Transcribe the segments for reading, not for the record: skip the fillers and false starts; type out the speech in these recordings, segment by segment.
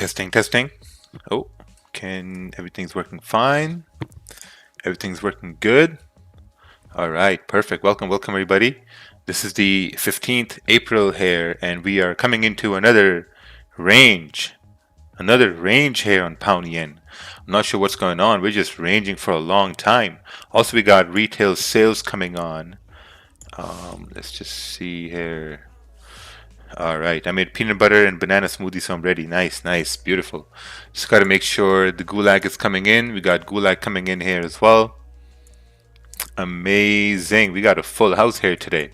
Testing, testing. Oh, everything's working fine. Everything's working good. All right, perfect. Welcome, welcome everybody. This is the 15th April here, and we are coming into another range here on pound yen. I'm not sure what's going on. We're just ranging for a long time. Also, we got retail sales coming on. Let's just see here. All right, I made peanut butter and banana smoothie, so I'm ready. Nice, nice, beautiful. Just got to make sure the gulag is coming in. We got gulag coming in here as well. Amazing. We got a full house here today.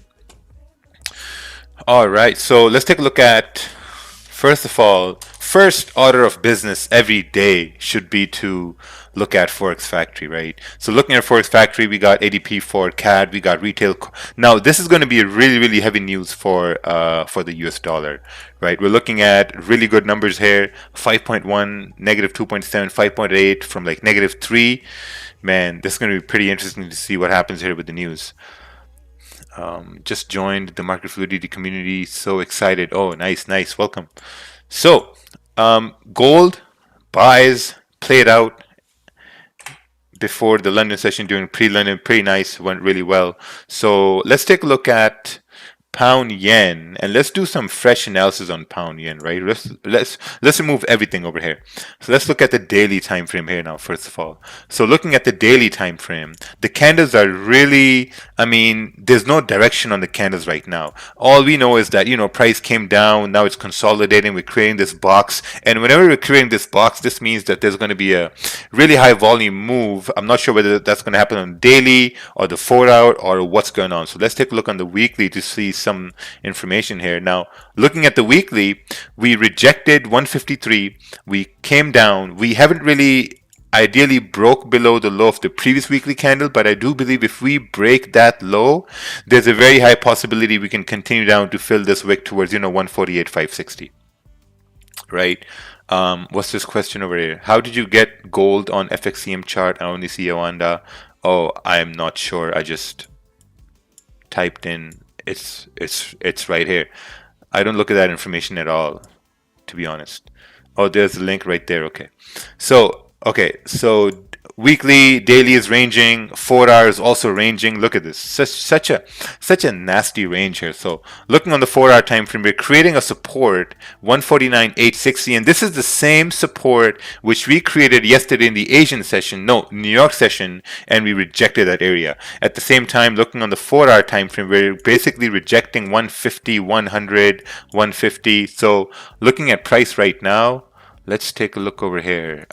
All right, so let's take a look at, first of all, first order of business every day should be to look at Forex Factory, right? So looking at Forex Factory, we got ADP for CAD, we got retail. Now this is going to be a really heavy news for the US dollar, right? We're looking at really good numbers here: 5.1, negative 2.7, 5.8 from like negative 3. Man, this is going to be pretty interesting to see what happens here with the news. Just joined the market fluidity community. So excited. Oh, nice, nice. Welcome. So, gold buys played out before the London session during pre-London. Pretty nice. Went really well. So let's take a look at pound yen, and let's do some fresh analysis on pound yen, right? Let's remove everything over here. So let's look at the daily time frame here now, first of all. So looking at the daily time frame, the candles are really, I mean, there's no direction on the candles right now. All we know is that, you know, price came down, now it's consolidating, we're creating this box, and whenever we're creating this box, this means that there's going to be a really high volume move. I'm not sure whether that's going to happen on daily or the 4-hour or what's going on. So let's take a look on the weekly to see some information here. Now, looking at the weekly, we rejected 153. We came down. We haven't really ideally broke below the low of the previous weekly candle, but I do believe if we break that low, there's a very high possibility we can continue down to fill this wick towards, you know, 148,560. Right? What's this question over here? How did you get gold on FXCM chart? I only see Awanda. Oh, I'm not sure. I just typed in. It's right here. I don't look at that information at all, to be honest. Oh, there's the link right there. Okay. So weekly, daily is ranging, 4 hours also ranging. Look at this, such a nasty range here. So looking on the 4-hour time frame, we're creating a support 149,860, and this is the same support which we created yesterday in the Asian session, no, New York session, and we rejected that area. At the same time, looking on the 4-hour time frame, we're basically rejecting 150, 100, 150. So looking at price right now, let's take a look over here.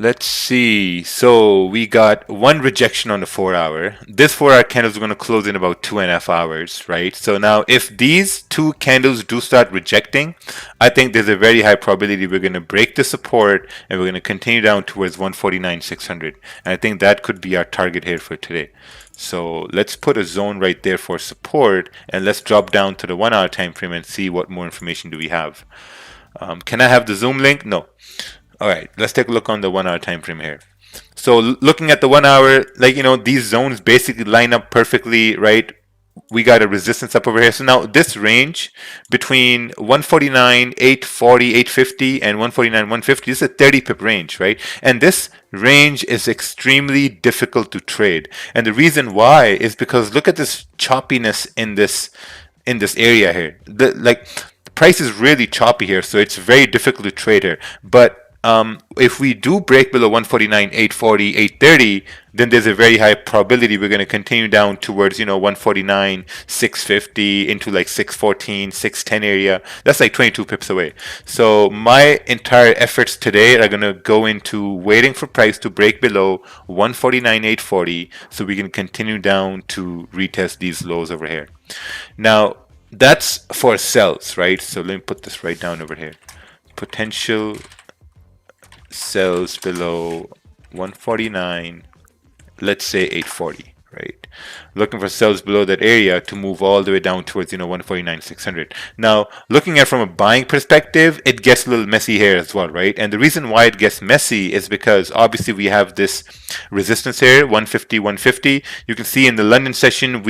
Let's see. So we got one rejection on the 4-hour. This 4-hour candle is going to close in about 2.5 hours, right? So now if these two candles do start rejecting, I think there's a very high probability we're going to break the support and we're going to continue down towards 149,600. And I think that could be our target here for today. So let's put a zone right there for support, and let's drop down to the 1-hour time frame and see what more information do we have. Can I have the Zoom link? No. All right, let's take a look on the 1-hour time frame here. So looking at the 1 hour, like, you know, these zones basically line up perfectly, right? We got a resistance up over here. So now this range between 149, 840, 850 and 149, 150, this is a 30 pip range, right? And this range is extremely difficult to trade. And the reason why is because look at this choppiness in this area here. The price is really choppy here, so it's very difficult to trade here. But if we do break below 149, 840, 830, then there's a very high probability we're going to continue down towards, you know, 149, 650 into like 614, 610 area. That's like 22 pips away. So my entire efforts today are going to go into waiting for price to break below 149, 840 so we can continue down to retest these lows over here. Now, that's for sells, right? So let me put this right down over here. Potential sells below 149, let's say 840, right? Looking for sells below that area to move all the way down towards, you know, 149,600. Now, looking at from a buying perspective, it gets a little messy here as well, right? And the reason why it gets messy is because obviously we have this resistance here, 150, 150. You can see in the London session,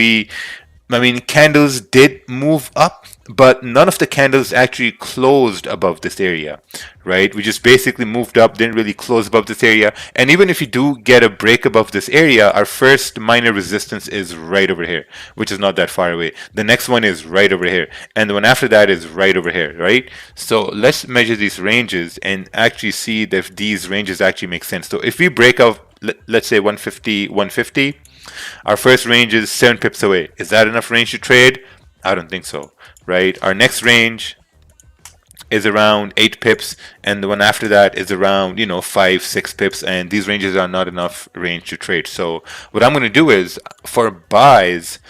candles did move up, but none of the candles actually closed above this area, right? We just basically moved up, didn't really close above this area. And even if you do get a break above this area, our first minor resistance is right over here, which is not that far away. The next one is right over here, and the one after that is right over here, right? So let's measure these ranges and actually see if these ranges actually make sense. So if we break out, let's say 150, 150, our first range is 7 pips away. Is that enough range to trade? I don't think so, right? Our next range is around 8 pips, and the one after that is around 5, 6 pips, and these ranges are not enough range to trade. So what I'm going to do is, for buys,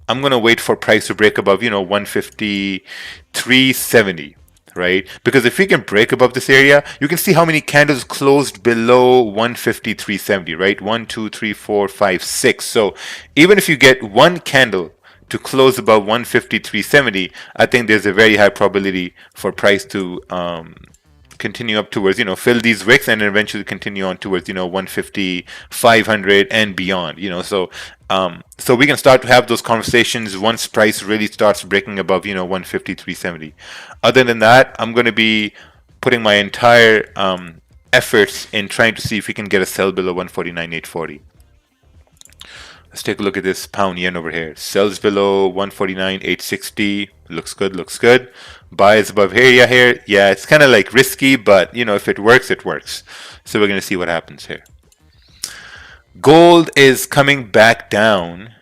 I'm going to wait for price to break above 153.70, right? Because if we can break above this area, you can see how many candles closed below 153.70, right? 1, 2, 3, 4, 5, 6. So even if you get one candle to close above 153.70, I think there's a very high probability for price to continue up towards, fill these wicks and eventually continue on towards, 150, 500 and beyond, so we can start to have those conversations once price really starts breaking above, 153.70. Other than that, I'm going to be putting my entire efforts in trying to see if we can get a sell below 149.840. Let's take a look at this pound yen over here. Sells below 149.860. Looks good, looks good. Buys above here, here. Yeah, it's kind of like risky, but if it works, it works. So we're going to see what happens here. Gold is coming back down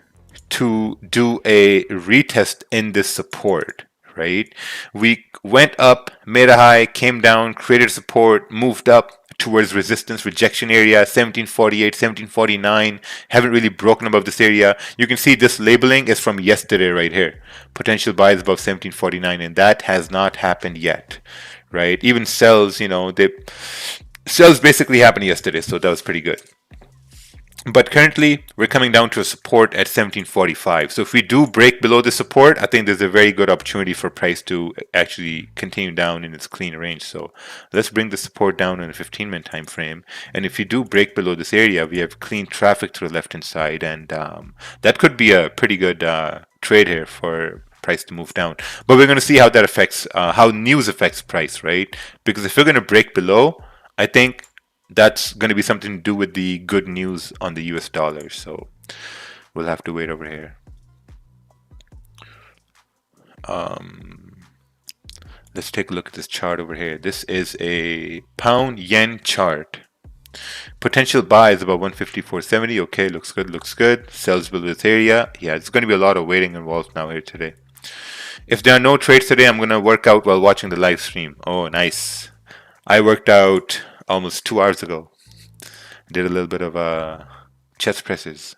to do a retest in this support, right? We went up, made a high, came down, created support, moved up towards resistance rejection area 1748, 1749. Haven't really broken above this area. You can see this labeling is from yesterday right here. Potential buys above 1749, and that has not happened yet, right? Even sells, sells basically happened yesterday, so that was pretty good. But currently, we're coming down to a support at 1745. So if we do break below the support, I think there's a very good opportunity for price to actually continue down in its clean range. So let's bring the support down in a 15-minute time frame. And if you do break below this area, we have clean traffic to the left-hand side. And that could be a pretty good trade here for price to move down. But we're going to see how that affects, how news affects price, right? Because if we're going to break below, I think that's going to be something to do with the good news on the US dollar. So we'll have to wait over here. Let's take a look at this chart over here. This is a pound yen chart. Potential buys about 154.70. Okay, looks good, looks good. Sells below this area. Yeah, it's going to be a lot of waiting involved now here today. If there are no trades today, I'm going to work out while watching the live stream. Oh, nice. I worked out almost 2 hours ago. Did a little bit of chest presses.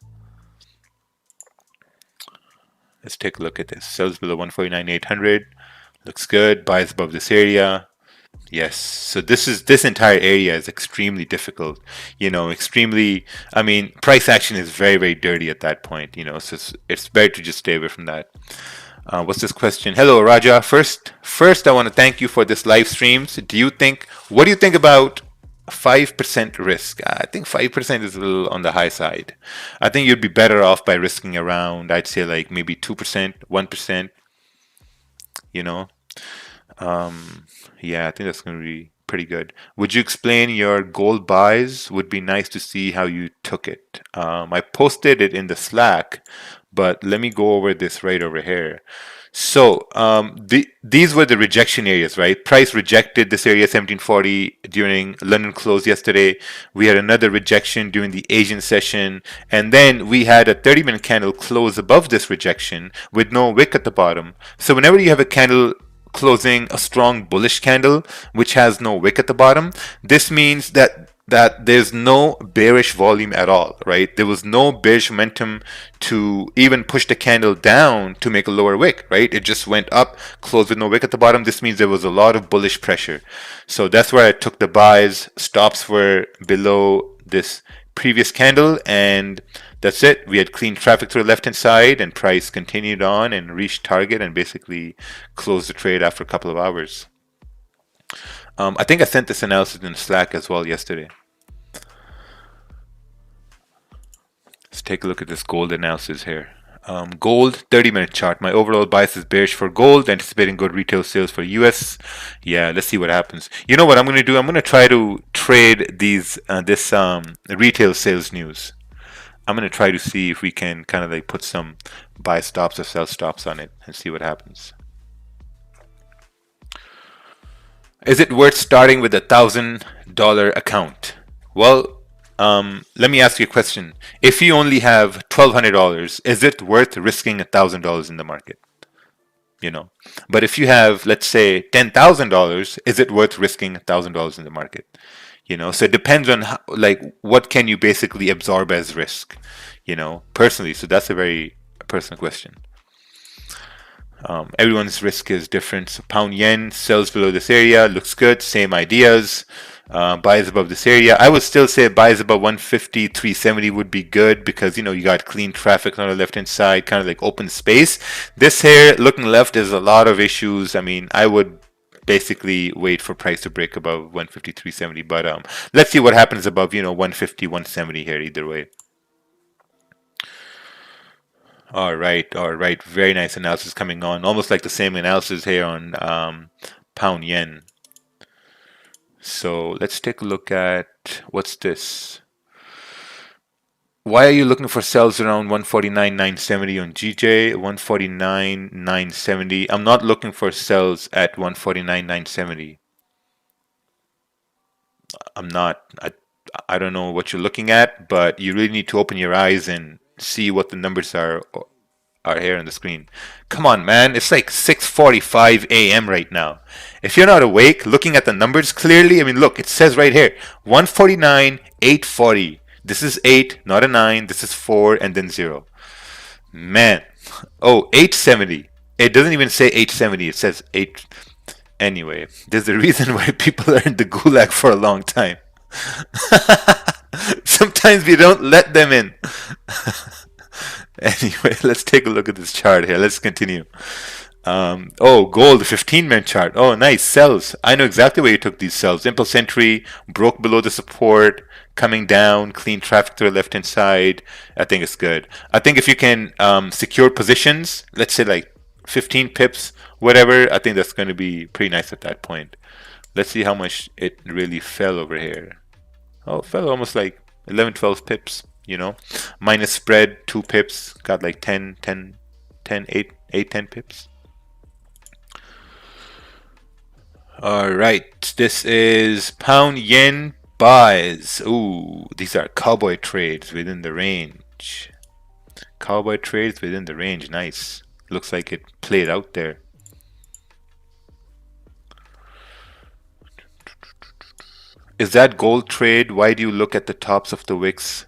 Let's take a look at this. Sells below 149.800. Looks good. Buys above this area. Yes. So this entire area is extremely difficult. Extremely. I mean, price action is very, very dirty at that point. So it's better to just stay away from that. What's this question? Hello, Raja. First, I want to thank you for this live streams. What do you think about 5% risk? I think 5% is a little on the high side. I think you'd be better off by risking around, I'd say like maybe 2%, 1%, yeah, I think that's going to be pretty good. Would you explain your gold buys? Would be nice to see how you took it. I posted it in the Slack, but let me go over this right over here. So these were the rejection areas, right? Price rejected this area 1740 during London close yesterday. We had another rejection during the Asian session, and then we had a 30-minute candle close above this rejection with no wick at the bottom. So whenever you have a candle closing a strong bullish candle which has no wick at the bottom, this means that there's no bearish volume at all, right? There was no bearish momentum to even push the candle down to make a lower wick, right? It just went up, closed with no wick at the bottom. This means there was a lot of bullish pressure. So that's where I took the buys. Stops were below this previous candle, and that's it. We had clean traffic to the left hand side, and price continued on and reached target and basically closed the trade after a couple of hours. I think I sent this analysis in Slack as well yesterday. Let's take a look at this gold analysis here. Gold, 30-minute chart. My overall bias is bearish for gold, anticipating good retail sales for US. Yeah, let's see what happens. You know what I'm going to do? I'm going to try to trade this retail sales news. I'm going to try to see if we can kind of like put some buy stops or sell stops on it and see what happens. Is it worth starting with $1,000 account? Well, let me ask you a question. If you only have $1,200, is it worth risking $1,000 in the market? You know, but if you have, let's say, $10,000, is it worth risking $1,000 in the market? You know, so it depends on how, like, what can you basically absorb as risk, you know, personally. So that's a very personal question. Everyone's risk is different. So pound yen sells below this area, looks good, same ideas. Buys above this area. I would still say buys above 150, 370 would be good because, you know, you got clean traffic on the left hand side, kind of like open space. This here, looking left, there's a lot of issues. I mean, I would basically wait for price to break above 150, 370, but let's see what happens above, you know, 150, 170 here either way. All right, very nice analysis coming on, almost like the same analysis here on pound yen. So let's take a look at what's this. Why are you looking for sells around 149.970 on GJ, 149.970? I'm not looking for sells at 149.970. I'm not. I don't know what you're looking at, but you really need to open your eyes and see what the numbers are here on the screen. Come on, man. It's like 6:45 a.m. right now. If you're not awake, looking at the numbers clearly, I mean, look, it says right here, 149, 840. This is 8, not a 9. This is 4, and then 0. Man. Oh, 870. It doesn't even say 870. It says 8. Anyway, there's a reason why people are in the gulag for a long time. Sometimes we don't let them in. Anyway, let's take a look at this chart here. Let's continue. Oh, gold, 15-minute chart. Oh, nice. Sells. I know exactly where you took these sells. Impulse entry, broke below the support, coming down, clean traffic to the left-hand side. I think it's good. I think if you can secure positions, let's say like 15 pips, whatever, I think that's going to be pretty nice at that point. Let's see how much it really fell over here. Oh, it fell almost like 11, 12 pips. You know, minus spread 2 pips, got like 10, 8, 10 pips. All right, this is pound yen buys. Ooh, these are cowboy trades within the range. Cowboy trades within the range, nice. Looks like it played out there. Is that gold trade? Why do you look at the tops of the wicks?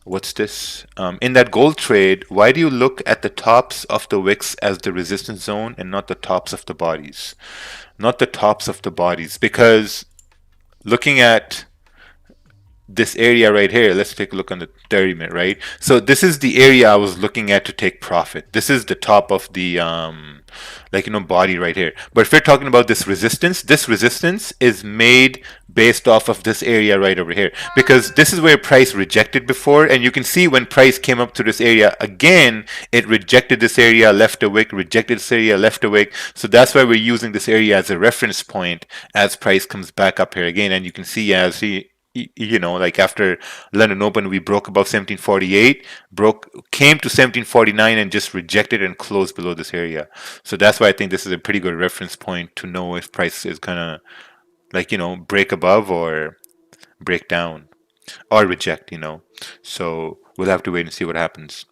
What's this? In that gold trade, why do you look at the tops of the wicks as the resistance zone and not the tops of the bodies? Not the tops of the bodies, because looking at this area right here, let's take a look on the 30-minute, right? So this is the area I was looking at to take profit. This is the top of the body right here. But if we're talking about this resistance is made based off of this area right over here, because this is where price rejected before, and you can see when price came up to this area again, it rejected this area, left a wick, rejected this area, left a wick. So that's why we're using this area as a reference point as price comes back up here again. And you can see as like after London Open, we broke above 1748, came to 1749 and just rejected and closed below this area. So that's why I think this is a pretty good reference point to know if price is gonna break above or break down or reject, So we'll have to wait and see what happens.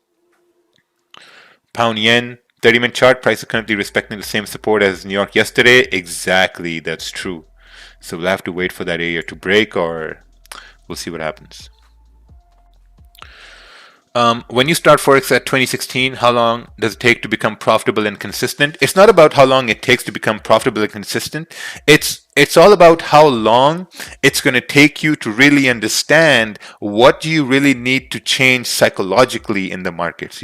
Pound yen, 30-minute chart, price is currently respecting the same support as New York yesterday. Exactly, that's true. So we'll have to wait for that area to break, or we'll see what happens. When you start Forex at 2016, how long does it take to become profitable and consistent? It's not about how long it takes to become profitable and consistent. It's all about how long it's going to take you to really understand what you really need to change psychologically in the markets.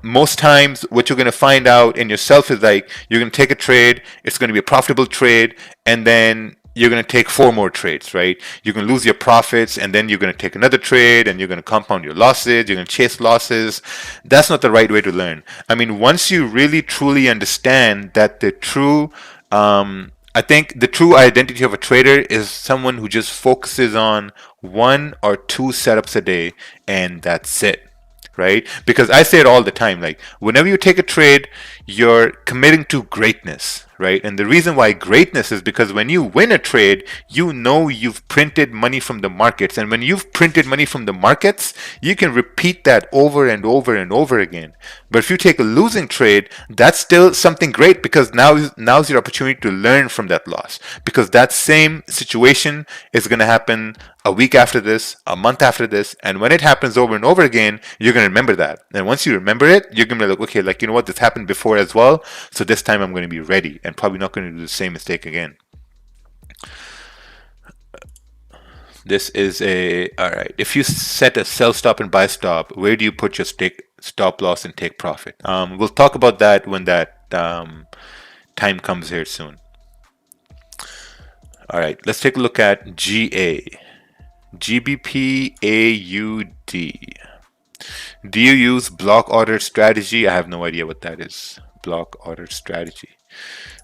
Most times what you're going to find out in yourself is like you're going to take a trade, it's going to be a profitable trade, and then you're going to take 4 more trades, right? You're going to lose your profits, and then you're going to take another trade, and you're going to compound your losses. You're going to chase losses. That's not the right way to learn. I mean, once you really truly understand that I think the true identity of a trader is someone who just focuses on 1 or 2 setups a day, and that's it. Right? Because I say it all the time, like whenever you take a trade, you're committing to greatness, right? And the reason why greatness is because when you win a trade, you know you've printed money from the markets. And when you've printed money from the markets, you can repeat that over and over and over again. But if you take a losing trade, that's still something great, because now's your opportunity to learn from that loss. Because that same situation is going to happen a week after this, a month after this, and when it happens over and over again, you're going to remember that. And once you remember it, you're going to be like, okay, like, you know what, this happened before as well, so this time I'm going to be ready and probably not going to do the same mistake again. This is all right. If you set a sell stop and buy stop, where do you put your stop loss and take profit? We'll talk about that when that time comes here soon. All right, let's take a look at GA. GBP AUD. Do you use block order strategy? I have no idea what that is. Block order strategy.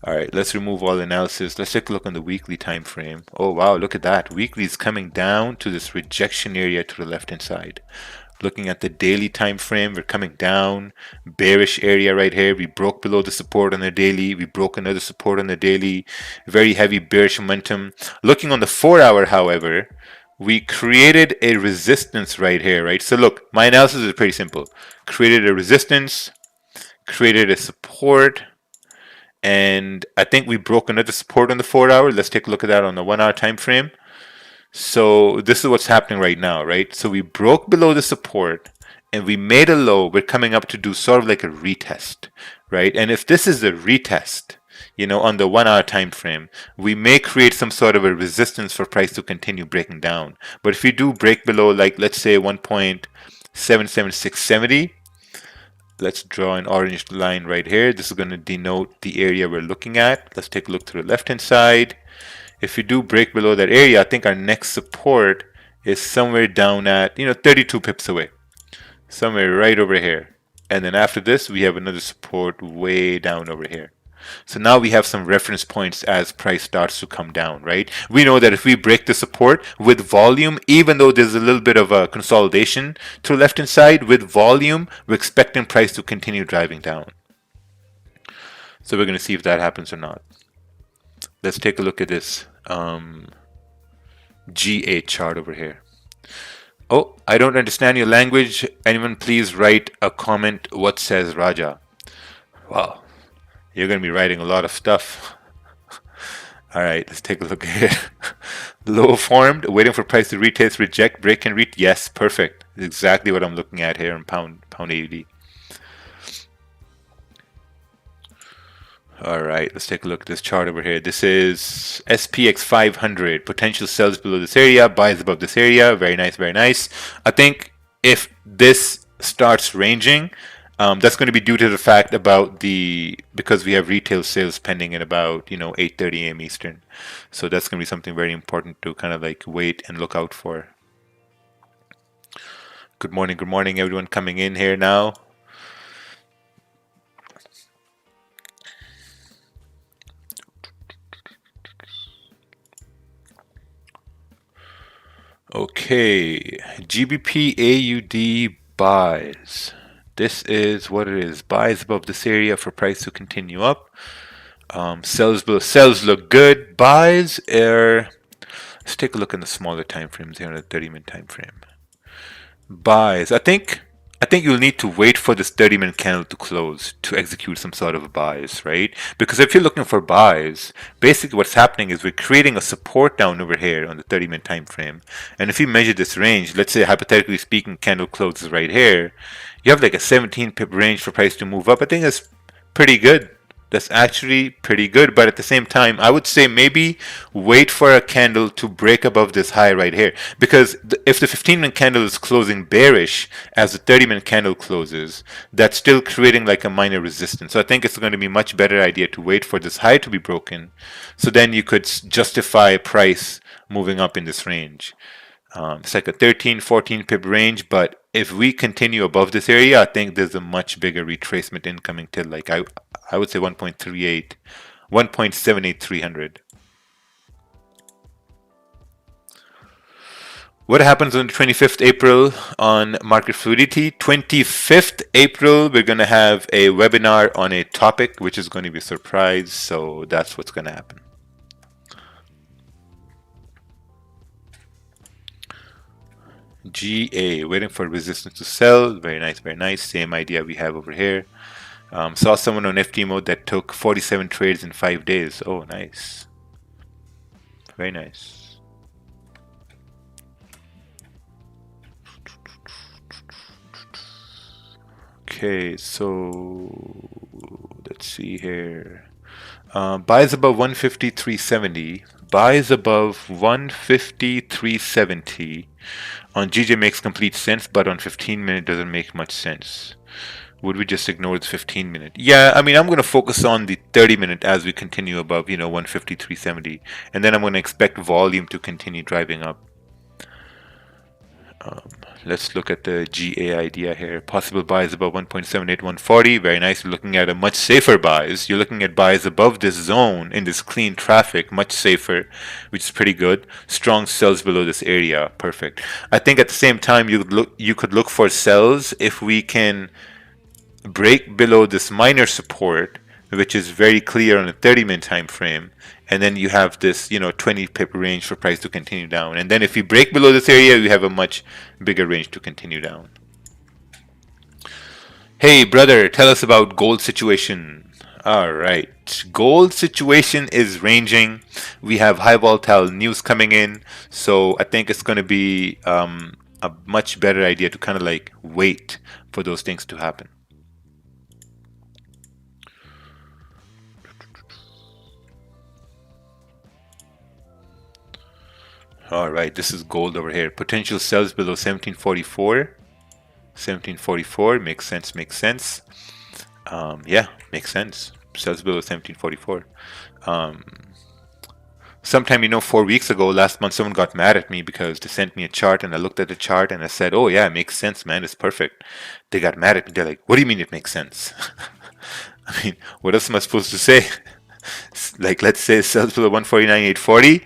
All right, let's remove all analysis. Let's take a look on the weekly time frame. Oh wow, look at that. Weekly is coming down to this rejection area to the left hand side. Looking at the daily time frame, we're coming down. Bearish area right here. We broke below the support on the daily. We broke another support on the daily. Very heavy bearish momentum. Looking on the 4-hour, however, we created a resistance right here, right? So look, my analysis is pretty simple. Created a resistance, created a support, and I think we broke another support on the 4-hour. Let's take a look at that on the 1-hour time frame. So this is what's happening right now, right? So we broke below the support and we made a low. We're coming up to do sort of like a retest, right? And if this is a retest, you know, on the 1-hour time frame, we may create some sort of a resistance for price to continue breaking down. But if we do break below, like let's say 1.77670, let's draw an orange line right here. This is going to denote the area we're looking at. Let's take a look to the left hand side. If we do break below that area, I think our next support is somewhere down at, 32 pips away, somewhere right over here. And then after this, we have another support way down over here. So now we have some reference points as price starts to come down, right? We know that if we break the support with volume, even though there's a little bit of a consolidation to the left hand side, with volume, we're expecting price to continue driving down. So we're going to see if that happens or not. Let's take a look at this GA chart over here. Oh, I don't understand your language. Anyone please write a comment. What says Raja? Wow. You're going to be writing a lot of stuff. All right, let's take a look here. Low formed, waiting for price to retest, reject, break, and read. Yes, perfect. Exactly what I'm looking at here in pound AUD. All right, let's take a look at this chart over here. This is SPX 500. Potential sells below this area, buys above this area. Very nice, very nice. I think if this starts ranging, that's going to be due to the fact because we have retail sales pending at about 8:30 a.m. Eastern. So that's going to be something very important to kind of like wait and look out for. Good morning, everyone coming in here now. Okay, GBP AUD buys. This is what it is. Buys above this area for price to continue up. Sells look good. Buys are. Let's take a look in the smaller time frames here on the 30-minute time frame. Buys. I think you'll need to wait for this 30-minute candle to close to execute some sort of buys, right? Because if you're looking for buys, basically what's happening is we're creating a support down over here on the 30-minute time frame. And if you measure this range, let's say hypothetically speaking, candle closes right here, you have like a 17 pip range for price to move up. I think that's pretty good. That's actually pretty good, but at the same time, I would say maybe wait for a candle to break above this high right here. Because if the 15-minute candle is closing bearish as the 30-minute candle closes, that's still creating like a minor resistance. So I think it's going to be much better idea to wait for this high to be broken. So then you could justify a price moving up in this range. It's like a 13, 14 pip range, but if we continue above this area, I think there's a much bigger retracement incoming till like I would say 1.38, 1.78300. What happens on the 25th April on market fluidity? 25th April, we're going to have a webinar on a topic which is going to be a surprise, so that's what's going to happen. GA, waiting for resistance to sell. Very nice, very nice. Same idea we have over here. Saw someone on FT mode that took 47 trades in 5 days. Oh, nice. Very nice. Okay, so let's see here. Buys above 153.70. Buys above 153.70 on GJ makes complete sense, but on 15-minute doesn't make much sense. Would we just ignore the 15-minute? Yeah, I mean, I'm going to focus on the 30-minute as we continue above, 153.70, and then I'm going to expect volume to continue driving up. Let's look at the GA idea here. Possible buys above 1.78, 140. Very nice. You're looking at a much safer buys. You're looking at buys above this zone in this clean traffic, much safer, which is pretty good. Strong sells below this area. Perfect. I think at the same time you could look for sells if we can break below this minor support, which is very clear on a 30-minute time frame, and then you have this 20 pip range for price to continue down, and then if we break below this area you have a much bigger range to continue down. Hey brother, tell us about gold situation. All right, gold situation is ranging. We have high volatile news coming in, so I think it's going to be a much better idea to kind of like wait for those things to happen. All right, this is gold over here. Potential sells below 1744. 1744 makes sense. Makes sense. Yeah, makes sense. Sells below 1744. Sometime 4 weeks ago, last month, someone got mad at me because they sent me a chart, and I looked at the chart and I said, "Oh yeah, it makes sense, man. It's perfect." They got mad at me. They're like, "What do you mean it makes sense?" I mean, what else am I supposed to say? Like, let's say it sells below 149.840.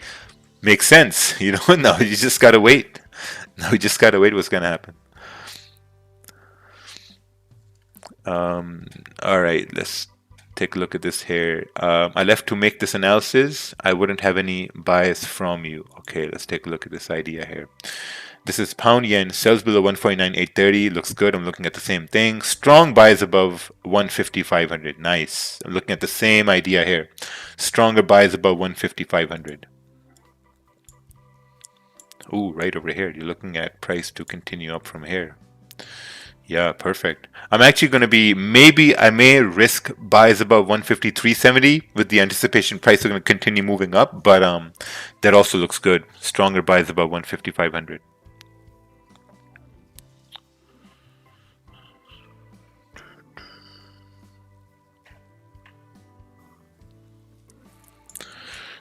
Makes sense, No, you just gotta wait. No, you just gotta wait what's gonna happen. All right, let's take a look at this here. I left to make this analysis. I wouldn't have any bias from you. Okay, let's take a look at this idea here. This is pound yen, sells below 149.830. Looks good. I'm looking at the same thing. Strong buys above 150.500. Nice. I'm looking at the same idea here. Stronger buys above 150.500. Ooh, right over here. You're looking at price to continue up from here. Yeah, perfect. I'm actually going to be, maybe I may risk buys above 153.70 with the anticipation price are going to continue moving up, but that also looks good. Stronger buys above 150.500.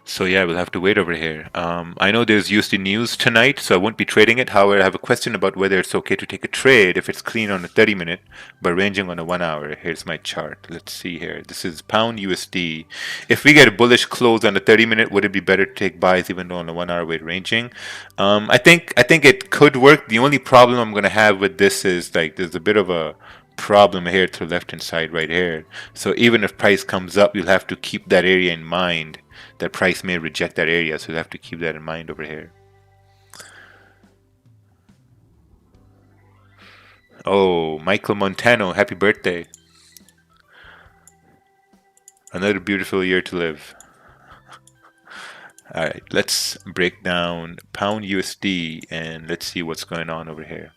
So yeah, we'll have to wait over here. I know there's USD news tonight, so I won't be trading it. However, I have a question about whether it's okay to take a trade if it's clean on a 30-minute, but ranging on a 1 hour. Here's my chart. Let's see here. This is pound USD. If we get a bullish close on the 30-minute, would it be better to take buys even though on a 1 hour weight ranging? I think it could work. The only problem I'm going to have with this is like there's a bit of a problem here to the left hand side right here. So even if price comes up, you'll have to keep that area in mind. That price may reject that area, so you have to keep that in mind over here. Oh, Michael Montano, happy birthday. Another beautiful year to live. All right, let's break down pound USD and let's see what's going on over here.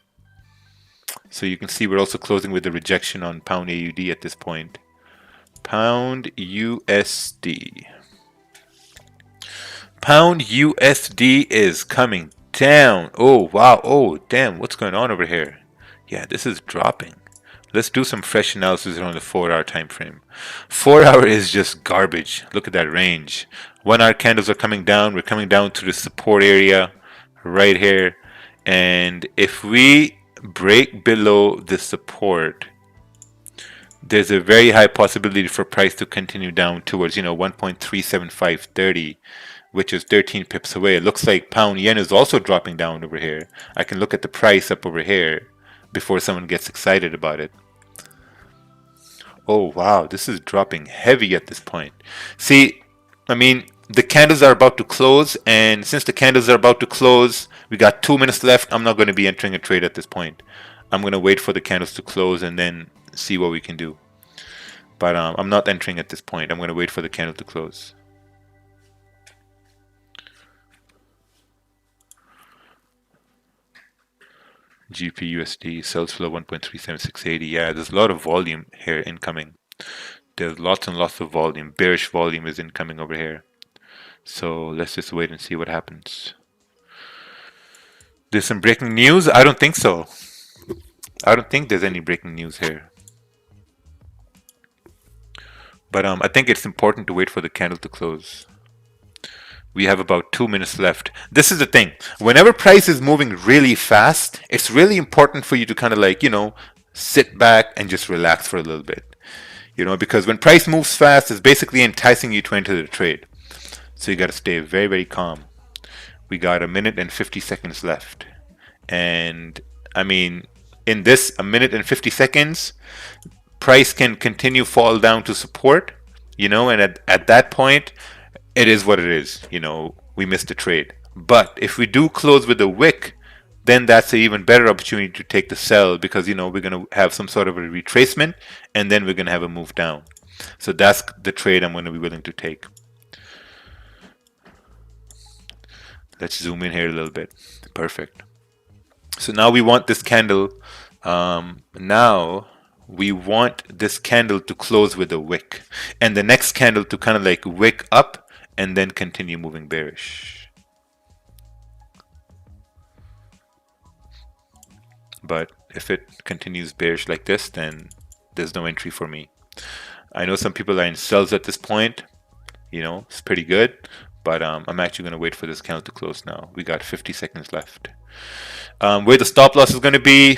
So you can see we're also closing with the rejection on pound AUD at this point. Pound USD. Pound USD is coming down. Oh, wow. Oh, damn. What's going on over here? Yeah, this is dropping. Let's do some fresh analysis around the 4-hour time frame. 4-hour is just garbage. Look at that range. 1-hour candles are coming down. We're coming down to the support area right here. And if we break below the support, there's a very high possibility for price to continue down towards, 1.37530, which is 13 pips away. It looks like pound yen is also dropping down over here. I can look at the price up over here before someone gets excited about it. Oh, wow, this is dropping heavy at this point. See, I mean, the candles are about to close, and since the candles are about to close, we got 2 minutes left. I'm not going to be entering a trade at this point. I'm going to wait for the candles to close and then see what we can do. But I'm not entering at this point. I'm going to wait for the candle to close. GPUSD sells flow 1.37680. Yeah, there's a lot of volume here incoming. There's lots and lots of volume. Bearish volume is incoming over here. So let's just wait and see what happens. There's some breaking news? I don't think so. I don't think there's any breaking news here. But I think it's important to wait for the candle to close. We have about 2 minutes left. This is the thing. Whenever price is moving really fast, it's really important for you to kind of like, sit back and just relax for a little bit. Because when price moves fast, it's basically enticing you to enter the trade. So you got to stay very, very calm. We got 1 minute and 50 seconds left. And I mean, in this 1 minute and 50 seconds, price can continue fall down to support, and at that point, it is what it is. We missed the trade. But if we do close with a wick, then that's an even better opportunity to take the sell because, we're going to have some sort of a retracement and then we're going to have a move down. So that's the trade I'm going to be willing to take. Let's zoom in here a little bit. Perfect. So now we want this candle. Now we want this candle to close with a wick. And the next candle to kind of like wick up and then continue moving bearish. But if it continues bearish like this, then there's no entry for me. I know some people are in sells at this point. It's pretty good. But I'm actually going to wait for this candle to close now. We got 50 seconds left. Where the stop loss is going to be,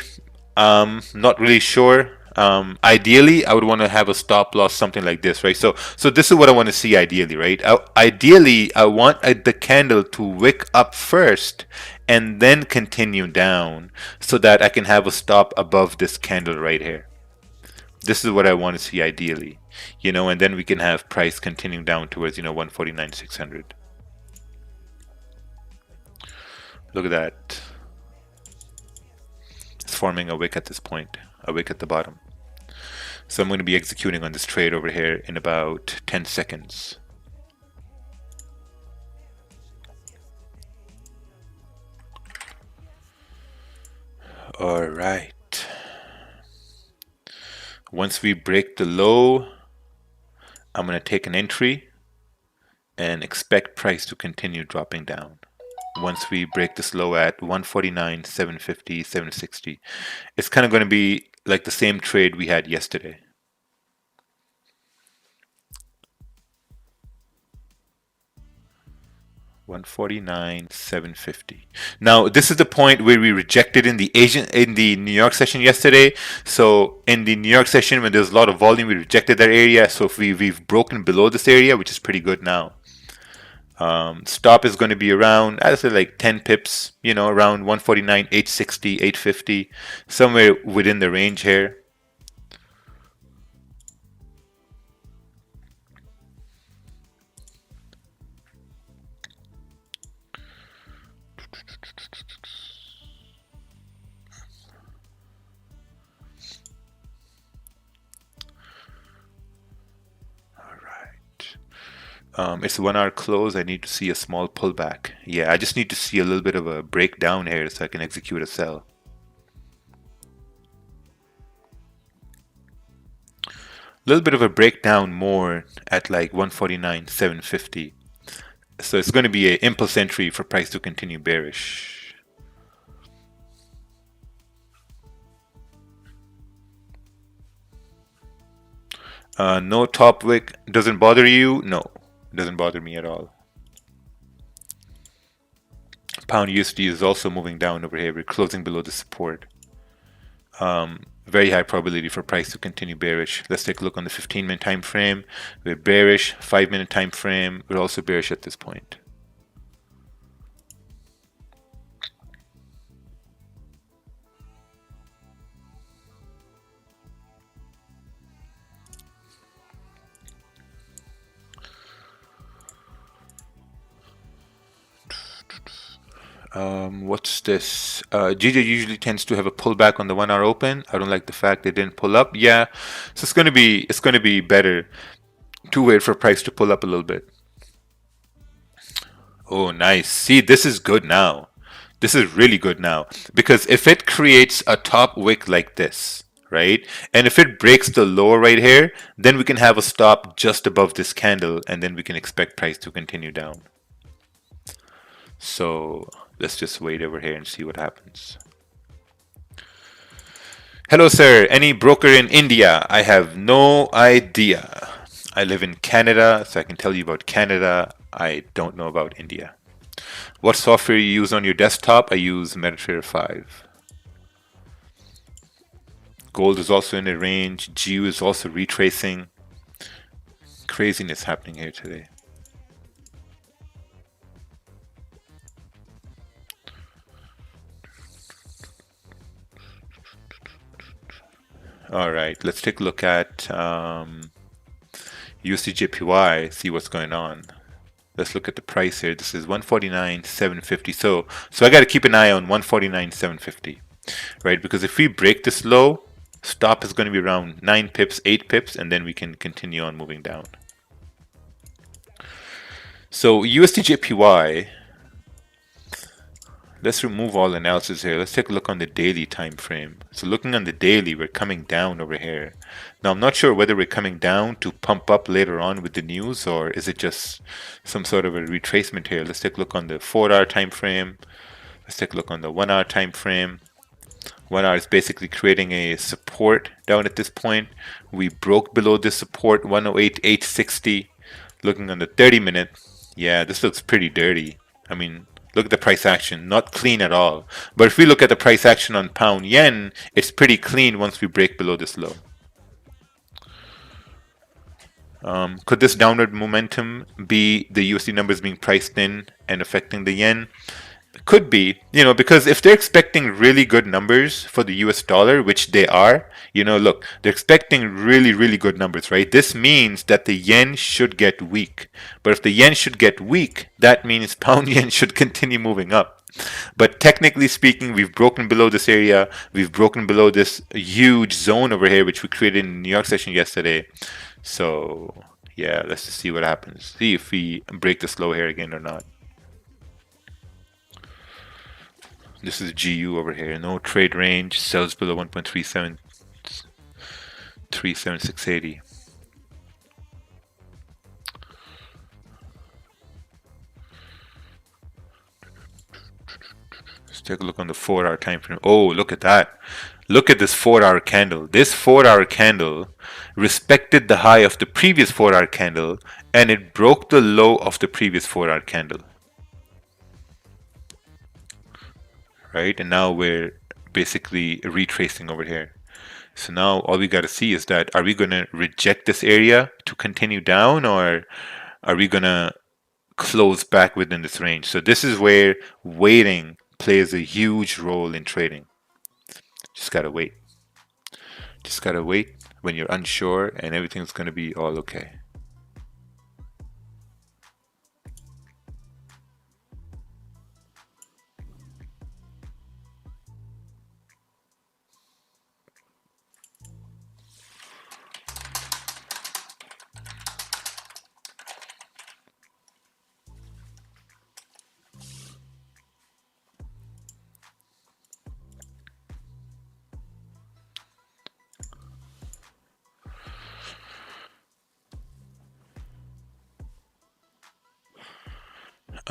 not really sure. Ideally, I would want to have a stop loss something like this, right? So this is what I want to see ideally, right? Ideally, I want the candle to wick up first and then continue down so that I can have a stop above this candle right here. This is what I want to see ideally, and then we can have price continuing down towards, 149,600. Look at that. It's forming a wick at this point, a wick at the bottom. So I'm going to be executing on this trade over here in about 10 seconds. All right. Once we break the low, I'm going to take an entry and expect price to continue dropping down. Once we break this low at 149, 750, 760, it's kind of going to be like the same trade we had yesterday. $149,750. Now this is the point where we rejected in the New York session yesterday. So in the New York session, when there's a lot of volume, we rejected that area. So if we've broken below this area, which is pretty good now. Stop is going to be around, I'd say like 10 pips, around 149, 860, 850, somewhere within the range here. It's 1 hour close. I need to see a small pullback. Yeah, I just need to see a little bit of a breakdown here so I can execute a sell. little bit of a breakdown more at like 149,750. So it's going to be an impulse entry for price to continue bearish. No top wick doesn't bother you? No, it doesn't bother me at all. Pound USD is also moving down over here. We're closing below the support. Very high probability for price to continue bearish. Let's take a look on the 15-minute time frame. We're bearish. 5-minute time frame, we're also bearish at this point. What's this? GJ usually tends to have a pullback on the 1 hour open. I don't like the fact they didn't pull up. Yeah, so it's gonna be better to wait for price to pull up a little bit. Oh, nice. See, this is good now. This is really good now, because if it creates a top wick like this, right, and if it breaks the lower right here, then we can have a stop just above this candle, and then we can expect price to continue down. So let's just wait over here and see what happens. Hello, sir. Any broker in India? I have no idea. I live in Canada, so I can tell you about Canada. I don't know about India. What software you use on your desktop? I use MetaTrader 5. Gold is also in the range. GU is also retracing. Craziness happening here today. All right, let's take a look at USDJPY, see what's going on. Let's look at the price here. This is 149,750. So I got to keep an eye on 149,750, right? Because if we break this low, stop is going to be around 9 pips, 8 pips, and then we can continue on moving down. So USDJPY, let's remove all analysis here. Let's take a look on the daily time frame. So looking on the daily, we're coming down over here. Now I'm not sure whether we're coming down to pump up later on with the news, or is it just some sort of a retracement here. Let's take a look on the 4-hour time frame. Let's take a look on the 1-hour time frame. 1 hour is basically creating a support down at this point. We broke below this support, 108,860. Looking on the 30-minute, yeah, this looks pretty dirty. I mean, look at the price action, not clean at all. But if we look at the price action on pound yen, it's pretty clean once we break below this low. Could this downward momentum be the USD numbers being priced in and affecting the yen? Could be, because if they're expecting really good numbers for the US dollar, which they are, look, they're expecting really, really good numbers, right? This means that the yen should get weak. But if the yen should get weak, that means pound yen should continue moving up. But technically speaking, we've broken below this area. We've broken below this huge zone over here, which we created in the New York session yesterday. So yeah, let's just see what happens. See if we break this low here again or not. This is GU over here. No trade range. Sells below 1.37, 37680. Let's take a look on the 4-hour time frame. Oh, look at that. Look at this 4-hour candle. This 4-hour candle respected the high of the previous 4-hour candle, and it broke the low of the previous 4-hour candle. Right, and now we're basically retracing over here. So now all we got to see is that, are we going to reject this area to continue down, or are we going to close back within this range? So this is where waiting plays a huge role in trading. Just got to wait. Just got to wait when you're unsure, and everything's going to be all okay.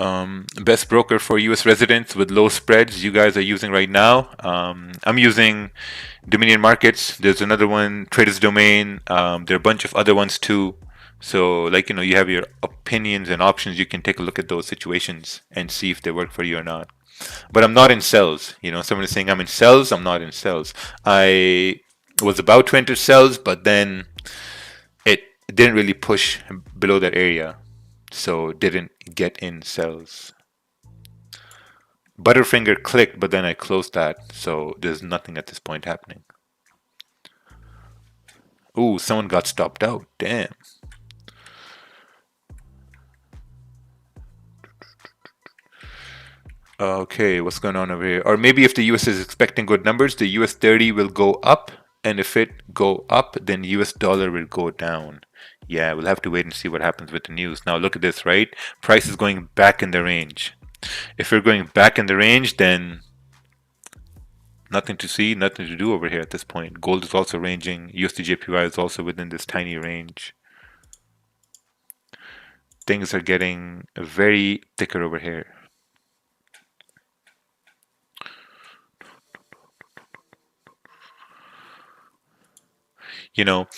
Best broker for US residents with low spreads you guys are using right now. I'm using Dominion Markets. There's another one, Traders Domain. There are a bunch of other ones too. So, like, you have your opinions and options. You can take a look at those situations and see if they work for you or not. But I'm not in sales. Someone is saying I'm in sales. I'm not in sales. I was about to enter sales, but then it didn't really push below that area. So didn't get in sales. Butterfinger clicked, but then I closed that. So there's nothing at this point happening. Ooh, someone got stopped out. Damn. Okay, what's going on over here? Or maybe if the US is expecting good numbers, the US 30 will go up. And if it go up, then US dollar will go down. Yeah, we'll have to wait and see what happens with the news. Now look at this, right? Price is going back in the range. If we're going back in the range, then nothing to see, nothing to do over here at this point. Gold is also ranging. USD/JPY is also within this tiny range. Things are getting very thicker over here.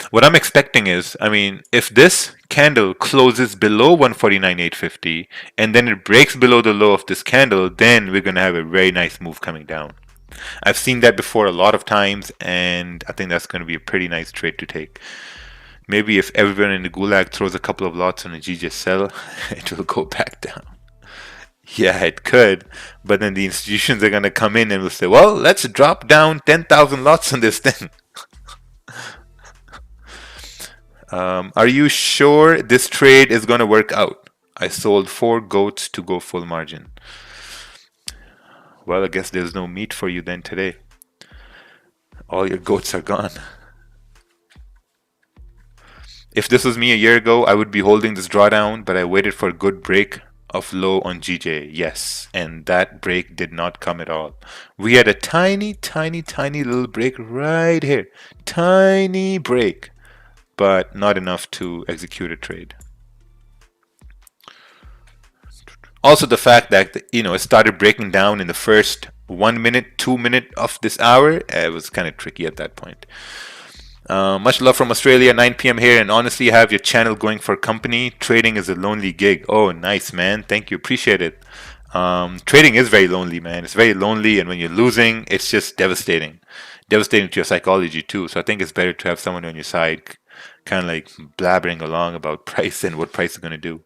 What I'm expecting is, if this candle closes below 149.850 and then it breaks below the low of this candle, then we're going to have a very nice move coming down. I've seen that before a lot of times, and I think that's going to be a pretty nice trade to take. Maybe if everyone in the gulag throws a couple of lots on a GJ it will go back down. Yeah, it could, but then the institutions are going to come in and will say, well, let's drop down 10,000 lots on this thing. Are you sure this trade is going to work out? I sold 4 goats to go full margin. Well, I guess there's no meat for you then today. All your goats are gone. If this was me a year ago, I would be holding this drawdown, but I waited for a good break of low on GJ. Yes, and that break did not come at all. We had a tiny, tiny, tiny little break right here. Tiny break, but not enough to execute a trade. Also, the fact that it started breaking down in the first 1 minute, 2 minute of this hour, it was kind of tricky at that point. Much love from Australia, 9 p.m. here, and honestly, have your channel going for company. Trading is a lonely gig. Oh, nice, man. Thank you. Appreciate it. Trading is very lonely, man. It's very lonely, and when you're losing, it's just devastating. Devastating to your psychology, too. So I think it's better to have someone on your side kind of like blabbering along about price and what price is going to do.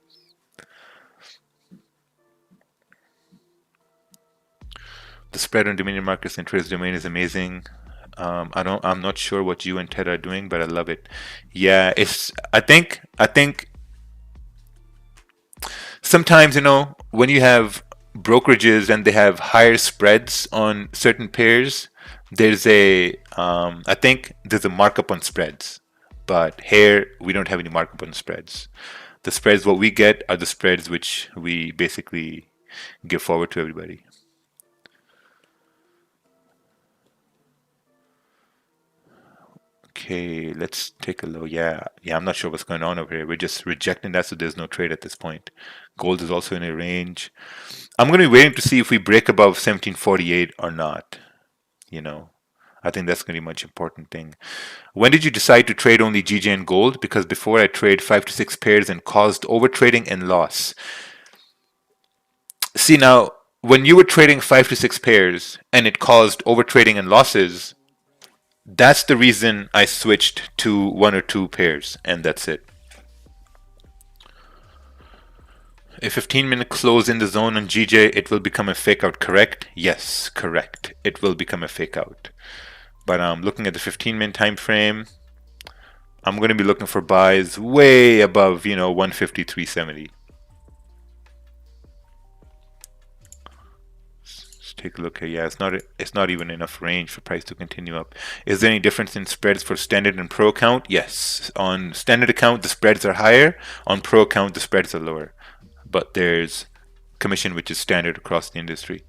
The spread on Dominion Markets and Traders Domain is amazing. I'm not sure what you and Ted are doing, but I love it. Yeah, I think sometimes, when you have brokerages and they have higher spreads on certain pairs, I think there's a markup on spreads. But here, we don't have any markup on spreads. The spreads, what we get are the spreads which we basically give forward to everybody. Okay, let's take a look. Yeah, I'm not sure what's going on over here. We're just rejecting that, so there's no trade at this point. Gold is also in a range. I'm going to be waiting to see if we break above 1748 or not. I think that's going to be a much important thing. When did you decide to trade only GJ and gold? Because before I trade 5 to 6 pairs and caused overtrading and loss. See, now, when you were trading 5 to 6 pairs and it caused overtrading and losses, that's the reason I switched to 1 or 2 pairs, and that's it. A 15-minute close in the zone on GJ, it will become a fake out, correct? Yes, correct. It will become a fake out. But looking at the 15-minute time frame, I'm going to be looking for buys way above, 153.70. Take a look here. Yeah, it's not even enough range for price to continue up. Is there any difference in spreads for standard and pro account? Yes. On standard account, the spreads are higher. On pro account, the spreads are lower. But there's commission which is standard across the industry.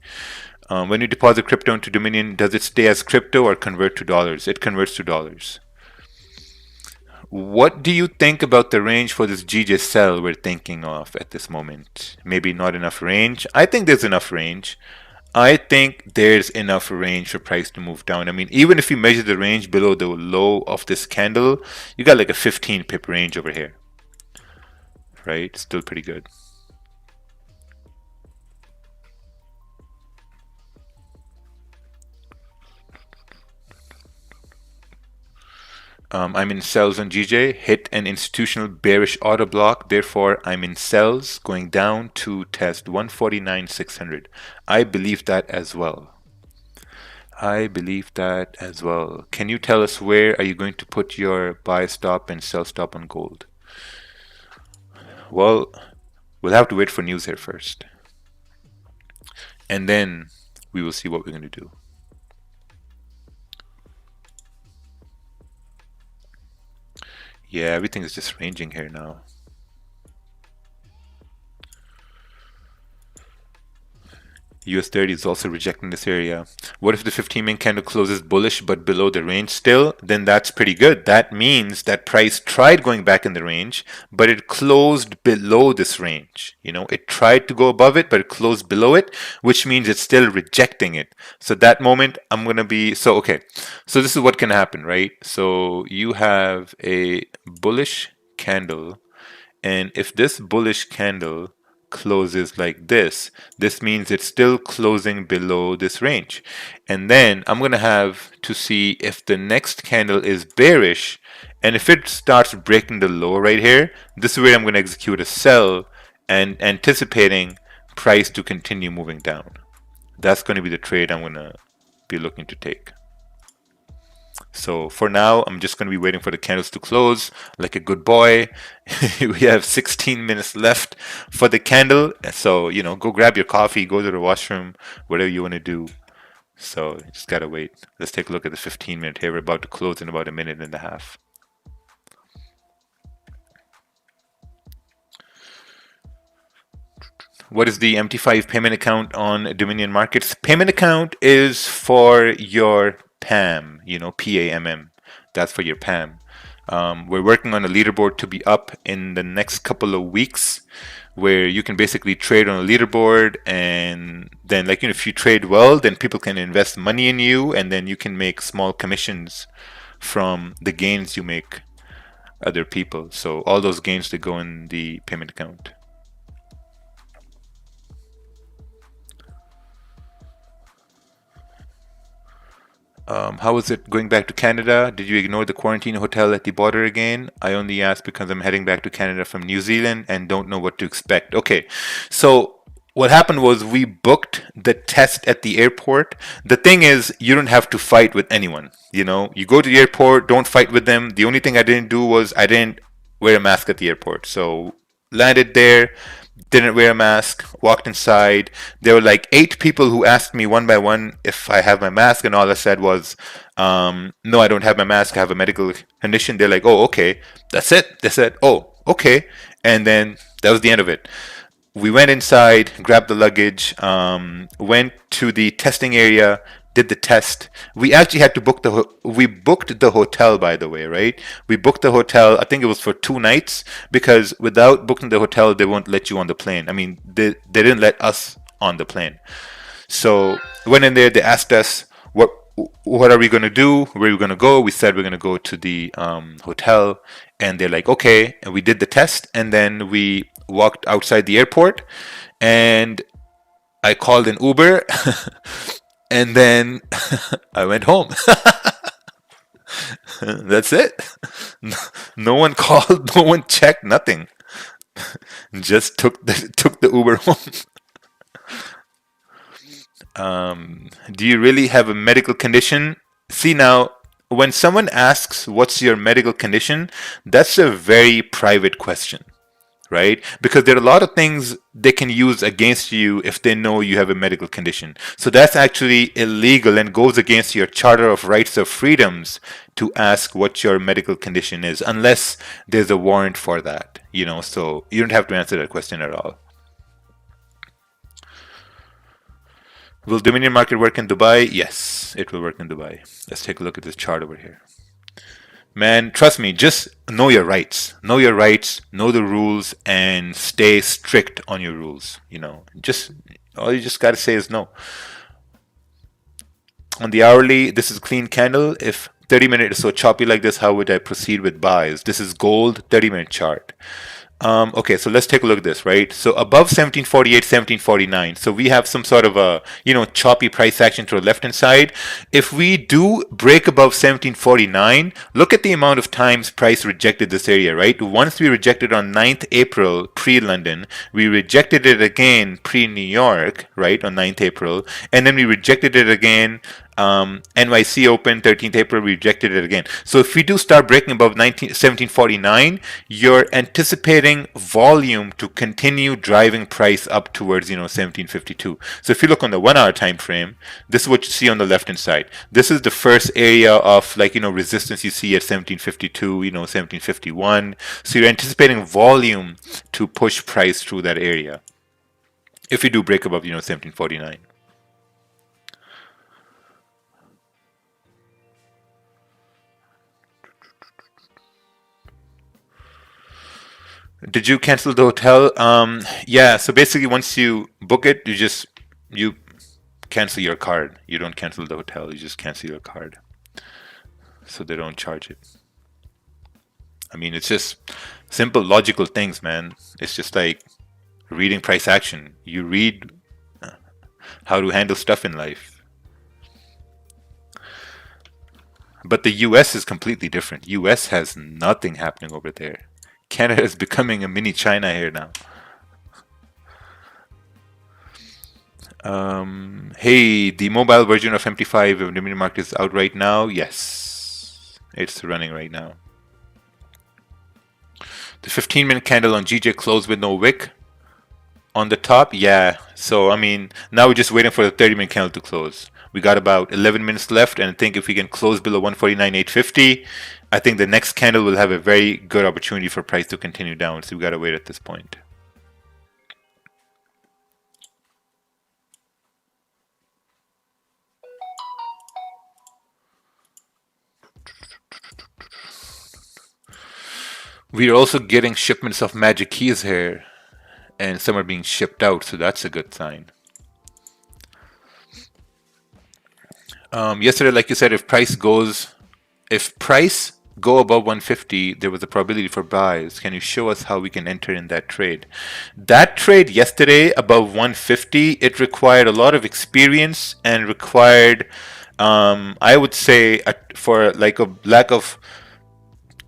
When you deposit crypto into Dominion, does it stay as crypto or convert to dollars? It converts to dollars. What do you think about the range for this GJ sell we're thinking of at this moment? Maybe not enough range. I think there's enough range. I think there's enough range for price to move down. I mean, even if you measure the range below the low of this candle, you got like a 15 pip range over here, right? Still pretty good. I'm in sells on GJ, hit an institutional bearish order block. Therefore, I'm in sells going down to test 149,600. I believe that as well. I believe that as well. Can you tell us where are you going to put your buy stop and sell stop on gold? Well, we'll have to wait for news here first. And then we will see what we're going to do. Yeah, everything is just ranging here now. US 30 is also rejecting this area. What if the 15-minute candle closes bullish but below the range still? Then that's pretty good. That means that price tried going back in the range, but it closed below this range. You know, it tried to go above it, but it closed below it, which means it's still rejecting it. So that moment, I'm going to be, so okay. So this is what can happen, right? So you have a bullish candle, and if this bullish candle closes like this means it's still closing below this range. And then I'm going to have to see if the next candle is bearish, and if it starts breaking the low right here, this is where I'm going to execute a sell and anticipating price to continue moving down. That's going to be the trade I'm going to be looking to take. So for now, I'm just going to be waiting for the candles to close like a good boy. We have 16 minutes left for the candle. So, you know, go grab your coffee, go to the washroom, whatever you want to do. So you just got to wait. Let's take a look at the 15-minute here. We're about to close in about a minute and a half. What is the MT5 payment account on Dominion Markets? Payment account is for your PAM, you know, PAMM. That's for your PAM. We're working on a leaderboard to be up in the next couple of weeks, where you can basically trade on a leaderboard, and then, like, you know, if you trade well, then people can invest money in you, and then you can make small commissions from the gains you make other people. So all those gains that go in the payment account. How is it going back to Canada? Did you ignore the quarantine hotel at the border again? I only asked because I'm heading back to Canada from New Zealand and don't know what to expect. Okay, so what happened was we booked the test at the airport. The thing is, you don't have to fight with anyone. You know, you go to the airport, don't fight with them. The only thing I didn't do was I didn't wear a mask at the airport. So landed there, didn't wear a mask, walked inside. There were like 8 people who asked me one by one if I have my mask, and all I said was, no, I don't have my mask. I have a medical condition. They're like, oh, okay. That's it. They said, oh, okay. And then that was the end of it. We went inside, grabbed the luggage, went to the testing area, did the test. We actually had to book we booked the hotel, by the way, right? We booked the hotel, I think it was for 2 nights, because without booking the hotel, they won't let you on the plane. I mean, they didn't let us on the plane. So went in there, they asked us, what are we going to do? Where are we going to go? We said we're going to go to the hotel, and they're like, okay. And we did the test, and then we walked outside the airport, and I called an Uber, and then I went home. That's it. No one called, no one checked, nothing. Just took the Uber home. Do you really have a medical condition? See, now, when someone asks, what's your medical condition? That's a very private question, right? Because there are a lot of things they can use against you if they know you have a medical condition. So that's actually illegal and goes against your Charter of Rights of Freedoms to ask what your medical condition is, unless there's a warrant for that, you know, so you don't have to answer that question at all. Will Dominion market work in Dubai? Yes, it will work in Dubai. Let's take a look at this chart over here. Man, trust me, just know your rights. Know your rights, know the rules, and stay strict on your rules. Just all you just gotta say is no. On the hourly, this is clean candle. If 30-minute is so choppy like this, how would I proceed with buys? This is gold 30-minute chart. Okay, so let's take a look at this, right? So above 1748, 1749. So we have some sort of a, choppy price action to the left-hand side. If we do break above 1749, look at the amount of times price rejected this area, right? Once we rejected on 9th April pre-London, we rejected it again pre-New York, right, on 9th April, and then we rejected it again NYC open 13th April, we rejected it again. So if we do start breaking above 1749, you're anticipating volume to continue driving price up towards 1752. So if you look on the 1 hour time frame, this is what you see on the left hand side. This is the first area of resistance you see at 1752, 1751. So you're anticipating volume to push price through that area if you do break above 1749. Did you cancel the hotel? Yeah. So basically, once you book it, you cancel your card. You don't cancel the hotel. You just cancel your card, so they don't charge it. I mean, it's just simple, logical things, man. It's just like reading price action. You read how to handle stuff in life. But the U.S. is completely different. U.S. has nothing happening over there. Canada is becoming a mini China here now. Hey, the mobile version of MT5 of the mini market is out right now. Yes, it's running right now. The 15-minute candle on GJ closed with no wick on the top. Yeah, so I mean, now we're just waiting for the 30-minute candle to close. We got about 11 minutes left, and I think if we can close below 149.850, I think the next candle will have a very good opportunity for price to continue down. So we got to wait at this point. We are also getting shipments of magic keys here, and some are being shipped out, so that's a good sign. Yesterday, like you said, if price go above 150, there was a probability for buys. Can you show us how we can enter in that trade? That trade yesterday above 150, it required a lot of experience and required, I would say, for like a lack of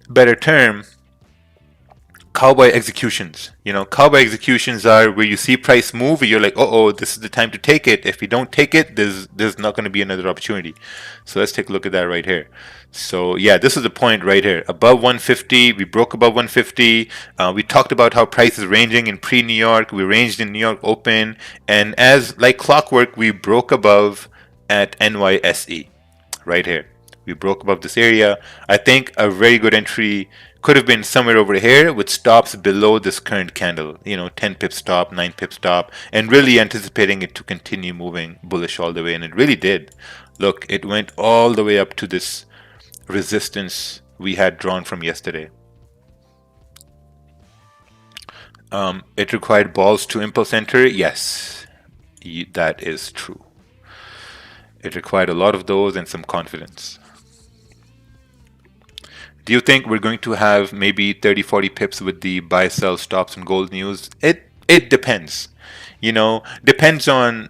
better term, cowboy executions. Cowboy executions are where you see price move and you're like, oh, this is the time to take it. If we don't take it, there's not going to be another opportunity. So let's take a look at that right here. So yeah, this is the point right here. Above 150, we broke above 150. We talked about how price is ranging in pre-New York. We ranged in New York open. And as like clockwork, we broke above at NYSE right here. We broke above this area. I think a very good entry could have been somewhere over here with stops below this current candle, 10 pip stop, 9 pip stop, and really anticipating it to continue moving bullish all the way. And it really did. Look, it went all the way up to this resistance we had drawn from yesterday. It required balls to impulse enter. Yes, that is true. It required a lot of those and some confidence. Do you think we're going to have maybe 30-40 pips with the buy sell stops and gold news? It depends. Depends on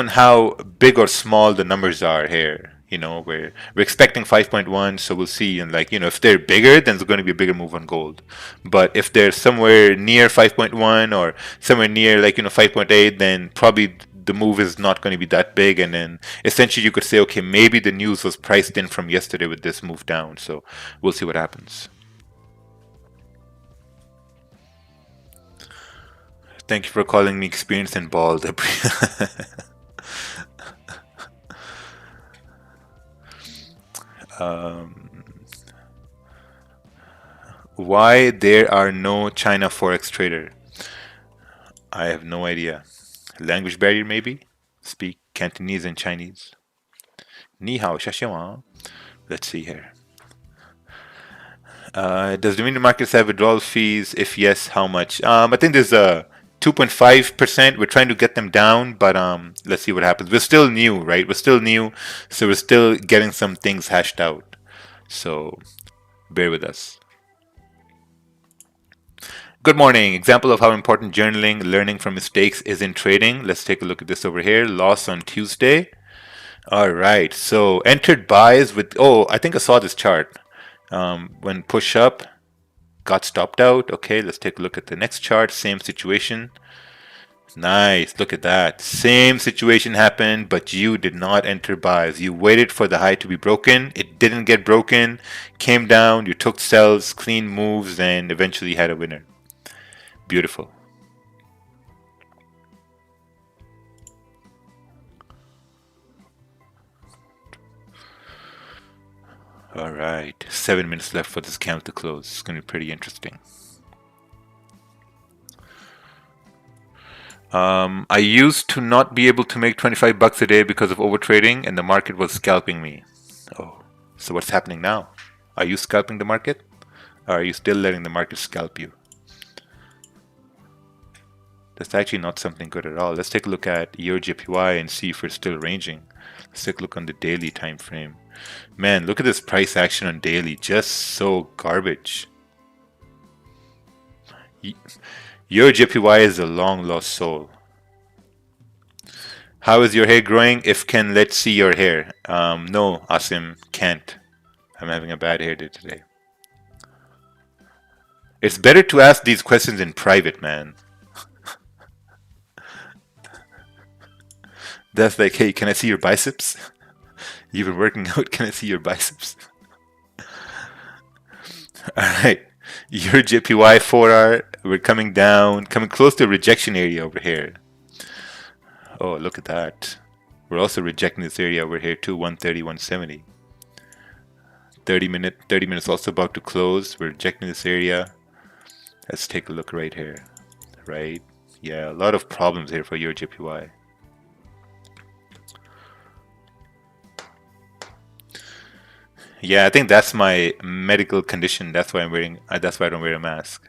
how big or small the numbers are here. We're expecting 5.1, so we'll see. And if they're bigger, then there's going to be a bigger move on gold. But if they're somewhere near 5.1 or somewhere near 5.8, then probably the move is not going to be that big. And then essentially you could say, okay, maybe the news was priced in from yesterday with this move down. So we'll see what happens. Thank you for calling me experienced and bald. Why there are no China Forex trader? I have no idea. Language barrier maybe? Speak Cantonese and Chinese. Ni hao, xia xian wang. Let's see here. Does Dominion Markets have withdrawal fees? If yes, how much? I think there's a 2.5%. We're trying to get them down, but let's see what happens. We're still new, right? We're still new, so we're still getting some things hashed out. So bear with us. Good morning. Example of how important journaling, learning from mistakes is in trading. Let's take a look at this over here. Loss on Tuesday. All right. So entered buys with, oh, I think I saw this chart. When push up, got stopped out. Okay, let's take a look at the next chart. Same situation. Nice. Look at that. Same situation happened, but you did not enter buys. You waited for the high to be broken. It didn't get broken. Came down. You took sells, clean moves, and eventually had a winner. Beautiful. All right. 7 minutes left for this candle to close. It's going to be pretty interesting. I used to not be able to make 25 bucks a day because of overtrading and the market was scalping me. Oh, so what's happening now? Are you scalping the market? Or are you still letting the market scalp you? That's actually not something good at all. Let's take a look at your JPY and see if we're still ranging. Let's take a look on the daily time frame. Man, look at this price action on daily. Just so garbage. Your JPY is a long lost soul. How is your hair growing? If can, let's see your hair. No, Asim, can't. I'm having a bad hair day today. It's better to ask these questions in private, man. That's like, hey, can I see your biceps? You've been working out, can I see your biceps? Alright, your JPY 4R, we're coming down, coming close to a rejection area over here. Oh, look at that. We're also rejecting this area over here too, 130, 170. 30 minutes also about to close. We're rejecting this area. Let's take a look right here. Right? Yeah, a lot of problems here for your JPY. Yeah, I think that's my medical condition. That's why I'm wearing. That's why I don't wear a mask.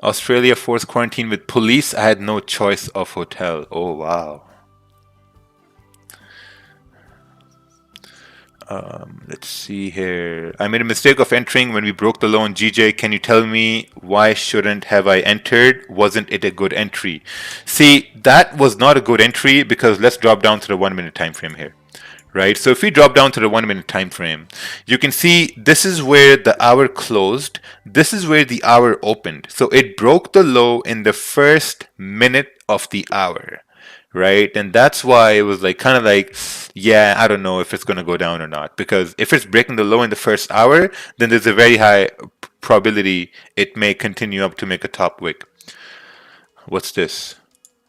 Australia forced quarantine with police. I had no choice of hotel. Oh wow. Let's see here. I made a mistake of entering when we broke the low on GJ. Can you tell me why shouldn't have I entered? Wasn't it a good entry? See, that was not a good entry because let's drop down to the 1 minute time frame here. Right, so if we drop down to the 1 minute time frame, you can see this is where the hour closed. This is where the hour opened. So it broke the low in the first minute of the hour, right? And that's why it was like kind of like, yeah, I don't know if it's going to go down or not, because if it's breaking the low in the first hour, then there's a very high probability it may continue up to make a top wick. What's this?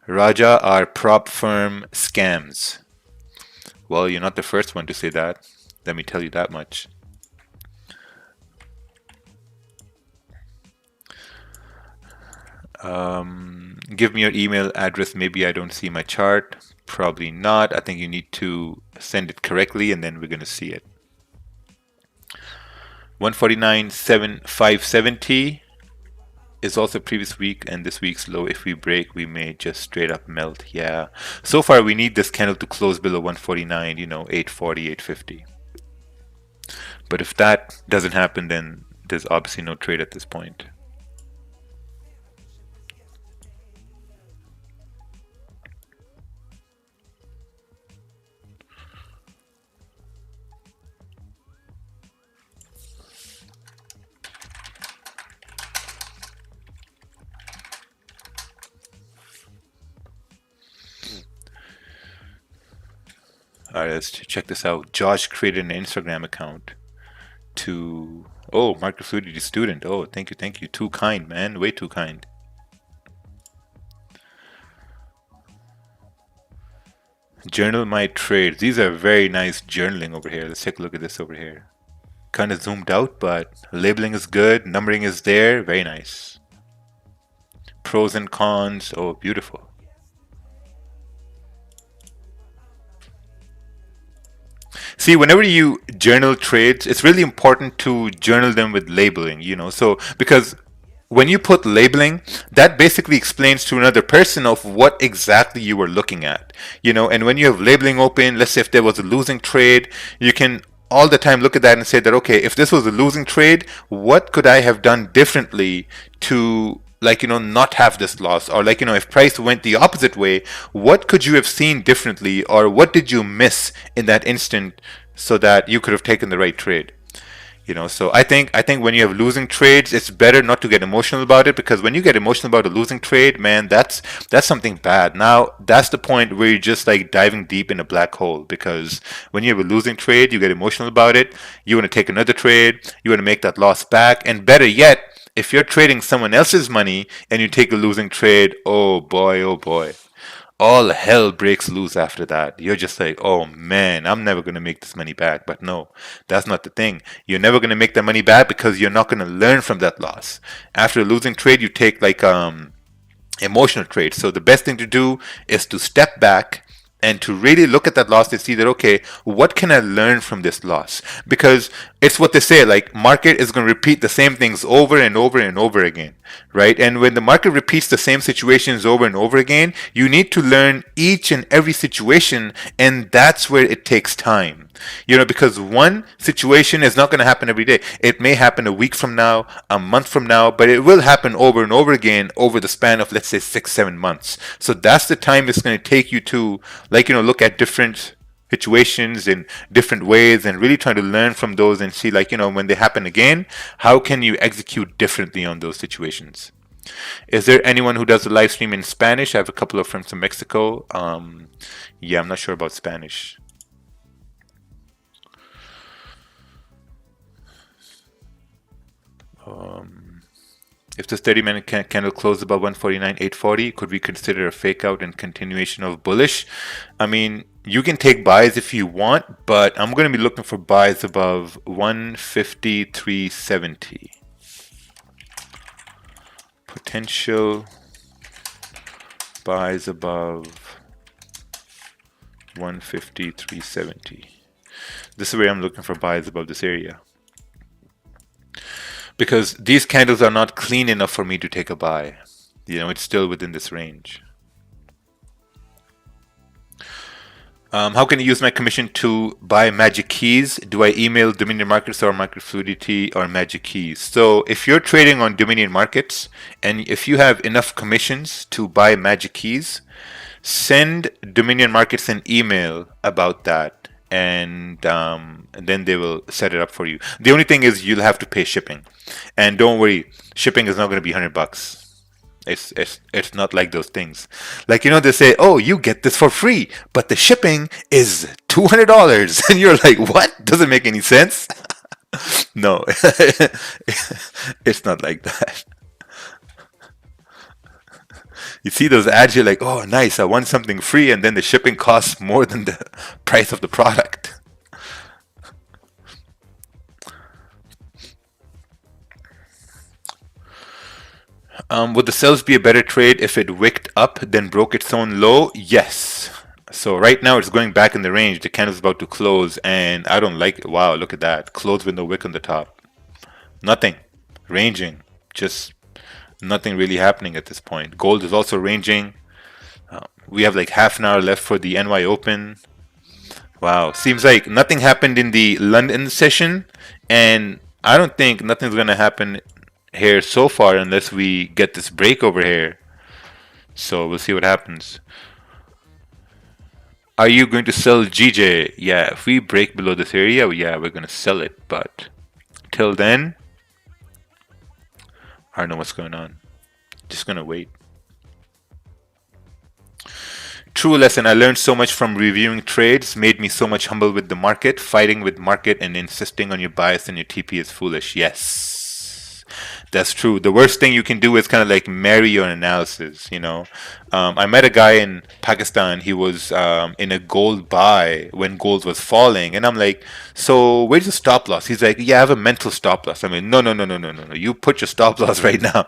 Raja, our prop firm scams. Well, you're not the first one to say that. Let me tell you that much. Give me your email address. Maybe I don't see my chart. Probably not. I think you need to send it correctly and then we're going to see it. 149.570 is also previous week and this week's low. If we break, we may just straight up melt. Yeah, so far we need this candle to close below 149, you know, 840, 850. But if that doesn't happen, then there's obviously no trade at this point. Alright, let's check this out. Josh created an Instagram account to, oh, Market Fluidity student. Oh, thank you, thank you. Too kind, man. Way too kind. Journal my trades. These are very nice journaling over here. Let's take a look at this over here. Kind of zoomed out, but labeling is good. Numbering is there. Very nice. Pros and cons. Oh, beautiful. See, See, whenever you journal trades, it's really important to journal them with labeling, So, because when you put labeling, that basically explains to another person of what exactly you were looking at, And when you have labeling open, let's say if there was a losing trade, you can all the time look at that and say that, okay, if this was a losing trade, what could I have done differently to, like, not have this loss? Or, like, if price went the opposite way, what could you have seen differently, or what did you miss in that instant so that you could have taken the right trade? So I think when you have losing trades, it's better not to get emotional about it, because when you get emotional about a losing trade, man, that's something bad. Now that's the point where you're just like diving deep in a black hole, because when you have a losing trade, you get emotional about it. You want to take another trade, you want to make that loss back, and better yet, if you're trading someone else's money and you take a losing trade, oh boy, oh boy, all hell breaks loose after that. You're just like, oh man, I'm never going to make this money back. But no, that's not the thing. You're never going to make that money back because you're not going to learn from that loss. After a losing trade, you take like emotional trades. So the best thing to do is to step back and to really look at that loss and see that, okay, what can I learn from this loss? Because it's what they say, like, market is going to repeat the same things over and over and over again, right? And when the market repeats the same situations over and over again, you need to learn each and every situation, and that's where it takes time. Because one situation is not going to happen every day. It may happen a week from now, a month from now, but it will happen over and over again over the span of, let's say, 6-7 months. So that's the time it's going to take you to, like, look at different situations in different ways and really trying to learn from those and see, like, when they happen again, how can you execute differently on those situations? Is there anyone who does a live stream in Spanish? I have a couple of friends from Mexico. Yeah, I'm not sure about Spanish. If this 30-minute candle closed above 149.840, could we consider a fake out and continuation of bullish? I mean, you can take buys if you want, but I'm going to be looking for buys above 153.70. Potential buys above 153.70. This is where I'm looking for buys above this area, because these candles are not clean enough for me to take a buy. It's still within this range. How can I use my commission to buy magic keys? Do I email Dominion Markets or Market Fluidity or Magic Keys? So if you're trading on Dominion Markets and if you have enough commissions to buy magic keys, send Dominion Markets an email about that, and then they will set it up for you. The only thing is you'll have to pay shipping, and don't worry, shipping is not going to be $100. It's not like those things. Like, they say, oh, you get this for free, but the shipping is $200, and you're like, what? Doesn't make any sense. No, it's not like that. You see those ads, you're like, oh, nice, I want something free, and then the shipping costs more than the price of the product. Would the sells be a better trade if it wicked up then broke its own low? Yes. So right now it's going back in the range. The candle's about to close, and I don't like it. Wow, look at that. Close with no wick on the top. Nothing. Ranging. Just nothing really happening at this point. Gold is also ranging. We have like half an hour left for the NY Open. Wow, seems like nothing happened in the London session, and I don't think nothing's going to happen here so far unless we get this break over here. So we'll see what happens. Are you going to sell GJ? Yeah, if we break below this area, yeah, we're going to sell it. But till then, I don't know what's going on. Just going to wait. True lesson. I learned so much from reviewing trades. Made me so much humble with the market. Fighting with market and insisting on your bias and your TP is foolish. Yes. That's true. The worst thing you can do is kind of like marry your analysis, I met a guy in Pakistan. He was in a gold buy when gold was falling. And I'm like, so where's the stop loss? He's like, yeah, I have a mental stop loss. I mean, no. You put your stop loss right now.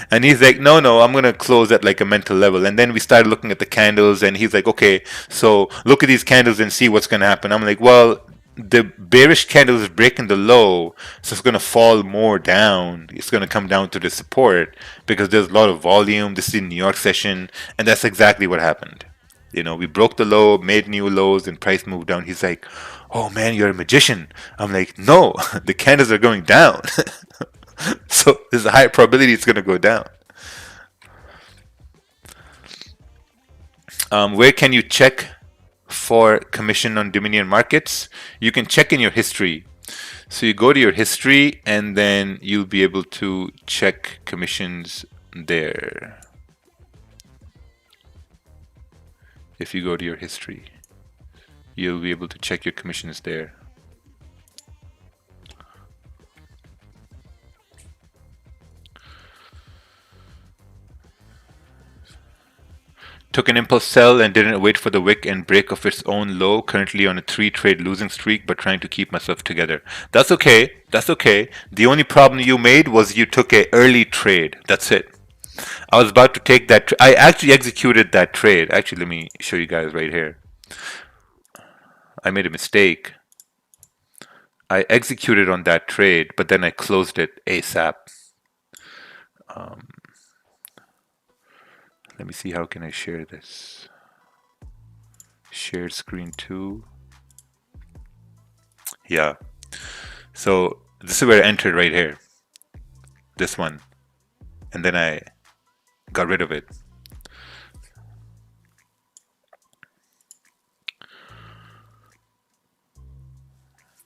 And he's like, no, I'm going to close at like a mental level. And then we started looking at the candles, and he's like, okay, so look at these candles and see what's going to happen. I'm like, well, the bearish candle is breaking the low, so it's going to fall more down. It's going to come down to the support because there's a lot of volume. This is the New York session, and that's exactly what happened. You know, we broke the low, made new lows, and price moved down. He's like, "Oh man, you're a magician." I'm like, "No, the candles are going down." So there's a high probability it's going to go down. Where can you check for commission on Dominion markets? You can check in your history. So you go to your history and then you'll be able to check commissions there. If you go to your history, you'll be able to check your commissions there. Took an impulse sell and didn't wait for the wick and break of its own low. Currently on a 3-trade losing streak, but trying to keep myself together. That's okay. That's okay. The only problem you made was you took an early trade. That's it. I was about to take that. I actually executed that trade. Actually, let me show you guys right here. I made a mistake. I executed on that trade, but then I closed it ASAP. Let me see, how can I share this? Share screen 2. Yeah. So this is where I entered right here. This one. And then I got rid of it.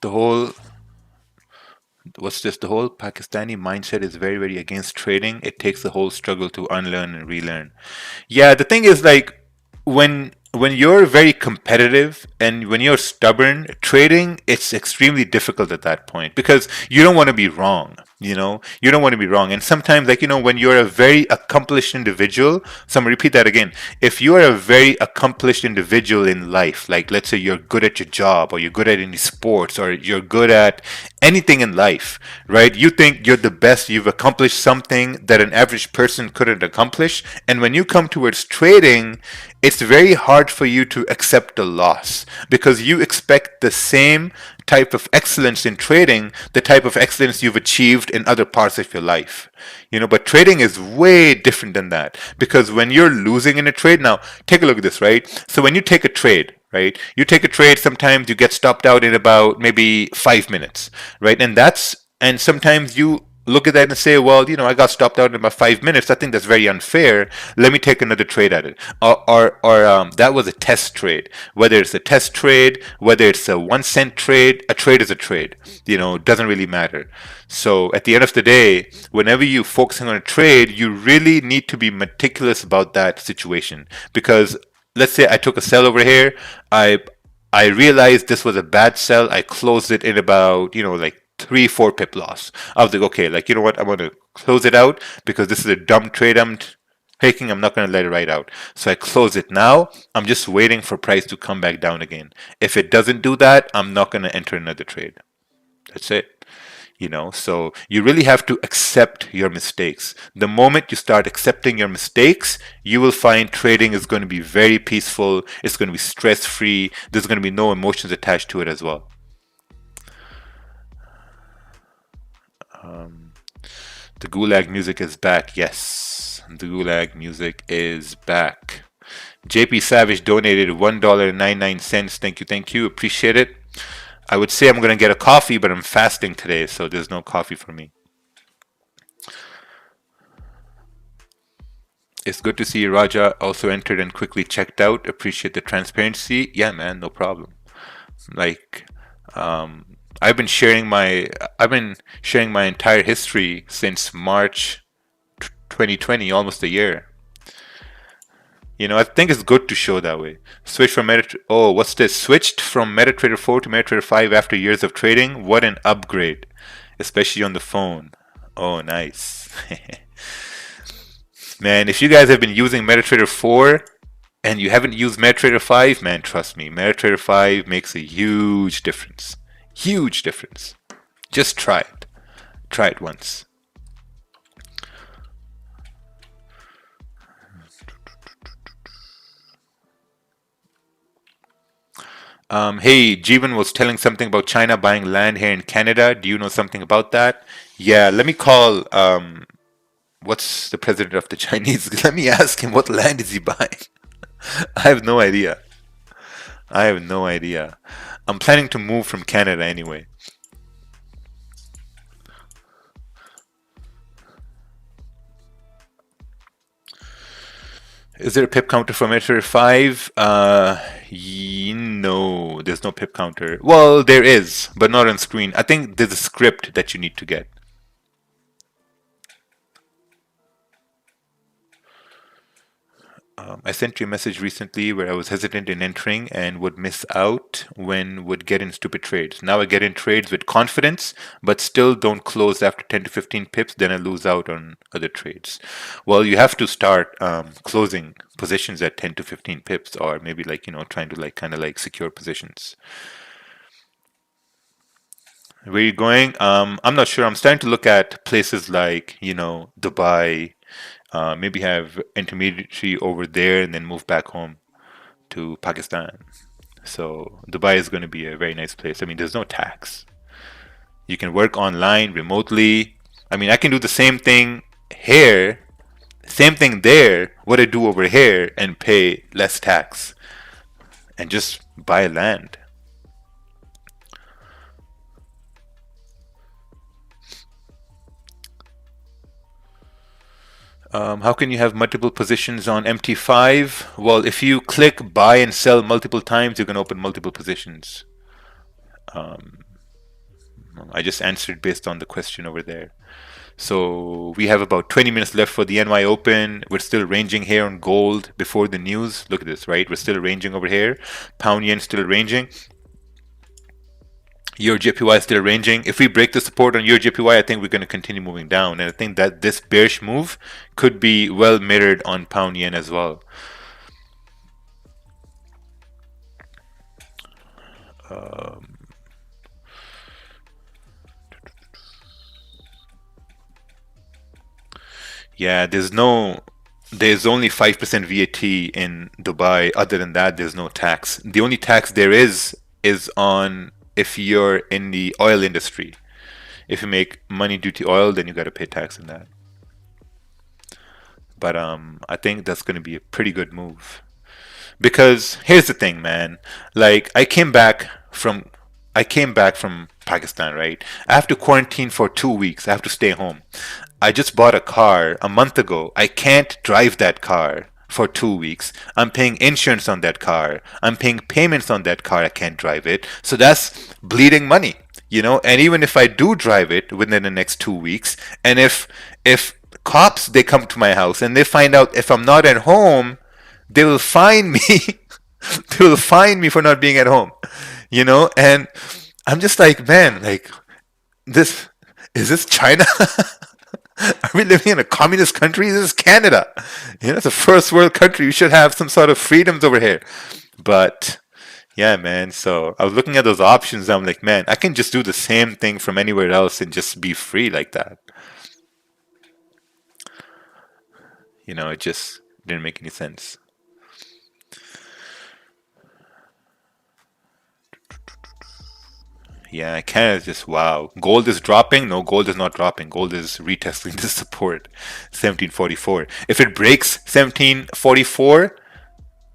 The whole, what's this? The whole Pakistani mindset is very, very against trading. It takes the whole struggle to unlearn and relearn. Yeah, the thing is, like, when you're very competitive and when you're stubborn, trading, it's extremely difficult at that point because you don't want to be wrong. You know, you don't want to be wrong. And sometimes, like, you know, when you're a very accomplished individual, so I'm gonna repeat that again. If you are a very accomplished individual in life, like let's say you're good at your job or you're good at any sports or you're good at anything in life, right? You think you're the best, you've accomplished something that an average person couldn't accomplish. And when you come towards trading, it's very hard for you to accept a loss because you expect the same type of excellence in trading, the type of excellence you've achieved in other parts of your life. You know, but trading is way different than that because when you're losing in a trade, now take a look at this, right? So when you take a trade, right? You take a trade, sometimes you get stopped out in about maybe 5 minutes, right? And sometimes you look at that and say, well, you know, I got stopped out in about 5 minutes. I think that's very unfair. Let me take another trade at it. Or that was a test trade. Whether it's a test trade, whether it's a 1 cent trade, a trade is a trade. You know, it doesn't really matter. So at the end of the day, whenever you're focusing on a trade, you really need to be meticulous about that situation because let's say I took a sell over here. I realized this was a bad sell. I closed it in about, you know, like 3-4 pip loss. I was like, okay, like, you know what? I'm going to close it out because this is a dumb trade I'm taking. I'm not going to let it ride out. So I close it now. I'm just waiting for price to come back down again. If it doesn't do that, I'm not going to enter another trade. That's it. You know, so you really have to accept your mistakes. The moment you start accepting your mistakes, you will find trading is going to be very peaceful. It's going to be stress-free. There's going to be no emotions attached to it as well. The Gulag music is back. Yes, the Gulag music is back. JP Savage donated $1.99. Thank you, thank you. Appreciate it. I would say I'm going to get a coffee, but I'm fasting today, so there's no coffee for me. It's good to see Raja also entered and quickly checked out. Appreciate the transparency. Yeah, man, no problem. Like, I've been sharing my entire history since March 2020, almost a year. You know, I think it's good to show that way. Switch from oh, what's this? Switched from MetaTrader 4 to MetaTrader 5 after years of trading. What an upgrade, especially on the phone. Oh, nice. Man, if you guys have been using MetaTrader 4 and you haven't used MetaTrader 5, man, trust me, MetaTrader 5 makes a huge difference. Huge difference. Just try it. Try it once. Hey, Jeevan was telling something about China buying land here in Canada. Do you know something about that? Yeah, let me call. What's the president of the Chinese? Let me ask him what land is he buying. I have no idea. I have no idea. I'm planning to move from Canada anyway. Is there a pip counter for Metro 5? No, there's no pip counter. Well, there is, but not on screen. I think there's a script that you need to get. I sent you a message recently where I was hesitant in entering and would miss out when would get in stupid trades. Now I get in trades with confidence, but still don't close after 10 to 15 pips, then I lose out on other trades. Well, you have to start closing positions at 10 to 15 pips, or maybe like, trying to like kind of like secure positions. Where are you going? I'm not sure. I'm starting to look at places like, Dubai, maybe have intermediary over there and then move back home to Pakistan. So Dubai is going to be a very nice place. I mean, there's no tax. You can work online, remotely. I mean, I can do the same thing here, same thing there, what I do over here, and pay less tax and just buy land. How can you have multiple positions on MT5? Well, if you click buy and sell multiple times, you can open multiple positions. I just answered based on the question over there. So we have about 20 minutes left for the NY Open. We're still ranging here on gold before the news. Look at this, right? We're still ranging over here. Pound yen still ranging. Euro JPY still ranging. If we break the support on Euro JPY, I think we're going to continue moving down. And I think that this bearish move could be well mirrored on pound yen as well. Yeah, there's only 5% VAT in Dubai. Other than that, there's no tax. The only tax there is on if you're in the oil industry. If you make money due to oil, then you got to pay tax on that. But I think that's going to be a pretty good move. Because here's the thing, man. Like I came back from Pakistan, right? I have to quarantine for 2 weeks. I have to stay home. I just bought a car a month ago. I can't drive that car for 2 weeks. I'm paying insurance on that car. I'm paying payments on that car. I can't drive it. So that's bleeding money, And even if I do drive it within the next 2 weeks, and if cops they come to my house and they find out if I'm not at home, they will fine me. They will fine me for not being at home, And I'm just like, man, like this is this China? Are we living in a communist country? This is Canada. It's a first world country. We should have some sort of freedoms over here. But yeah, man. So I was looking at those options. I'm like, man, I can just do the same thing from anywhere else and just be free like that. It just didn't make any sense. Yeah, Canada is just wow. Gold is dropping. No, gold is not dropping. Gold is retesting the support, 1744. If it breaks 1744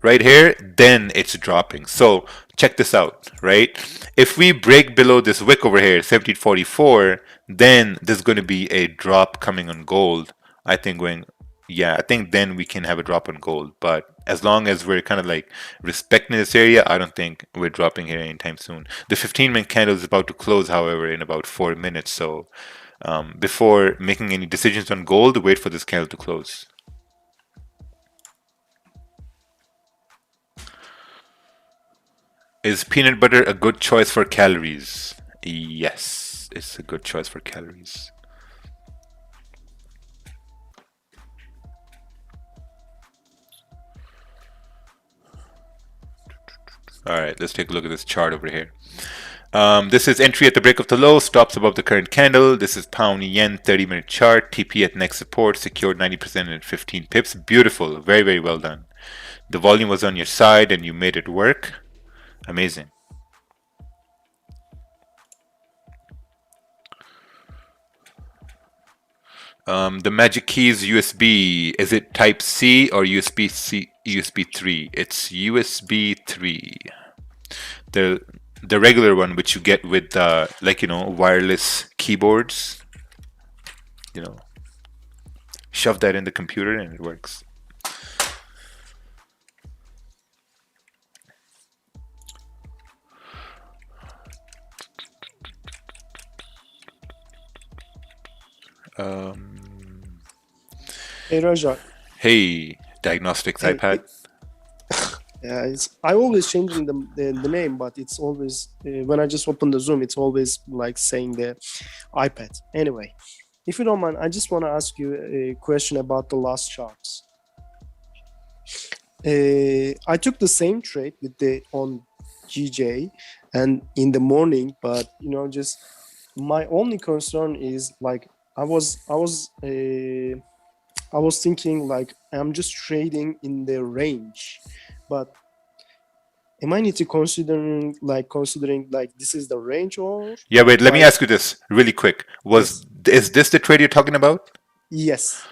right here, then it's dropping. So check this out, right? If we break below this wick over here, 1744, then there's going to be a drop coming on gold. I think I think then we can have a drop on gold. But as long as we're kind of like respecting this area, I don't think we're dropping here anytime soon. The 15-minute candle is about to close, however, in about 4 minutes. So before making any decisions on gold, wait for this candle to close. Is peanut butter a good choice for calories? Yes, it's a good choice for calories. All right, let's take a look at this chart over here. This is entry at the break of the low, stops above the current candle. This is pound yen 30-minute chart, TP at next support, secured 90% at 15 pips. Beautiful, very, very well done. The volume was on your side and you made it work. Amazing. The magic key is USB. Is it Type C or USB-C? USB 3. It's USB 3. The the regular one which you get with like wireless keyboards. You know, shove that in the computer and it works. Hey Raja, Hey, diagnostics hey, iPad. yeah, I always changing the name, but it's always when I just open the Zoom, it's always like saying the iPad. Anyway, if you don't mind, I just want to ask you a question about the last charts. I took the same trade with the on GJ and in the morning, but just my only concern is like I was thinking like I'm just trading in the range, but am I need to considering like this is the range or Yeah, wait, let me like ask you this really quick. yes, Is this the trade you're talking about? yes,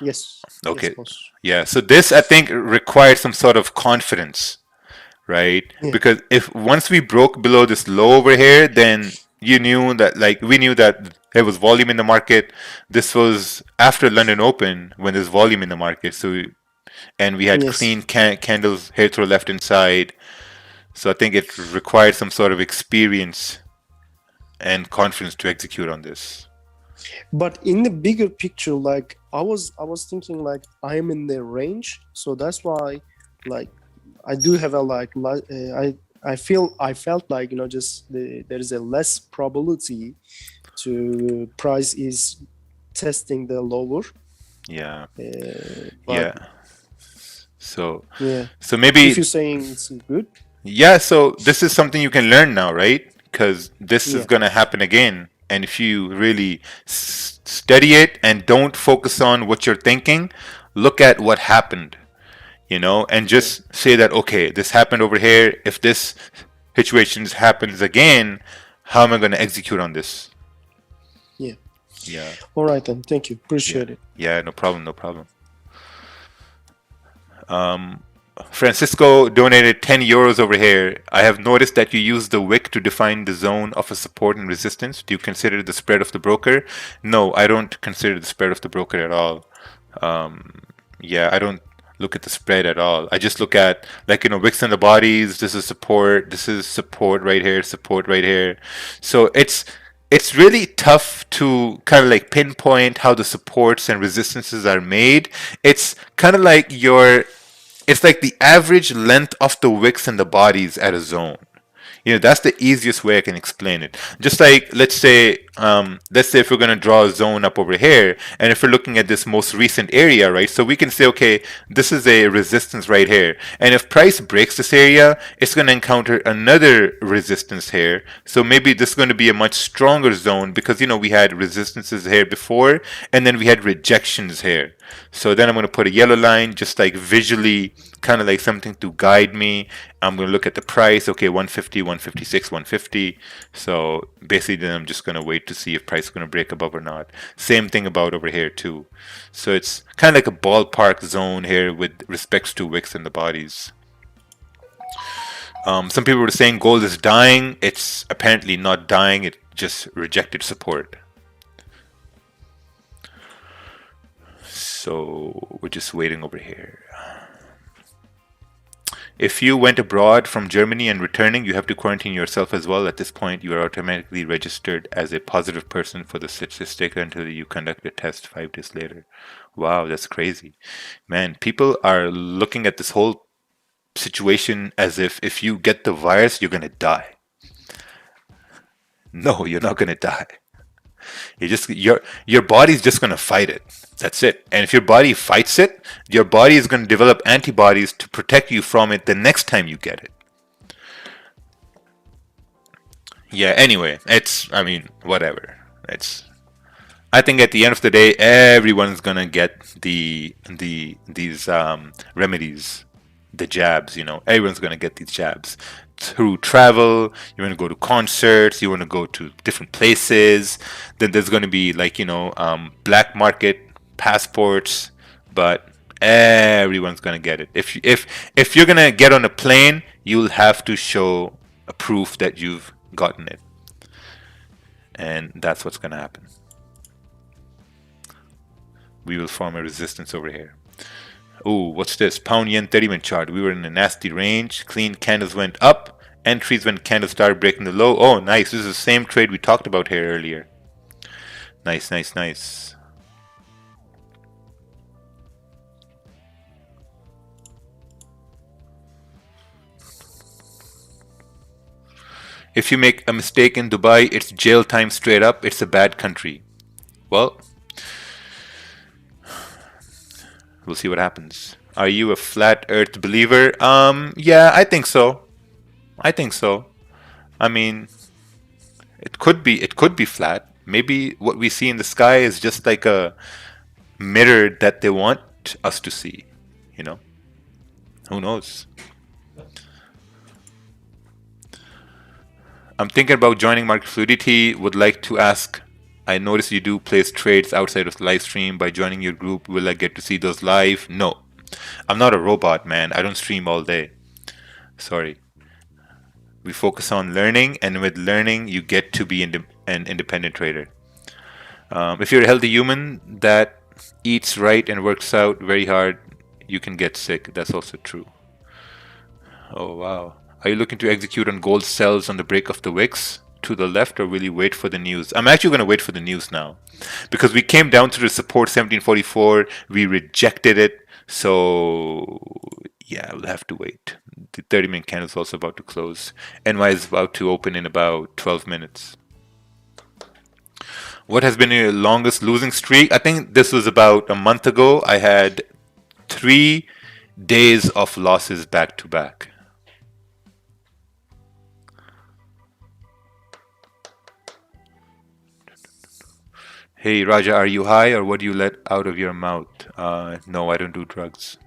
Okay. boss. Yeah, so this I think requires some sort of confidence, right? Yeah, Because if once we broke below this low over here, then you knew that, like, we knew that there was volume in the market. This was after London Open when there's volume in the market. So, and we had yes. clean candles here to the left hand side. So I think it required some sort of experience and confidence to execute on this. But in the bigger picture, like I was thinking like I am in the range, so that's why like I do have a I felt like just there is a less probability to price is testing the lower, Yeah, but yeah. So, yeah, so if you're maybe, saying it's good, yeah. So this is something you can learn now, right? Because this is yeah, gonna happen again, and if you really study it and don't focus on what you're thinking, look at what happened, and yeah, just say that, okay, this happened over here. If this situation happens again, how am I gonna execute on this? yeah. Yeah, All right then, thank you, yeah, appreciate it. yeah. No problem, no problem. Francisco donated 10 euros over here. I have noticed that you use the wick to define the zone of a support and resistance. Do you consider the spread of the broker? No, I don't consider the spread of the broker at all. Um, yeah, I don't look at the spread at all. I just look at, like, wicks and the bodies. This is support. This is support right here. Support right here. So it's really tough to kind of like pinpoint how the supports and resistances are made. It's kind of like it's like the average length of the wicks and the bodies at a zone. That's the easiest way I can explain it. Just like, let's say if we're going to draw a zone up over here, and if we're looking at this most recent area, right? So we can say, okay, this is a resistance right here. And if price breaks this area, it's going to encounter another resistance here. So maybe this is going to be a much stronger zone because, we had resistances here before, and then we had rejections here. So then I'm going to put a yellow line, just like visually, kind of like something to guide me. I'm going to look at the price. Okay, 150, 156, 150. So basically, then I'm just going to wait to see if price is going to break above or not. Same thing about over here too. So it's kind of like a ballpark zone here with respects to wicks and the bodies. Some people were saying gold is dying. It's apparently not dying. It just rejected support. So we're just waiting over here. If you went abroad from Germany and returning, you have to quarantine yourself as well. At this point, you are automatically registered as a positive person for the statistic until you conduct a test 5 days later. Wow, that's crazy. Man, people are looking at this whole situation as if you get the virus, you're gonna die. No, you're not gonna die. Your body's just gonna fight it. That's it. And if your body fights it, your body is gonna develop antibodies to protect you from it the next time you get it. Yeah, anyway, I mean, whatever. I think at the end of the day, everyone's gonna get these remedies, the jabs. Everyone's gonna get these jabs through travel. You want to go to concerts. You want to go to different places. Then there's gonna be, like, black market passports, but everyone's gonna get it. If you're gonna get on a plane, you'll have to show a proof that you've gotten it, and that's what's gonna happen. We will form a resistance over here. Oh, what's this? Pound yen 30-minute chart. We were in a nasty range. Clean candles went up. Entries when candles started breaking the low. Oh, nice. This is the same trade we talked about here earlier. Nice, nice, nice. If you make a mistake in Dubai, it's jail time straight up. It's a bad country. Well, we'll see what happens. Are you a flat earth believer? Yeah, I think so. I think so. I mean, it could be flat. Maybe what we see in the sky is just like a mirror that they want us to see, you know? Who knows? I'm thinking about joining Market Fluidity. Would like to ask, I notice you do place trades outside of the live stream. By joining your group, will I get to see those live? No. I'm not a robot, man. I don't stream all day. Sorry. We focus on learning, and with learning, you get to be an independent trader. If you're a healthy human that eats right and works out very hard, you can get sick. That's also true. Oh, wow. Are you looking to execute on gold sells on the break of the wicks to the left, or will you wait for the news? I'm actually going to wait for the news now, because we came down to the support 1744. We rejected it. So, yeah, we'll have to wait. The 30-minute candle is also about to close. NY is about to open in about 12 minutes. What has been your longest losing streak? I think this was about a month ago. I had 3 days of losses back to back. Hey Raja, are you high, or what do you let out of your mouth? No, I don't do drugs.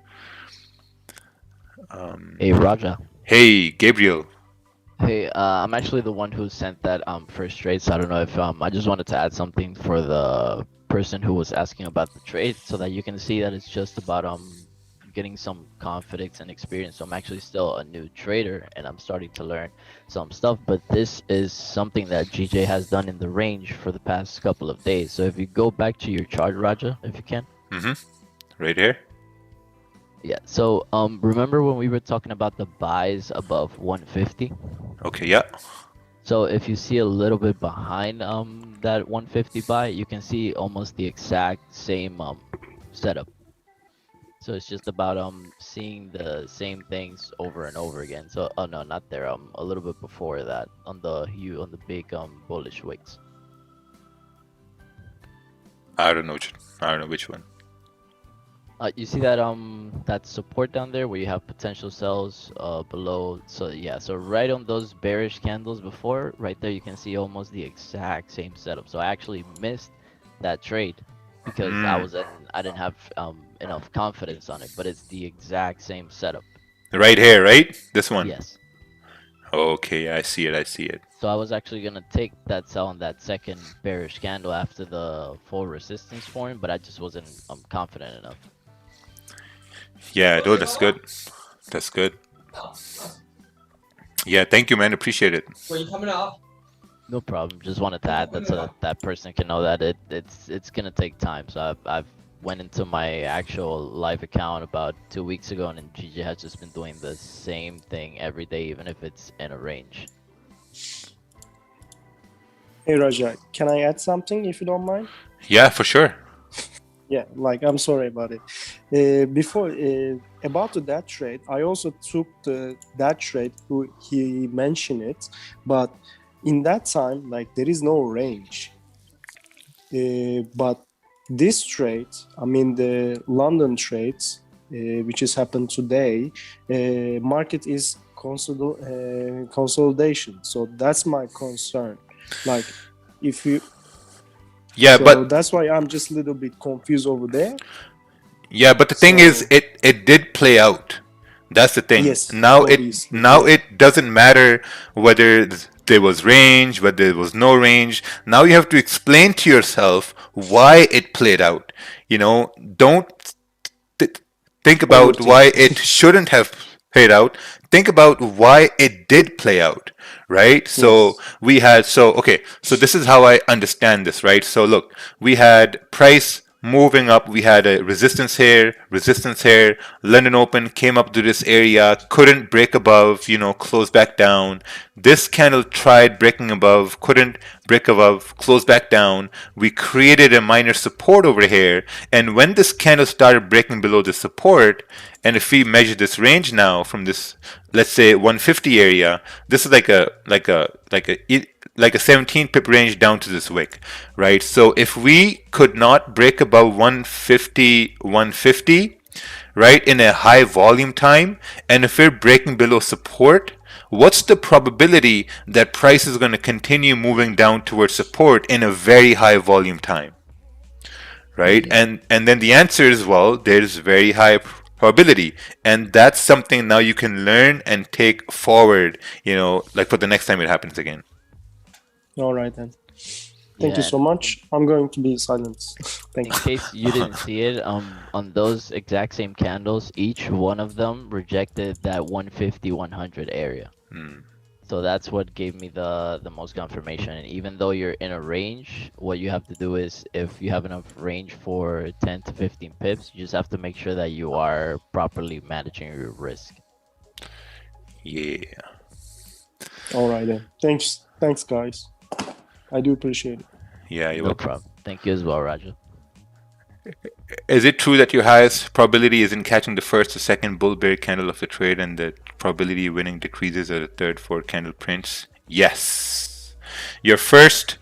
Hey Raja. Hey Gabriel. Hey, I'm actually the one who sent that first trade, so I don't know if I just wanted to add something for the person who was asking about the trade, so that you can see that it's just about getting some confidence and experience. So I'm actually still a new trader, and I'm starting to learn some stuff, but this is something that GJ has done in the range for the past couple of days. So if you go back to your chart, Raja, if you can. Right here. Yeah, so remember when we were talking about the buys above 150? Okay, yeah. So if you see a little bit behind that 150 buy, you can see almost the exact same setup. So it's just about seeing the same things over and over again. So oh no, not there. A little bit before that on the big bullish wicks. I don't know which one. You see that that support down there where you have potential sells below. So yeah, so right on those bearish candles before, right there you can see almost the exact same setup. So I actually missed that trade because I didn't have enough confidence on it, but it's the exact same setup. Right here, right? This one. Yes. Okay, I see it. So I was actually gonna take that sell on that second bearish candle after the full resistance form, but I just wasn't confident enough. Yeah, dude, that's good. That's good. Yeah, thank you, man. Appreciate it. When you coming off? No problem. Just wanted to add that so that person can know that it's gonna take time. So I've went into my actual live account about 2 weeks ago, and then GG has just been doing the same thing every day, even if it's in a range. Hey Raja, can I add something if you don't mind? Yeah, for sure. Yeah, like I'm sorry about it. Before about that trade, I also took that trade. He mentioned it, but in that time, like there is no range. But this trade, I mean the London trades, which has happened today, market is consolidation. So that's my concern. Like if you. Yeah, so but that's why I'm just a little bit confused over there. Yeah, but the thing is, it did play out. That's the thing. Yes. Now it doesn't matter whether there was range, whether there was no range. Now you have to explain to yourself why it played out. Don't th- think about Overthink. why it shouldn't have played out. Think about why it did play out, right? So Yes. we had, okay, so this is how I understand this, right? So look, we had price moving up. We had a resistance here. London Open came up to this area, couldn't break above, close back down. This candle tried breaking above, couldn't break above, close back down. We created a minor support over here. And when this candle started breaking below the support, and if we measure this range now from this, let's say 150 area, this is like a 17 pip range down to this wick, right? So if we could not break above 150, 150, right, in a high volume time, and if we're breaking below support, what's the probability that price is going to continue moving down towards support in a very high volume time, right? Yeah. And then the answer is, well, there's very high probability, and that's something now you can learn and take forward, like for the next time it happens again. All right then. Thank you Yeah, so much. I'm going to be silent. Thank in you. case you didn't see it, on those exact same candles, each one of them rejected that 150, 100 area. So that's what gave me the most confirmation. And even though you're in a range, what you have to do is, if you have enough range for 10 to 15 pips, you just have to make sure that you are properly managing your risk. Yeah. All right then. Thanks, guys. I do appreciate it. Yeah, you're No welcome. problem. Thank you as well, Raja. Is it true that your highest probability is in catching the first or second bull bear candle of the trade, and the probability of winning decreases as the third, fourth candle prints? Yes. Your first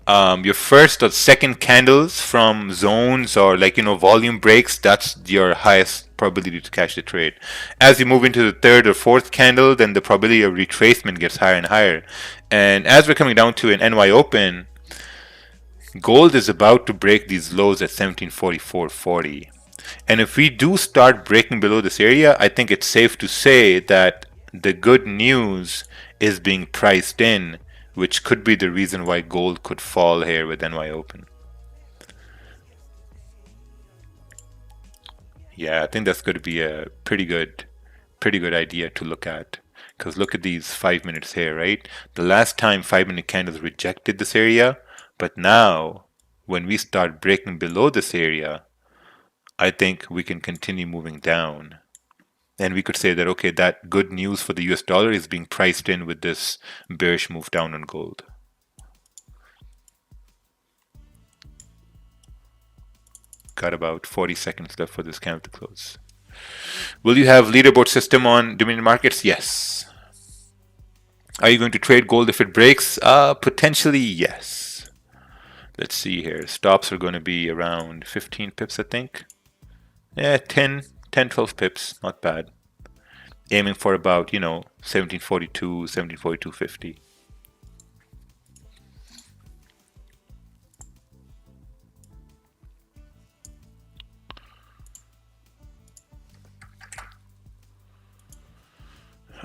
or second candles from zones or volume breaks, that's your highest probability to catch the trade. As you move into the third or fourth candle, then the probability of retracement gets higher and higher. And as we're coming down to an NY Open, gold is about to break these lows at 1744.40. And if we do start breaking below this area, I think it's safe to say that the good news is being priced in, which could be the reason why gold could fall here with NY Open. Yeah, I think that's going to be a pretty good idea to look at. Because look at these 5 minutes here, right? The last time 5-minute candles rejected this area, but now when we start breaking below this area, I think we can continue moving down. And we could say that, okay, that good news for the US dollar is being priced in with this bearish move down on gold. Got about 40 seconds left for this candle to close. Will you have leaderboard system on Dominion markets? Yes. Are you going to trade gold if it breaks? Potentially, yes. Let's see here. Stops are going to be around 15 pips, I think. Yeah, 10, 12 pips. Not bad. Aiming for about, 1742, 1742.50.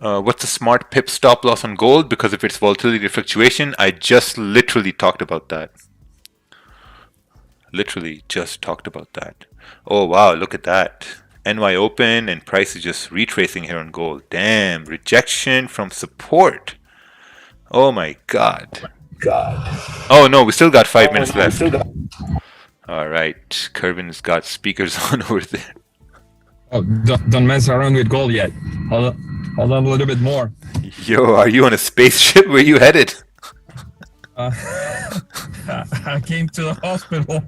What's the smart pip stop loss on gold because of its volatility fluctuation? I just literally talked about that. Literally just talked about that. Oh wow, look at that. NY Open and price is just retracing here on gold. Damn, rejection from support. Oh my god. Oh no, we still got 5 minutes left. Alright, Kervin's got speakers on over there. Oh, don't mess around with gold yet. Hold on a little bit more. Yo, are you on a spaceship? Where you headed? I came to the hospital.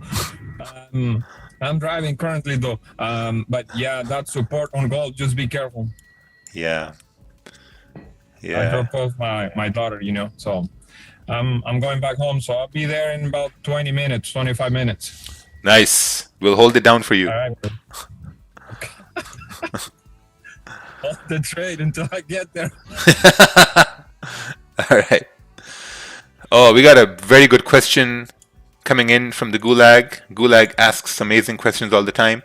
I'm driving currently though. But yeah, that support on gold, just be careful. Yeah. I dropped off my daughter, so I'm going back home, so I'll be there in about 20 minutes, 25 minutes. Nice. We'll hold it down for you. All right. Okay. Hold the trade until I get there. All right. Oh, we got a very good question coming in from the Gulag. Gulag asks amazing questions all the time.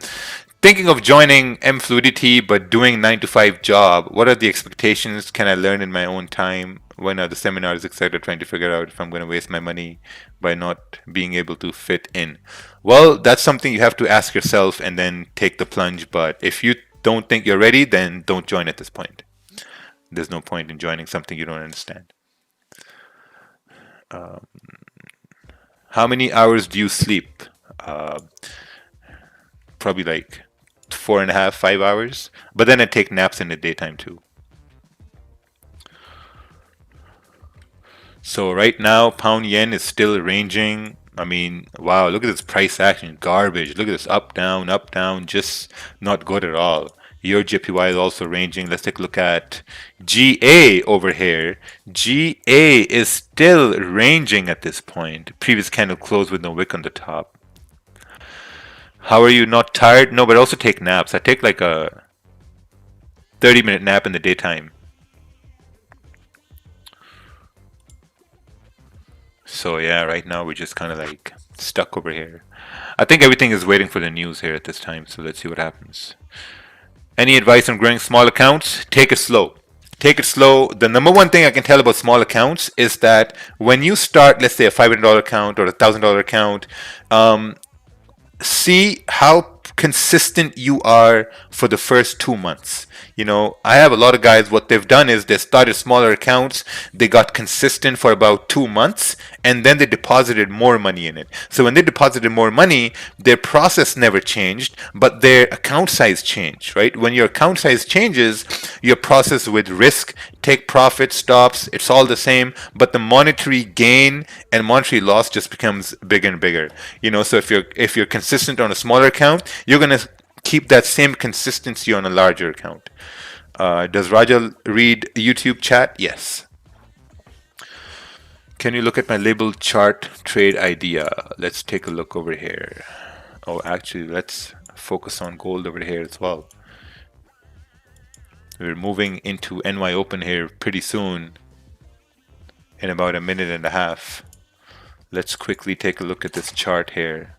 Thinking of joining M Fluidity, but doing 9 to 5 job. What are the expectations? Can I learn in my own time? When are the seminars, etc.? Trying to figure out if I'm going to waste my money by not being able to fit in. Well, that's something you have to ask yourself and then take the plunge. But if you don't think you're ready, then don't join at this point. There's no point in joining something you don't understand. How many hours do you sleep? Probably like 4.5, 5 hours. But then I take naps in the daytime too. So right now, pound yen is still ranging. I mean, wow, look at this price action. Garbage. Look at this up, down, just not good at all. Your JPY is also ranging. Let's take a look at GA over here. GA is still ranging at this point. Previous candle closed with no wick on the top. How are you not tired? No, but I also take naps. I take like a 30-minute nap in the daytime. So yeah, right now we're just kind of like stuck over here. I think everything is waiting for the news here at this time. So let's see what happens. Any advice on growing small accounts? Take it slow. Take it slow. The number one thing I can tell about small accounts is that when you start, let's say a $500 account or a $1,000 account, see how consistent you are for the first 2 months. You know, I have a lot of guys, what they've done is they started smaller accounts, they got consistent for about 2 months, and then they deposited more money in it. So when they deposited more money, their process never changed, but their account size changed, right? When your account size changes, your process with risk, take profit, stops, it's all the same, but the monetary gain and monetary loss just becomes bigger and bigger. You know, so if you're consistent on a smaller account, you're gonna keep that same consistency on a larger account. Does Raja read YouTube chat? Yes. Can you look at my labeled chart trade idea? Let's take a look over here. Oh, actually, let's focus on gold over here as well. We're moving into NY Open here pretty soon, in about a minute and a half. Let's quickly take a look at this chart here.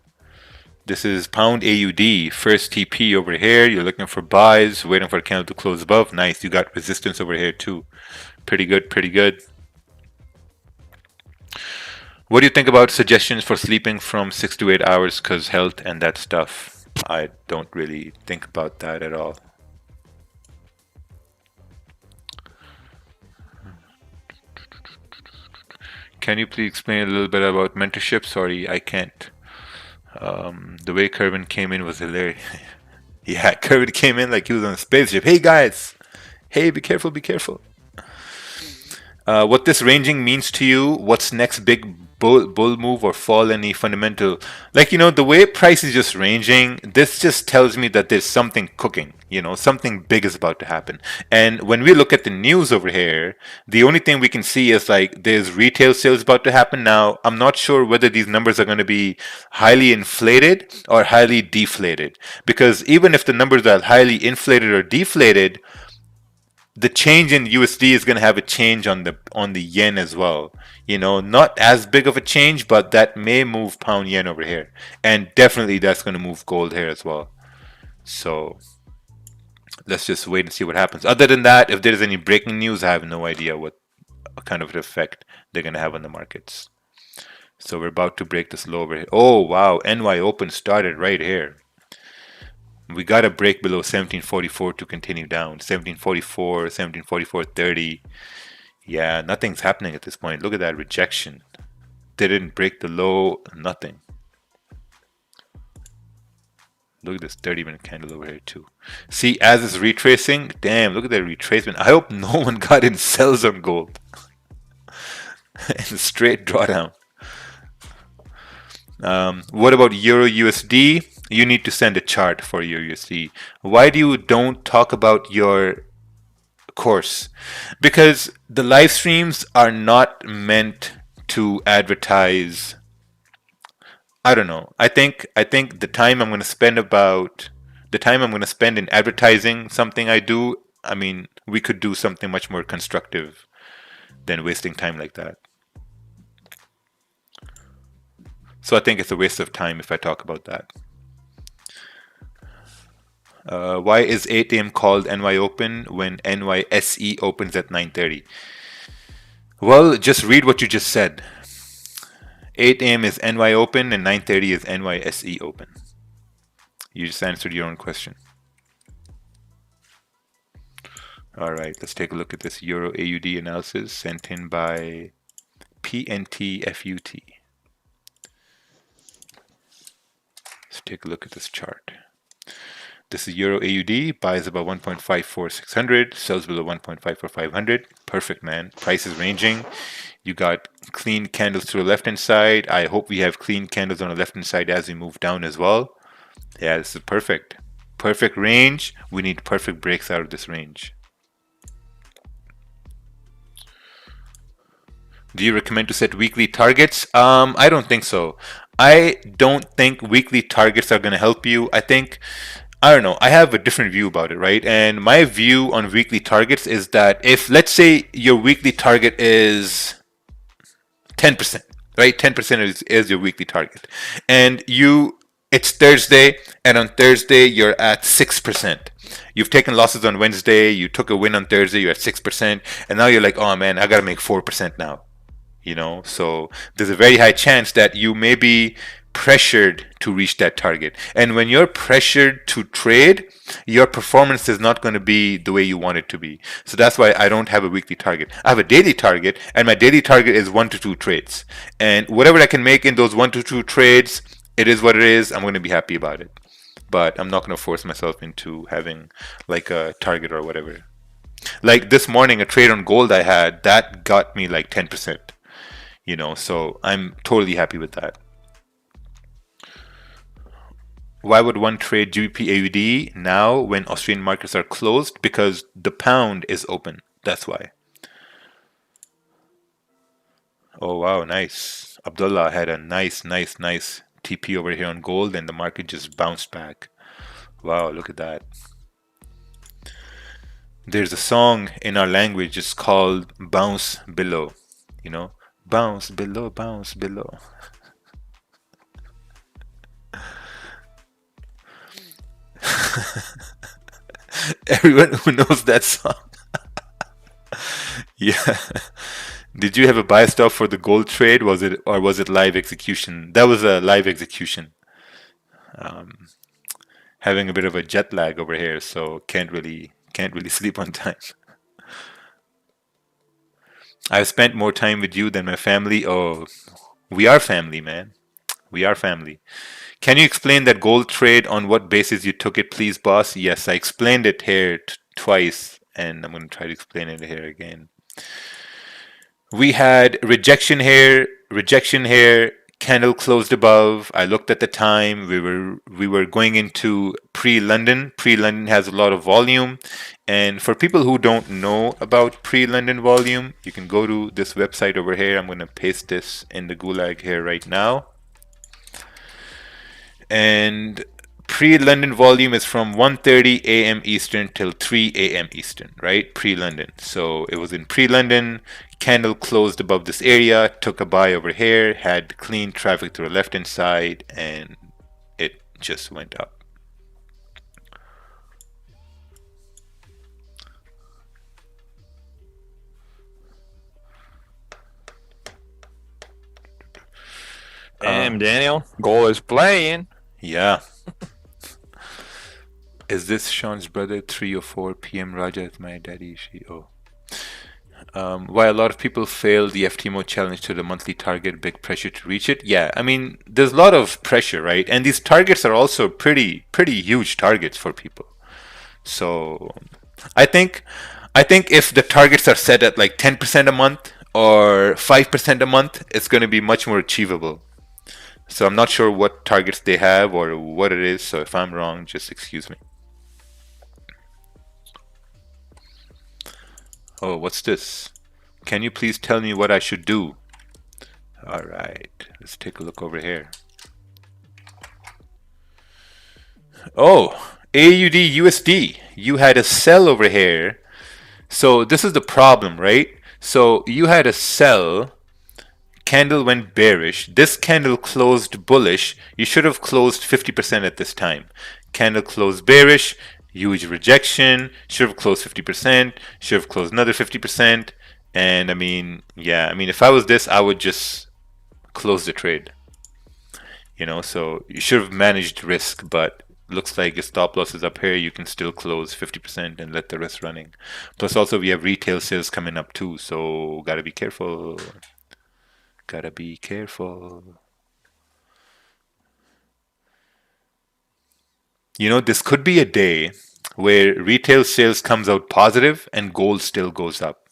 This is pound AUD, first TP over here. You're looking for buys, waiting for the candle to close above. Nice, you got resistance over here too. Pretty good, pretty good. What do you think about suggestions for sleeping from 6 to 8 hours because health and that stuff? I don't really think about that at all. Can you please explain a little bit about mentorship? Sorry, I can't. The way Kervin came in was hilarious. Yeah, Kervin came in like he was on a spaceship. Hey guys! Hey, be careful, be careful. What this ranging means to you, what's next big bull move or fall, any fundamental, like, you know, the way price is just ranging, this just tells me that there's something cooking, you know, something big is about to happen. And when we look at the news over here, the only thing we can see is like there's retail sales about to happen. Now, I'm not sure whether these numbers are going to be highly inflated or highly deflated, because even if the numbers are highly inflated or deflated, the change in USD is going to have a change on the yen as well. You know, not as big of a change, but that may move pound yen over here, and definitely that's going to move gold here as well. So let's just wait and see what happens. Other than that, if there's any breaking news, I have no idea what kind of effect they're going to have on the markets. So we're about to break this low over here. Oh wow, NY Open started right here. We got to break below 1744 to continue down. 1744, 1744.30. Yeah, nothing's happening at this point. Look at that rejection. They didn't break the low, nothing. Look at this 30-minute candle over here too. See, as it's retracing, damn, look at that retracement. I hope no one got in sells on gold. And straight drawdown. What about Euro USD? You need to send a chart for your USD. Why do you don't talk about your course? Because the live streams are not meant to advertise. I don't know. I think the time I'm going to spend in advertising something I do, I mean, we could do something much more constructive than wasting time like that. So I think it's a waste of time if I talk about that. Why is 8 a.m. called NY Open when NYSE opens at 9:30? Well, just read what you just said. 8 a.m. is NY Open and 9:30 is NYSE Open. You just answered your own question. All right, let's take a look at this Euro AUD analysis sent in by PNTFUT. Let's take a look at this chart. This is Euro AUD, buys above 1.54600, sells below 1.54500. Perfect, man. Price is ranging. You got clean candles to the left-hand side. I hope we have clean candles on the left-hand side as we move down as well. Yeah, this is perfect. Perfect range. We need perfect breaks out of this range. Do you recommend to set weekly targets? I don't think so. I don't think weekly targets are going to help you. I don't know. I have a different view about it, right? And my view on weekly targets is that if, let's say, your weekly target is 10%, right? 10% is your weekly target. And it's Thursday, and on Thursday, you're at 6%. You've taken losses on Wednesday, you took a win on Thursday, you're at 6%, and now you're like, oh man, I got to make 4% now. So there's a very high chance that you may be pressured to reach that target. And when you're pressured to trade, your performance is not going to be the way you want it to be. So that's why I don't have a weekly target. I have a daily target, and my daily target is 1 to 2 trades. And whatever I can make in those 1 to 2 trades, it is what it is. I'm going to be happy about it. But I'm not going to force myself into having like a target or whatever. Like this morning, a trade on gold I had, that got me like 10%. So I'm totally happy with that. Why would one trade GBP AUD now when Australian markets are closed? Because the pound is open. That's why. Oh wow, nice. Abdullah had a nice TP over here on gold, and the market just bounced back. Wow, look at that. There's a song in our language, it's called Bounce Below. Bounce below, bounce below. Everyone who knows that song. Yeah. Did you have a buy stop for the gold trade? Was it live execution? That was a live execution. Having a bit of a jet lag over here, so can't really sleep on time. I've spent more time with you than my family. Oh, we are family, man. We are family. Can you explain that gold trade, on what basis you took it, please, boss? Yes, I explained it here twice, and I'm going to try to explain it here again. We had rejection here, candle closed above. I looked at the time. We were going into pre-London. Pre-London has a lot of volume. And for people who don't know about pre-London volume, you can go to this website over here. I'm going to paste this in the gulag here right now. And pre-London volume is from 1:30 a.m. Eastern till 3 a.m. Eastern, right? Pre-London. So it was in pre-London. Candle closed above this area, took a buy over here, had clean traffic to the left-hand side, and it just went up. Damn, Daniel, goal is playing. Yeah. Is this Sean's brother? 3 or 4 p.m. Raja is my daddy. Why a lot of people fail the EST Mon challenge to the monthly target, big pressure to reach it. Yeah, I mean, there's a lot of pressure, right? And these targets are also pretty huge targets for people. So I think if the targets are set at like 10% a month or 5% a month, it's going to be much more achievable. So I'm not sure what targets they have or what it is. So if I'm wrong, just excuse me. Oh, what's this? Can you please tell me what I should do? All right, let's take a look over here. Oh, AUD USD. You had a sell over here. So this is the problem, right? So you had a sell. Candle went bearish. This candle closed bullish. You should have closed 50% at this time. candle closed bearish, huge rejection, should have closed 50%, should have closed another 50%. And I mean, yeah, I mean, if I was this, I would just close the trade. You know, so you should have managed risk, but looks like your stop loss is up here. You can still close 50% and let the rest running. Plus, also we have retail sales coming up too, so gotta be careful. Gotta be careful. You know, this could be a day where retail sales comes out positive and gold still goes up.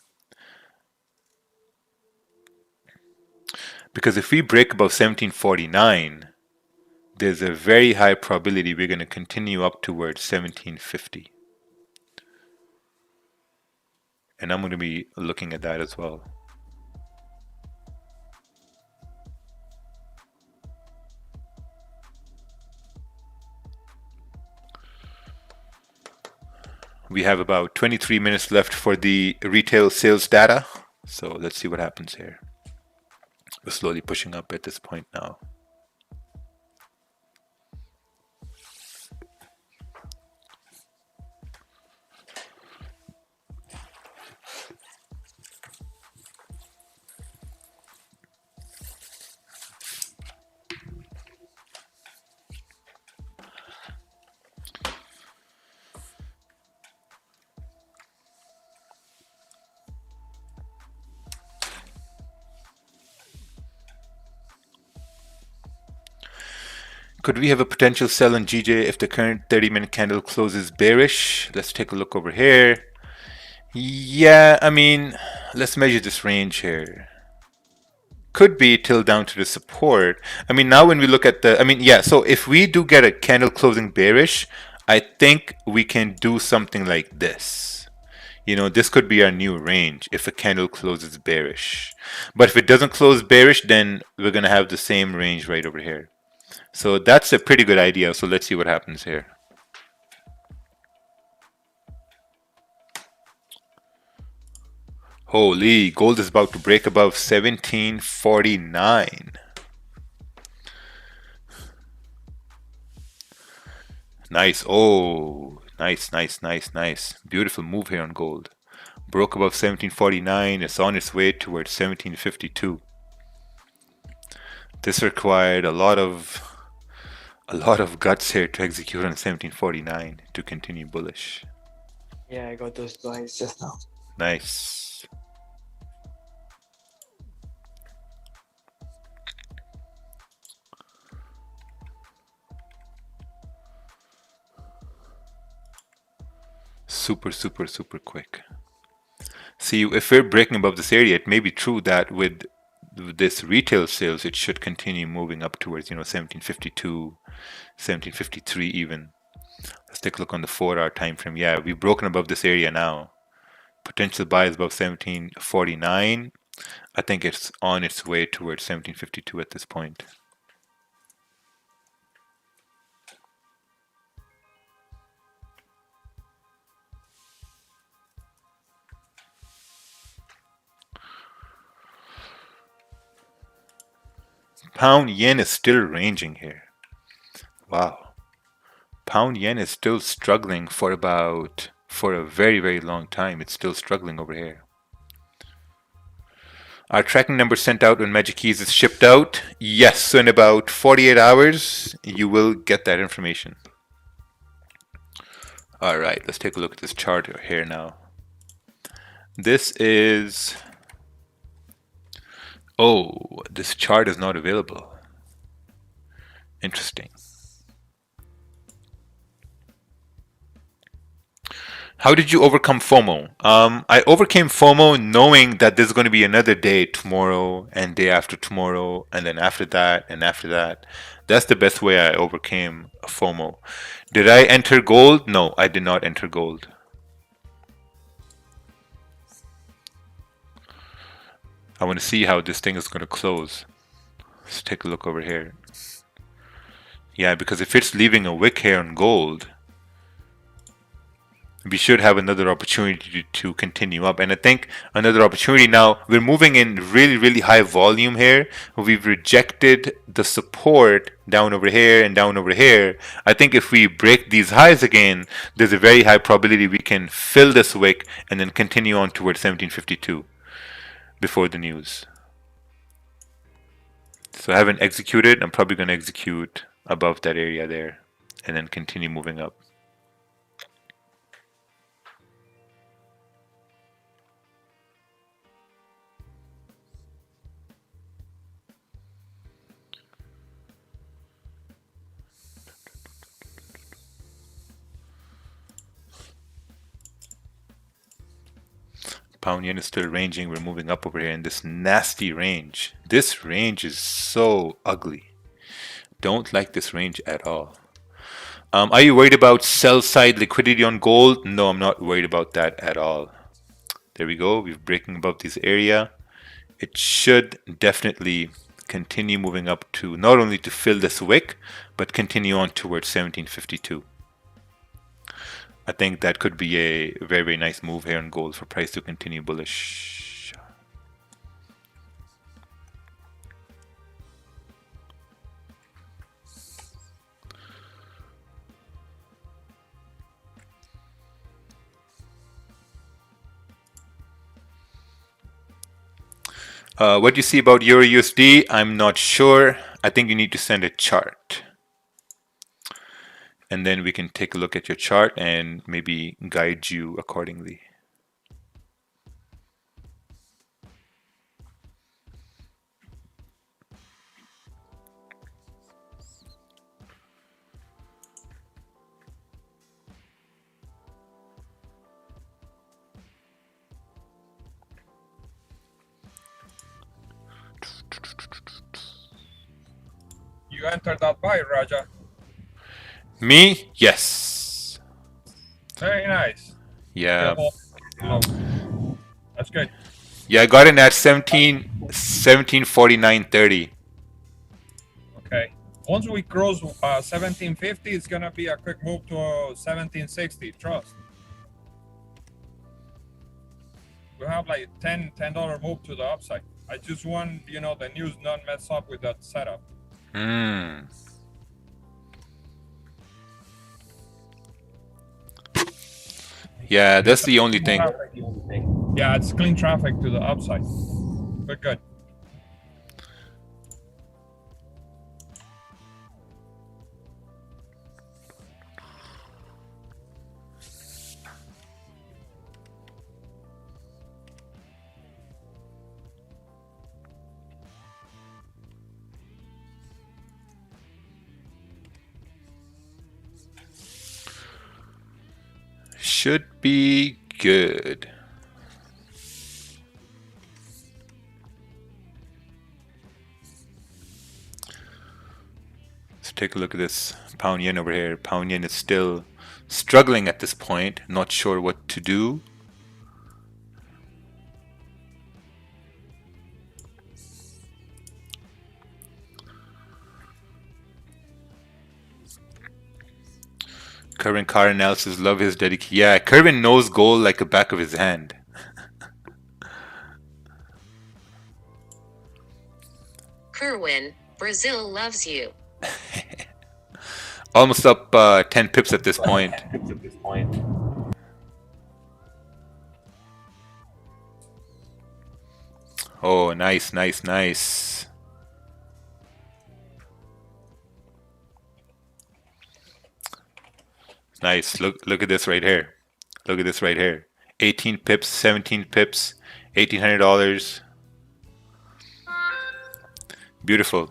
Because if we break above 1749, there's a very high probability we're going to continue up towards 1750. And I'm going to be looking at that as well. We have about 23 minutes left for the retail sales data. So let's see what happens here. We're slowly pushing up at this point now. Could we have a potential sell on GJ if the current 30-minute candle closes bearish? Let's take a look over here. Yeah, I mean, let's measure this range here. Could be till down to the support. I mean, now when we look at the, I mean, yeah, so if we do get a candle closing bearish, I think we can do something like this. You know, this could be our new range if a candle closes bearish. But if it doesn't close bearish, then we're going to have the same range right over here. So that's a pretty good idea. So let's see what happens here. Holy, gold is about to break above 1749. Nice. Oh, nice, nice, nice, nice. Beautiful move here on gold. Broke above 1749. It's on its way towards 1752. This required a lot of guts here to execute on 1749 to continue bullish. Yeah, I got those buys just now. Nice. Super, super, super quick. See, if we're breaking above this area, it may be true that with this retail sales, it should continue moving up towards, you know, 1752, 1753 even. Let's take a look on the 4-hour time frame. Yeah, we've broken above this area now. Potential buy is above 1749. I think it's on its way towards 1752 at this point. Pound yen is still ranging here. Wow. Pound yen is still struggling for a very, very long time. It's still struggling over here. Our tracking number sent out when Magic Keys is shipped out. Yes, so in about 48 hours, you will get that information. All right, let's take a look at this chart here now. This is... Oh, this chart is not available. Interesting. How did you overcome FOMO? I overcame FOMO knowing that there's going to be another day tomorrow and day after tomorrow and then after that and after that. That's the best way I overcame FOMO. Did I enter gold? No, I did not enter gold. I want to see how this thing is going to close. Let's take a look over here. Yeah, because if it's leaving a wick here on gold, we should have another opportunity to continue up. And I think another opportunity now, we're moving in really, really high volume here. We've rejected the support down over here and down over here. I think if we break these highs again, there's a very high probability we can fill this wick and then continue on towards 1752 before the news. So I haven't executed. I'm probably going to execute above that area there and then continue moving up. Pound yen is still ranging. We're moving up over here in this nasty range. This range is so ugly. Don't like this range at all. Are you worried about sell side liquidity on gold? No, I'm not worried about that at all. There we go. We're breaking above this area. It should definitely continue moving up to not only to fill this wick, but continue on towards 1752. I think that could be a very, very nice move here on gold for price to continue bullish. What do you see about Euro USD? I'm not sure. I think you need to send a chart. And then we can take a look at your chart and maybe guide you accordingly. You entered that buy, Raja. Me? Yes. Very nice. Yeah. That's good. Yeah, I got in at 1749.30. Okay. Once we cross 1750, it's gonna be a quick move to 1760. Trust. We have like $10 move to the upside. I just want the news not mess up with that setup. Yeah, that's the only thing. Yeah, it's clean traffic to the upside. But good. Should be good. Let's take a look at this pound yen over here. Pound yen is still struggling at this point, not sure what to do. Kervin car analysis, love his dedication. Yeah, Kervin knows gold like the back of his hand. Kerwin, Brazil loves you. Almost up 10 pips at this point. Oh, nice, nice, nice. Nice. Look at this right here. Look at this right here. 18 pips, 17 pips, $1,800. Beautiful.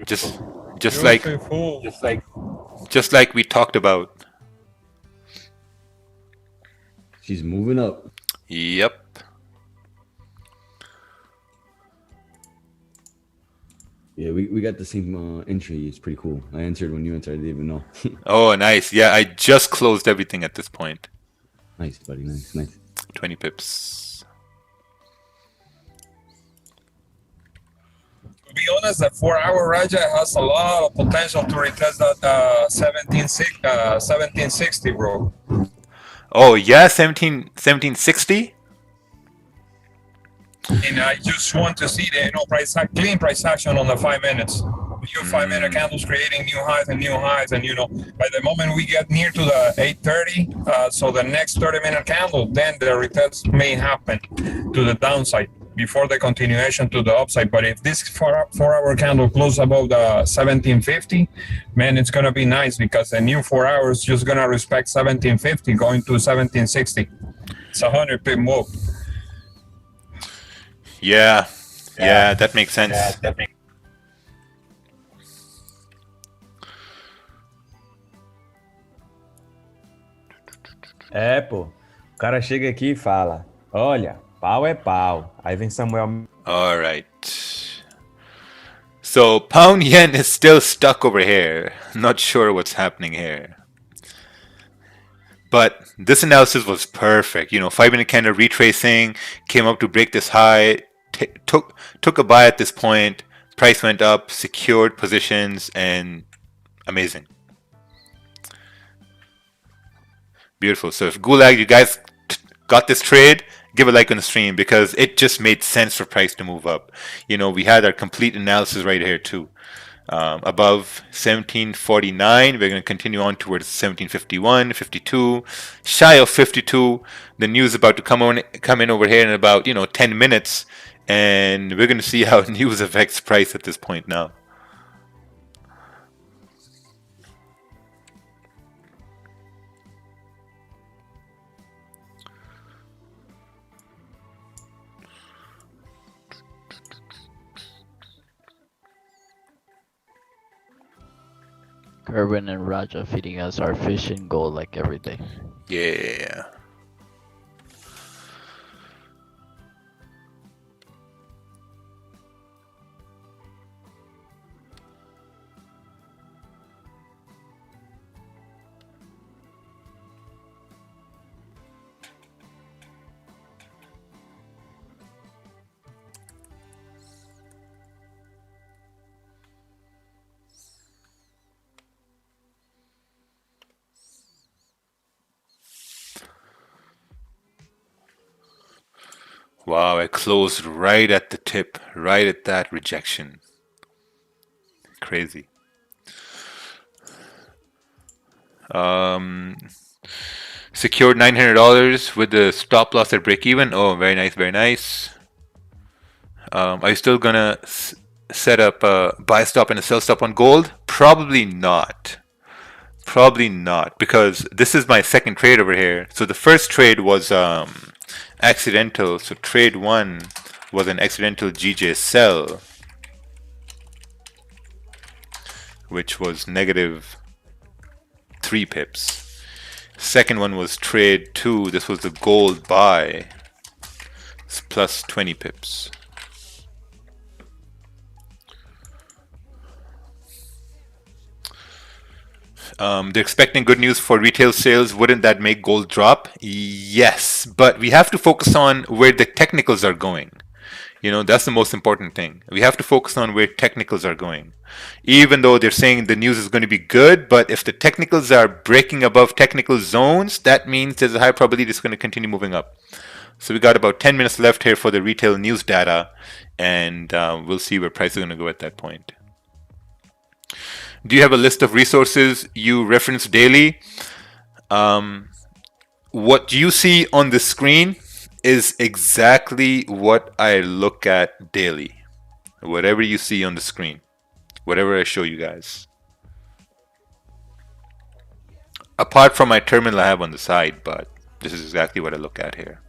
Just like we talked about. She's moving up. Yep. Yeah, we got the same entry. It's pretty cool. I answered when you answered. I didn't even know. Oh, nice. Yeah, I just closed everything at this point. Nice, buddy. Nice, nice. 20 pips. To be honest, the 4-hour Raja has a lot of potential to retest that 1760, bro. Oh yeah, 1760. And I just want to see the clean price action on the 5 minutes. New 5-minute candles creating new highs and by the moment we get near to the 8:30, so the next 30-minute candle, then the retest may happen to the downside before the continuation to the upside. But if this 4-hour candle closes above the 1750, man, it's gonna be nice because the new 4 hours just gonna respect 1750 going to 1760. It's a 100-pip move. Yeah, that makes sense. É, pô. O cara chega aqui e fala: olha, pau é pau. Aí vem Samuel. All right. So pound yen is still stuck over here. Not sure what's happening here. But this analysis was perfect. 5-minute candle retracing, came up to break this high, took a buy at this point, price went up, secured positions, and amazing. Beautiful. So if Gulag, you guys got this trade, give a like on the stream because it just made sense for price to move up. We had our complete analysis right here too. Above 1749, we're going to continue on towards 1751, 52, shy of 52. The news is about to come in over here in about 10 minutes, and we're going to see how news affects price at this point now. Kerwin and Raja feeding us our fish and gold like every day. Yeah. Wow, I closed right at the tip, right at that rejection. Crazy. Secured $900 with the stop loss at break even. Oh, very nice, very nice. Are you still gonna set up a buy stop and a sell stop on gold? Probably not. Probably not, because this is my second trade over here. So the first trade was accidental. So trade 1 was an accidental GJ sell, which was negative 3 pips. Second one was trade 2. This was the gold buy. It's plus 20 pips. They're expecting good news for retail sales. Wouldn't that make gold drop? Yes, but we have to focus on where the technicals are going. That's the most important thing. We have to focus on where technicals are going. Even though they're saying the news is going to be good, but if the technicals are breaking above technical zones, that means there's a high probability it's going to continue moving up. So we got about 10 minutes left here for the retail news data, and we'll see where price is going to go at that point. Do you have a list of resources you reference daily? What you see on the screen is exactly what I look at daily. Whatever you see on the screen, whatever I show you guys. Apart from my terminal I have on the side, but this is exactly what I look at here.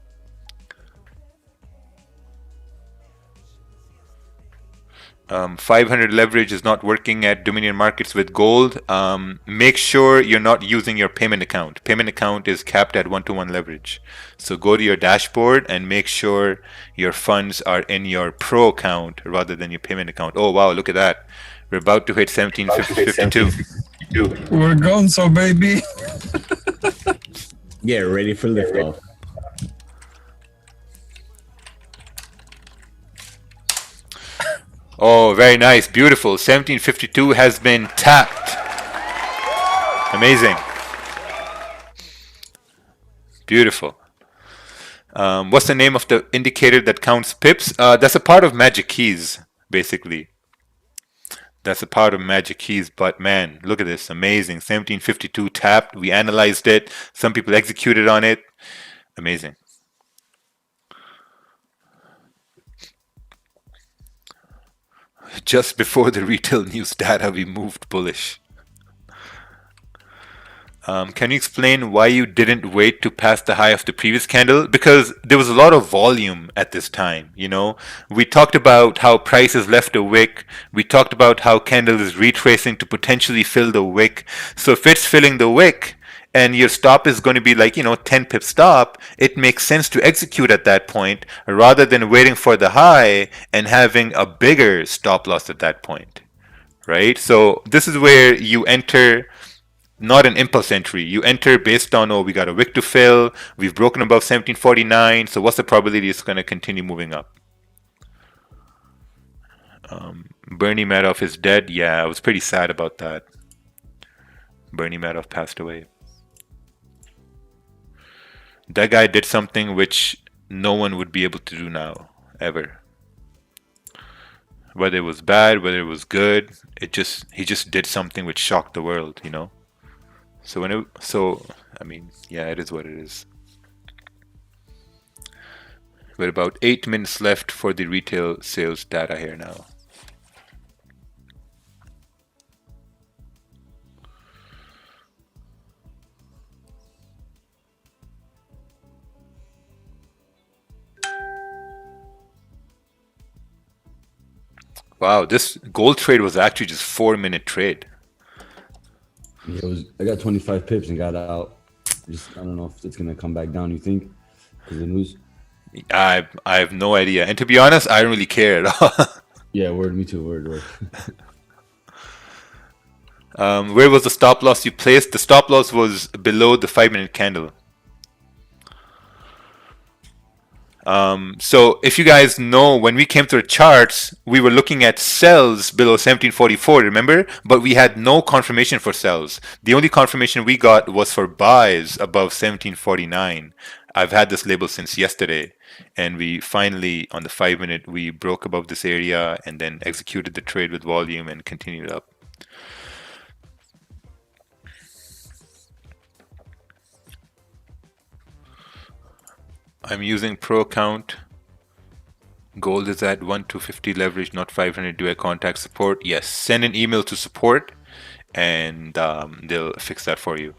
$500 leverage is not working at Dominion Markets with gold. Make sure you're not using your payment account. Payment account is capped at 1-to-1 leverage. So go to your dashboard and make sure your funds are in your pro account rather than your payment account. Oh wow, look at that. We're about to hit 1752. We're going, so baby. Yeah, ready for liftoff. Oh, very nice. Beautiful. 1752 has been tapped. Amazing. Beautiful. What's the name of the indicator that counts pips? That's a part of Magic Keys, basically. That's a part of Magic Keys, but man, look at this. Amazing. 1752 tapped. We analyzed it. Some people executed on it. Amazing. Just before the retail news data, we moved bullish. Can you explain why you didn't wait to pass the high of the previous candle? Because there was a lot of volume at this time, you know. We talked about how prices left a wick. We talked about how candle is retracing to potentially fill the wick. So if it's filling the wick and your stop is going to be like, 10 pip stop, it makes sense to execute at that point rather than waiting for the high and having a bigger stop loss at that point, right? So this is where you enter not an impulse entry. You enter based on, oh, we got a wick to fill. We've broken above 1749. So what's the probability it's going to continue moving up? Bernie Madoff is dead. Yeah, I was pretty sad about that. Bernie Madoff passed away. That guy did something which no one would be able to do now, ever. Whether it was bad, whether it was good, he just did something which shocked the world, you know. So I mean, yeah, it is what it is. We're about 8 minutes left for the retail sales data here now. Wow, this gold trade was actually just 4-minute trade. Yeah, I got 25 pips and got out. I don't know if it's gonna come back down. You think? Because the news. I have no idea, and to be honest, I don't really care at all. Yeah, word. Me too. Word. Where was the stop loss you placed? The stop loss was below the 5-minute candle. So if you guys know, when we came to the charts, we were looking at sells below 1744, remember? But we had no confirmation for sells. The only confirmation we got was for buys above 1749. I've had this label since yesterday, and we finally, on the 5-minute, we broke above this area and then executed the trade with volume and continued up. I'm using pro account. Gold is at 1-250 leverage, not 500. Do I contact support? Yes. Send an email to support and they'll fix that for you.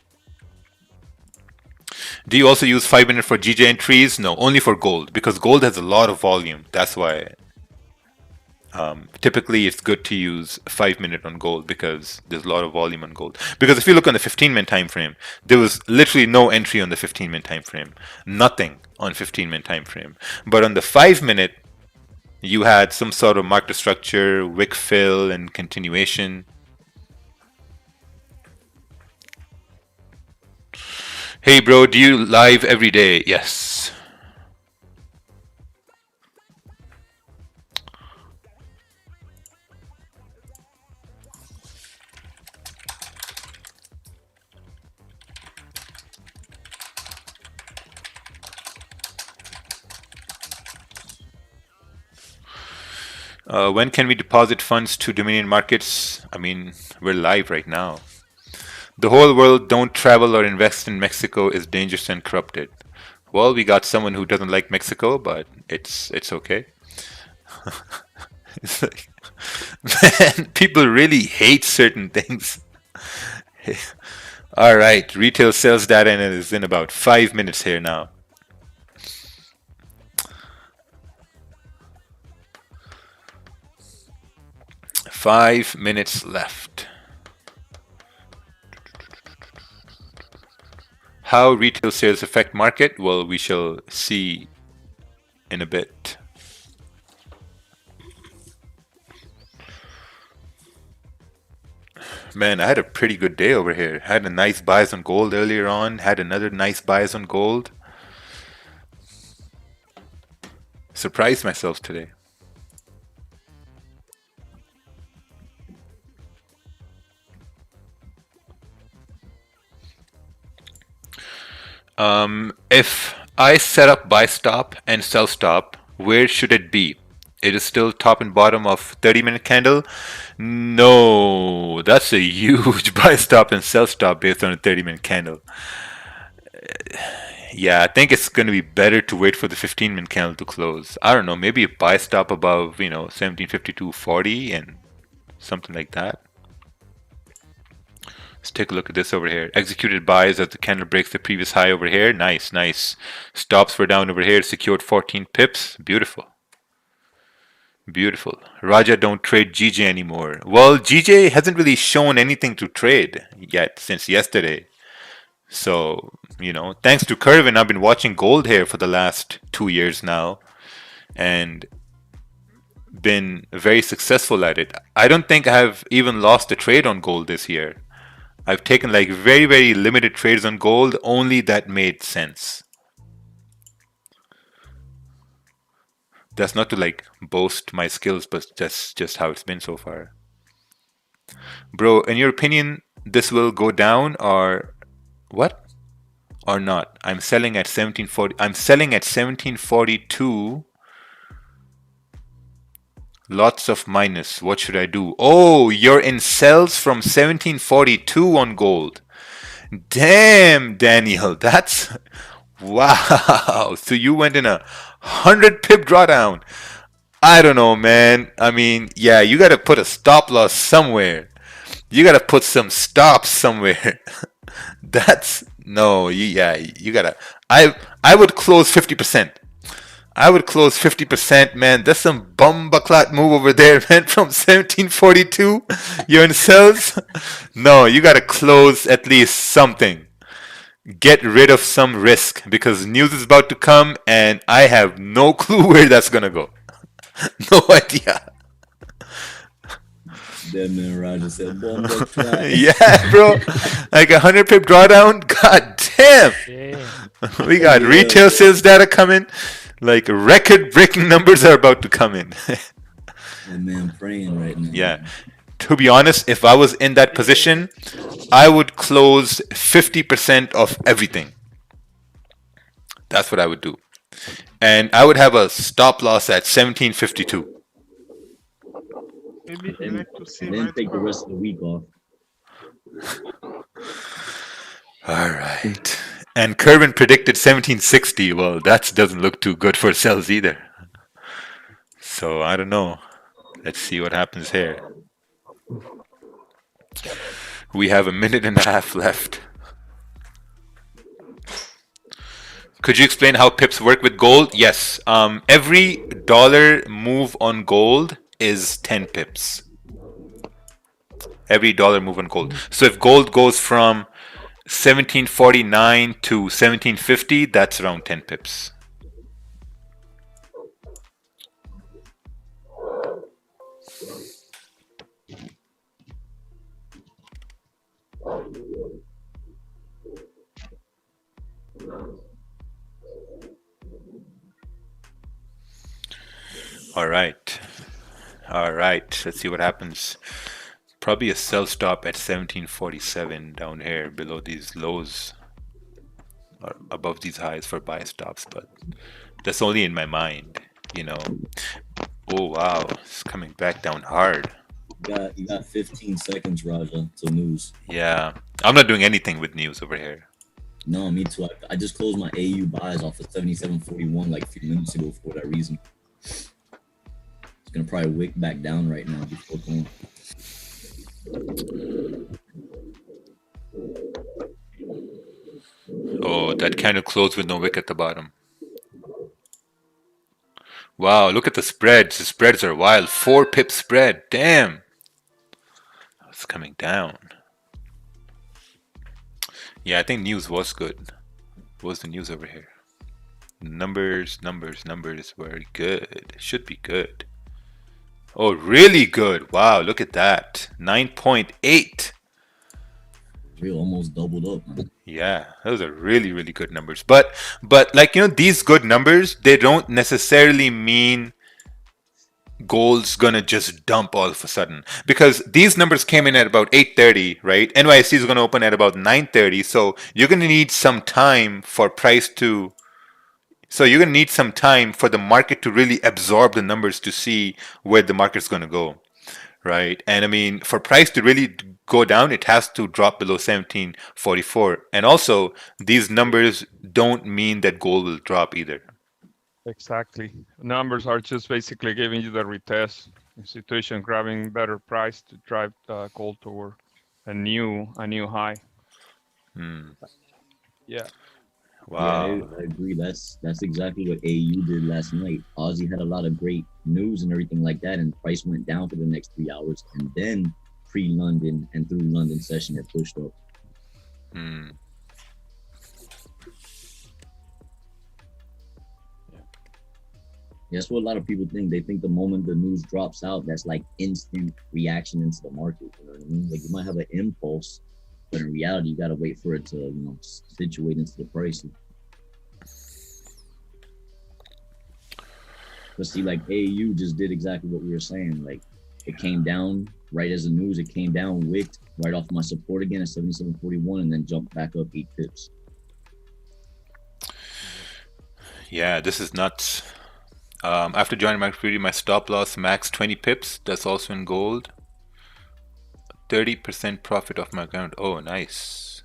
Do you also use 5-minute for GJ entries? No, only for gold, because gold has a lot of volume. That's why typically it's good to use 5-minute on gold, because there's a lot of volume on gold. Because if you look on the 15-minute time frame, there was literally no entry on the 15-minute time frame. Nothing on 15-minute time frame. But on the 5-minute, you had some sort of market structure, wick fill, and continuation. Hey bro, do you live every day? Yes. When can we deposit funds to Dominion markets? I mean, we're live right now. The whole world don't travel or invest in Mexico is dangerous and corrupted. Well, we got someone who doesn't like Mexico, but it's okay. It's like, man, people really hate certain things. All right, retail sales data is in about 5 minutes here now. Five minutes left. How retail sales affect market? Well, we shall see in a bit. Man, I had a pretty good day over here. Had a nice buys on gold earlier on. Had another nice buys on gold. Surprised myself today. If I set up buy stop and sell stop, where should it be? It is still top and bottom of 30-minute candle? No, that's a huge buy stop and sell stop based on a 30-minute candle. Yeah, I think it's going to be better to wait for the 15-minute candle to close. I don't know, maybe a buy stop above, 1752.40 and something like that. Let's take a look at this over here. Executed buys as the candle breaks the previous high over here. Nice, nice. Stops were down over here. Secured 14 pips. Beautiful. Beautiful. Raja, don't trade GJ anymore. Well, GJ hasn't really shown anything to trade yet since yesterday. So, thanks to Kervin, I've been watching gold here for the last 2 years now and been very successful at it. I don't think I've even lost a trade on gold this year. I've taken like very, very limited trades on gold, only that made sense. That's not to like boast my skills, but that's just how it's been so far. Bro, in your opinion, this will go down or what? Or not? I'm selling at 1740. I'm selling at 1742. Lots of minus. What should I do? Oh, you're in sells from 1742 on gold. Damn, Daniel, that's wow. So you went in a 100 pip drawdown. I don't know, man. I mean, yeah, you got to put a stop loss somewhere. You got to put some stops somewhere. That's no, you got to I would close 50%. I would close 50%, man. That's some bumbaclat move over there, man. From 1742, you're in sells. No, you gotta close at least something. Get rid of some risk because news is about to come, and I have no clue where that's gonna go. No idea. That man Roger said, bumbaclat. Yeah, bro. Like 100 pip drawdown. God damn. We got retail sales data coming. Like record-breaking numbers are about to come in. That man praying right now. Yeah. To be honest, if I was in that position, I would close 50% of everything. That's what I would do. And I would have a stop loss at 1752. Maybe he like to see And then right take the now. rest of the week off. All right. And Kervin predicted 1760. Well, that doesn't look too good for sales either. So I don't know. Let's see what happens here. We have a minute and a half left. Could you explain how pips work with gold? Yes. Every dollar move on gold is 10 pips. Every dollar move on gold. So if gold goes from 1749 to 1750, that's around 10 pips. All right. All right. Let's see what happens. Probably a sell stop at 1747 down here below these lows or above these highs for buy stops, but that's only in my mind, Oh wow, it's coming back down hard. You got 15 seconds, Raja, till news. Yeah, I'm not doing anything with news over here. No, me too. I just closed my AU buys off of 77.41 like a few minutes ago for that reason. It's gonna probably wick back down right now before going. Oh, that candle closed with no wick at the bottom. Wow, look at the spreads. The spreads are wild. 4 pip spread. Damn. It's coming down. Yeah, I think news was good. What was the news over here? Numbers were good. Should be good. Oh, really good. Wow, look at that. 9.8. We almost doubled up, man. Yeah, those are really, really good numbers. But like, these good numbers, they don't necessarily mean gold's gonna just dump all of a sudden, because these numbers came in at about 8:30, right? NYC is gonna open at about 9:30, so you're gonna need some time for price to. So you're gonna need some time for the market to really absorb the numbers to see where the market's gonna go, right? And I mean, for price to really go down, it has to drop below 1744. And also, these numbers don't mean that gold will drop either. Exactly. Numbers are just basically giving you the retest. Institution grabbing better price to drive gold toward a new high. Yeah. Wow. Yeah, I agree. That's exactly what AU did last night. Aussie had a lot of great news and everything like that, and the price went down for the next 3 hours, and then pre-London and through London session it pushed up. That's what a lot of people think. They think the moment the news drops out, that's like instant reaction into the market. You know what I mean? Like you might have an impulse, but in reality, you gotta wait for it to, situate into the price. But see, like AU just did exactly what we were saying. Like it came down right as the news. It came down, wicked right off my support again at 77.41, and then jumped back up 8 pips. Yeah, this is nuts. After joining MicroStrategy, my stop loss max 20 pips. That's also in gold. 30% profit off my account. Oh, nice.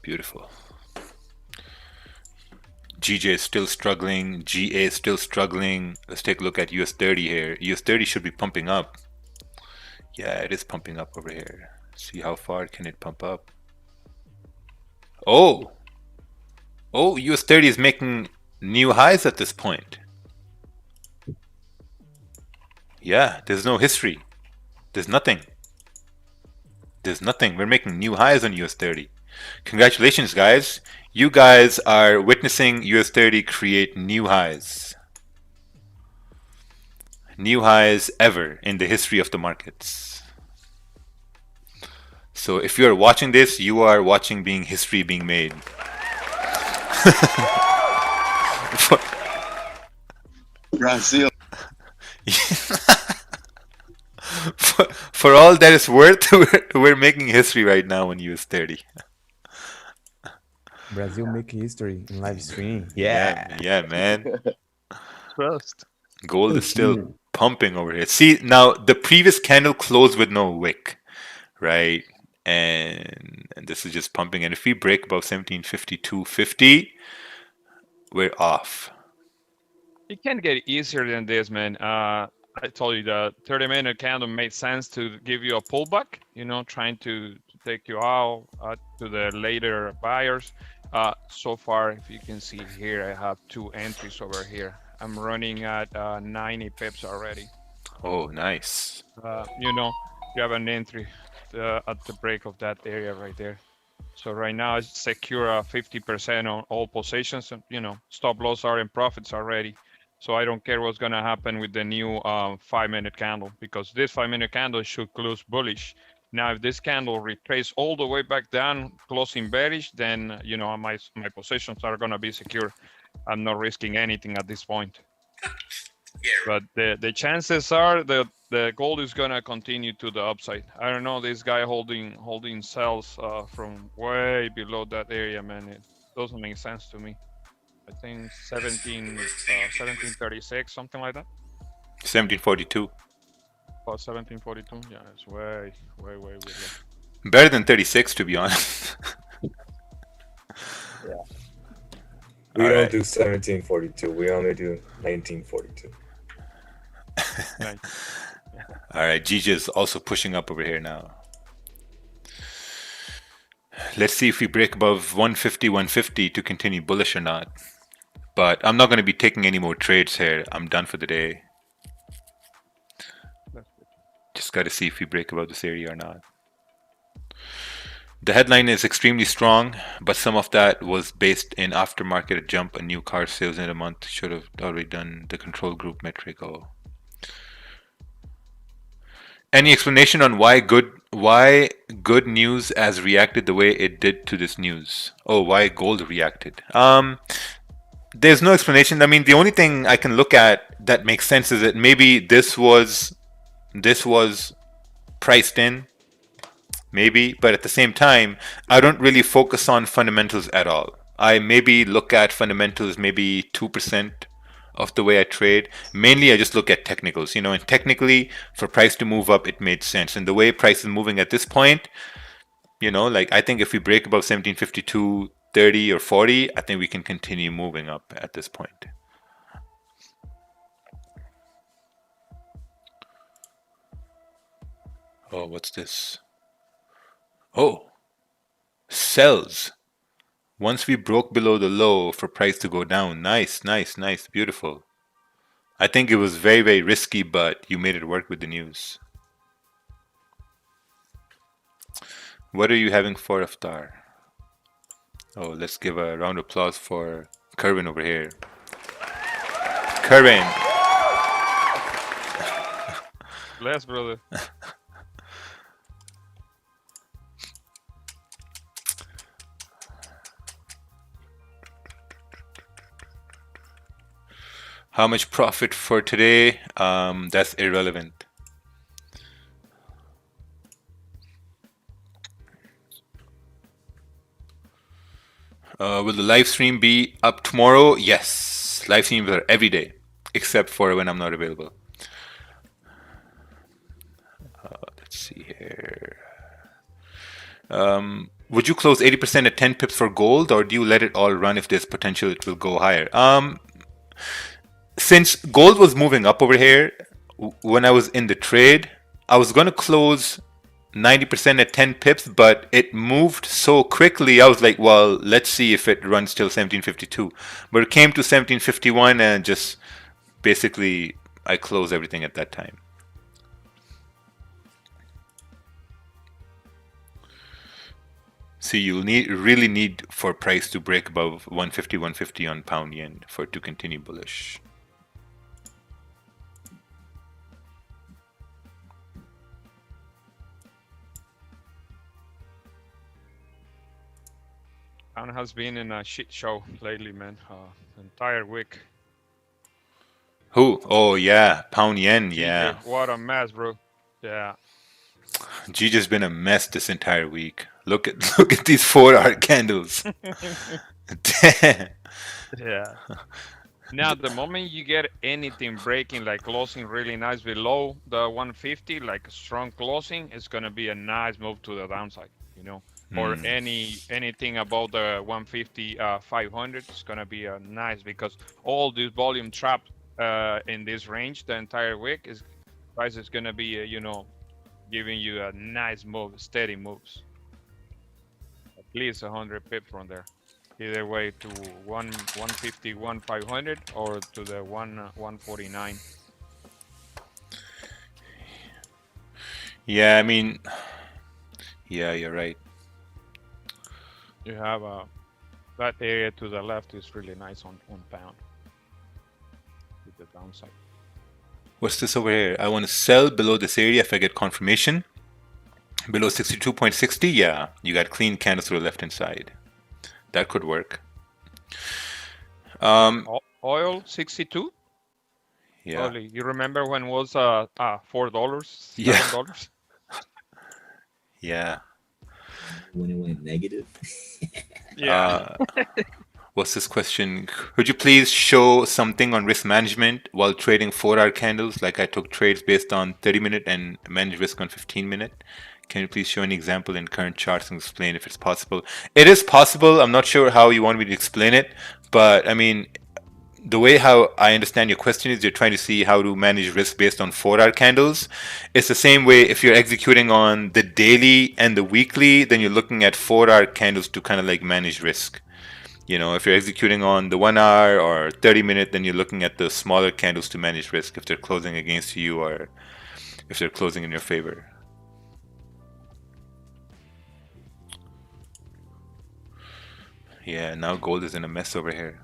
Beautiful. GJ is still struggling. GA is still struggling. Let's take a look at US30 here. US30 should be pumping up. Yeah, it is pumping up over here. See how far can it pump up. Oh, US30 is making new highs at this point. Yeah, there's no history. There's nothing. We're making new highs on US30. Congratulations, guys. You guys are witnessing US30 create new highs. New highs ever in the history of the markets. So if you're watching this, you are watching history being made. Brazil. For all that it's worth, we're making history right now on US30. Brazil making history in live stream. Yeah, man. Trust. Gold is still pumping over here. See, now the previous candle closed with no wick, right? And this is just pumping. And if we break above 1752.50, we're off. It can't get easier than this, man. I told you the 30-minute candle made sense to give you a pullback, trying to take you out to the later buyers. So far, if you can see here, I have 2 entries over here. I'm running at 90 pips already. Oh, nice. You have an entry at the break of that area right there. So right now, I secure 50% on all positions. Stop loss are in profits already. So I don't care what's going to happen with the new 5-minute candle, because this 5-minute candle should close bullish. Now, if this candle retraces all the way back down, closing bearish, then my positions are going to be secure. I'm not risking anything at this point. But the chances are that the gold is going to continue to the upside. I don't know, this guy holding sells from way below that area, man. It doesn't make sense to me. I think 1736, something like that. 1742. Oh, 1742. Yeah, it's way low. Better than 36, to be honest. Yeah. We don't do 1742. We only do 1942. Right. All right, GG is also pushing up over here now. Let's see if we break above 150 to continue bullish or not. But I'm not going to be taking any more trades here. I'm done for the day. Just got to see if we break above this area or not. The headline is extremely strong, but some of that was based in aftermarket jump, a new car sales in a month. Should have already done the control group metric. Oh. Any explanation on why good Why good news has reacted the way it did to this news? Oh, why gold reacted? There's no explanation. I mean, the only thing I can look at that makes sense is that maybe this was priced in, maybe, but at the same time, I don't really focus on fundamentals at all. I maybe look at fundamentals maybe 2% of the way I trade. Mainly, I just look at technicals, and technically, for price to move up, it made sense. And the way price is moving at this point, like I think if we break above 1752, 30 or 40, I think we can continue moving up at this point. Oh, what's this? Oh, sells. Once we broke below the low for price to go down. Nice, nice, nice, beautiful. I think it was very, very risky, but you made it work with the news. What are you having for iftar? Oh, let's give a round of applause for Kerwin over here. Kerwin. Bless, brother. How much profit for today? That's irrelevant. Will the live stream be up tomorrow? Yes. Live streams are every day, except for when I'm not available. Let's see here. Would you close 80% at 10 pips for gold, or do you let it all run if there's potential it will go higher? Since gold was moving up over here, when I was in the trade, I was going to close 90% at 10 pips, but it moved so quickly. I was like, well, let's see if it runs till 1752. But it came to 1751 and just basically I closed everything at that time. See, you'll really need for price to break above 150, 150 on pound yen for it to continue bullish. Pound has been in a shit show lately, man. Entire week. Who? Oh yeah, pound yen. Yeah. What a mess, bro. Yeah. G just been a mess this entire week. Look at these 4-hour candles. Damn. Yeah. Now, the moment you get anything breaking, like closing really nice below the 150, like a strong closing, it's gonna be a nice move to the downside, or anything above the 150, 500, it's gonna be a nice, because all this volume trapped in this range the entire week price is gonna be, giving you a nice move, steady moves, at least 100 pips from there. Either way to 150, 500, or to the 149. Yeah, I mean, yeah, you're right. You have that area to the left is really nice on pound with the downside. What's this over here? I want to sell below this area if I get confirmation. Below 62.60, yeah, you got clean candles to the left hand side. That could work. Oil 62. Yeah. Only, you remember when it was $4, $7? Yeah. When it went negative. Yeah. What's this question? Could you please show something on risk management while trading 4-hour candles? Like I took trades based on 30-minute and managed risk on 15-minute. Can you please show an example in current charts and explain if it's possible? It is possible. I'm not sure how you want me to explain it, but I mean, the way how I understand your question is you're trying to see how to manage risk based on 4-hour candles. It's the same way if you're executing on the daily and the weekly, then you're looking at 4-hour candles to kind of like manage risk. If you're executing on the 1 hour or 30-minute, then you're looking at the smaller candles to manage risk if they're closing against you or if they're closing in your favor. Yeah, now gold is in a mess over here.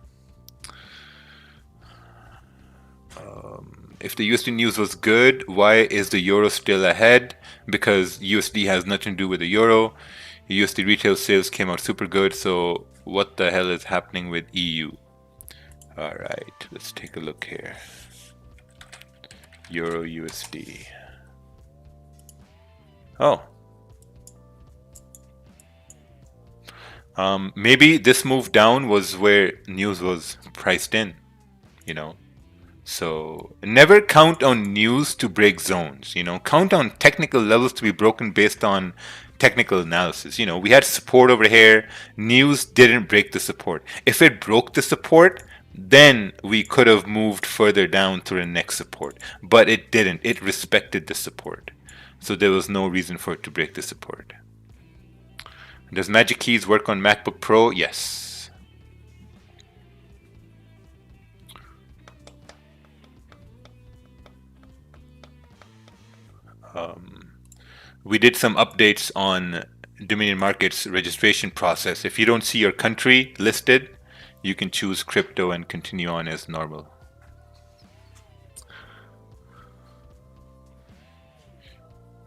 If the USD news was good, why is the euro still ahead? Because USD has nothing to do with the euro. USD retail sales came out super good, so what the hell is happening with EU? All right, let's take a look here. Euro USD. Oh. Maybe this move down was where news was priced in, you know. So never count on news to break zones, you know. Count on technical levels to be broken based on technical analysis. You know, we had support over here. News didn't break the support. If it broke the support, then we could have moved further down to the next support. But it didn't. It respected the support. So there was no reason for it to break the support. Does Magic Keys work on MacBook Pro? Yes. We did some updates on Dominion Markets registration process. If you don't see your country listed, you can choose crypto and continue on as normal.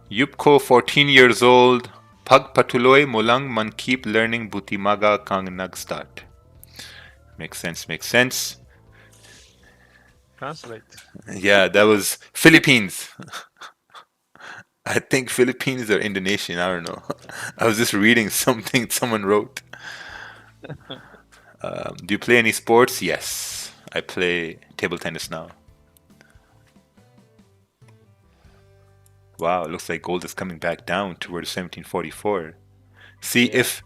Yupko, 14 years old. Pag patuloy mo lang man keep learning butimaga kang nagstart. Makes sense, makes sense. Translate. Yeah, that was Philippines. I think Philippines or Indonesian, I don't know. I was just reading something someone wrote. Do you play any sports? Yes, I play table tennis now. Wow, it looks like gold is coming back down towards 1744. See, if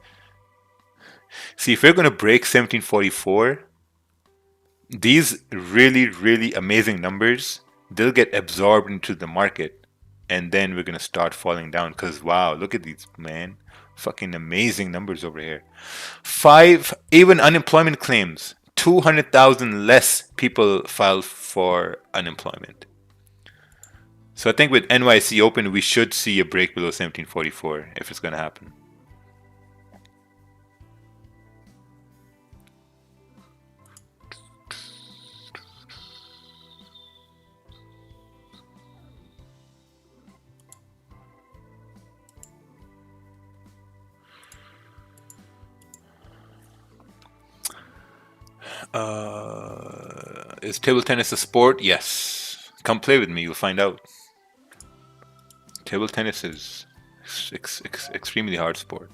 we're going to break 1744, these really, really amazing numbers, they'll get absorbed into the market, and then we're going to start falling down. Because, wow, look at these, man. Fucking amazing numbers over here. 5, even unemployment claims. 200,000 less people filed for unemployment. So I think with NYC Open, we should see a break below 1744 if it's going to happen. Is table tennis a sport? Yes. Come play with me, you'll find out. Table tennis is extremely hard sport.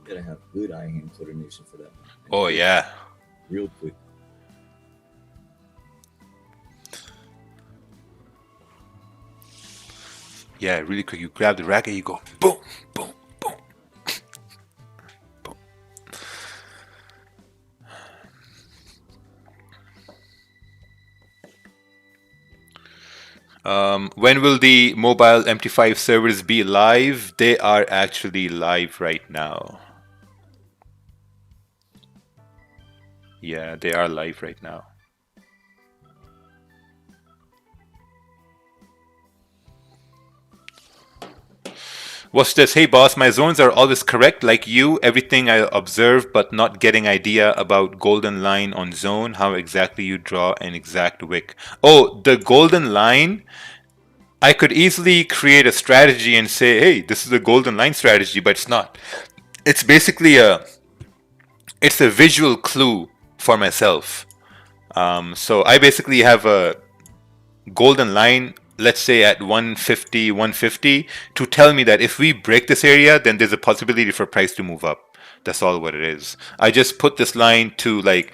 You gotta have good eye-hand coordination for that. Oh yeah. Real quick. Yeah, really quick. You grab the racket, you go boom, boom, boom, boom. When will the mobile MT5 servers be live? They are actually live right now. Yeah, they are live right now. What's this? Hey boss, my zones are always correct like you. Everything I observe but not getting idea about golden line on zone. How exactly you draw an exact wick. Oh, the golden line. I could easily create a strategy and say, hey, this is a golden line strategy, but it's not. It's basically it's a visual clue for myself. So I basically have a golden line, let's say at 150 to tell me that if we break this area, then there's a possibility for price to move up. That's all what it is. I just put this line to like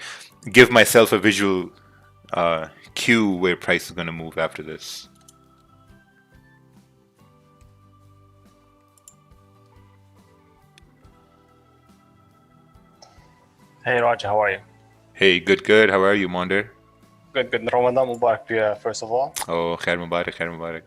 give myself a visual cue where price is going to move after this. Hey Roger, how are you? Hey, good. How are you, Monder? Good. Ramadan Mubarak to you, first of all. Oh, Khair Mubarak.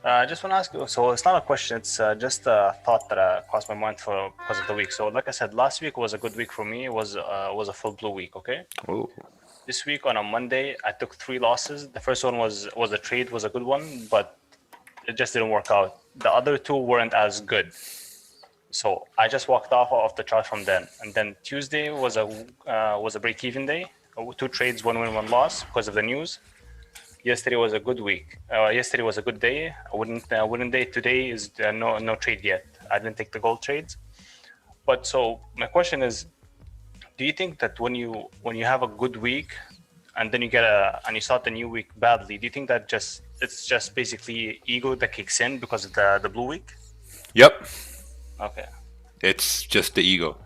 I just want to ask you, so it's not a question, it's just a thought that crossed my mind because of the week. So like I said, last week was a good week for me. It was a full blue week, okay? Oh. This week on a Monday, I took 3 losses. The first one was a trade, was a good one, but it just didn't work out. The other 2 weren't as good. So I just walked off the chart from then, and then Tuesday was a break-even day. 2 trades, 1 win, 1 loss because of the news. Yesterday was a good week. Yesterday was a good day. I wouldn't day. Today is no trade yet. I didn't take the gold trades. But so my question is, do you think that when you have a good week and then you start the new week badly, do you think that it's just basically ego that kicks in because of the blue week? Yep. Okay. It's just the ego.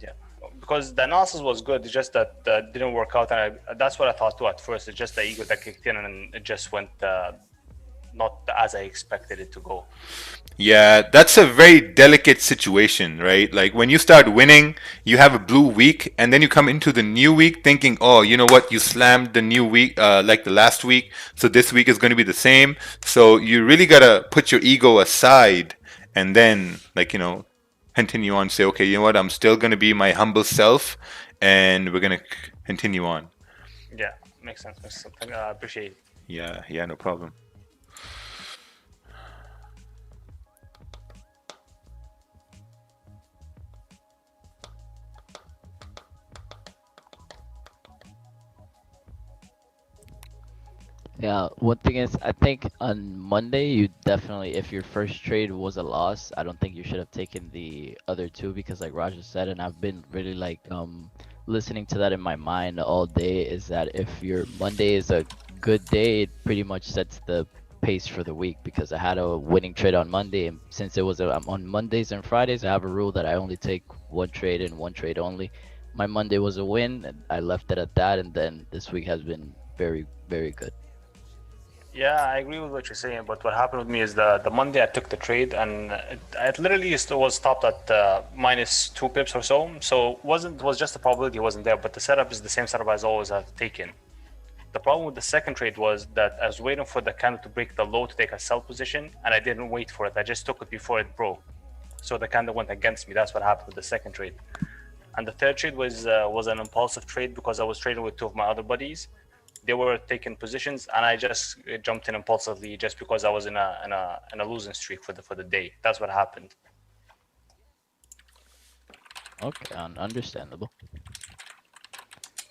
Yeah, because the analysis was good. It's just that didn't work out, and that's what I thought too at first. It's just the ego that kicked in, and it just went not as I expected it to go. Yeah, that's a very delicate situation, right? Like when you start winning, you have a blue week, and then you come into the new week thinking, oh, you know what? You slammed the new week, like the last week, so this week is going to be the same. So you really gotta put your ego aside, and then, like, continue on. Say, okay, you know what? I'm still going to be my humble self, and we're going to continue on. Yeah, makes sense. I appreciate it. Yeah, no problem. Yeah, one thing is, I think on Monday you definitely, if your first trade was a loss, I don't think you should have taken the other two because, like Raja said, and I've been really like listening to that in my mind all day, is that if your Monday is a good day, it pretty much sets the pace for the week. Because I had a winning trade on Monday, and since it was on Mondays and Fridays, I have a rule that I only take one trade and one trade only. My Monday was a win, and I left it at that, and then this week has been very, very good. Yeah, I agree with what you're saying, but what happened with me is the Monday I took the trade and it literally still was stopped at -2 pips or so. So it was just a probability it wasn't there, but the setup is the same setup as always I've taken. The problem with the second trade was that I was waiting for the candle to break the low to take a sell position, and I didn't wait for it. I just took it before it broke. So the candle went against me. That's what happened with the second trade. And the third trade was an impulsive trade because I was trading with 2 of my other buddies. They were taking positions, and I just jumped in impulsively just because I was in a losing streak for the day. That's what happened. Okay, understandable.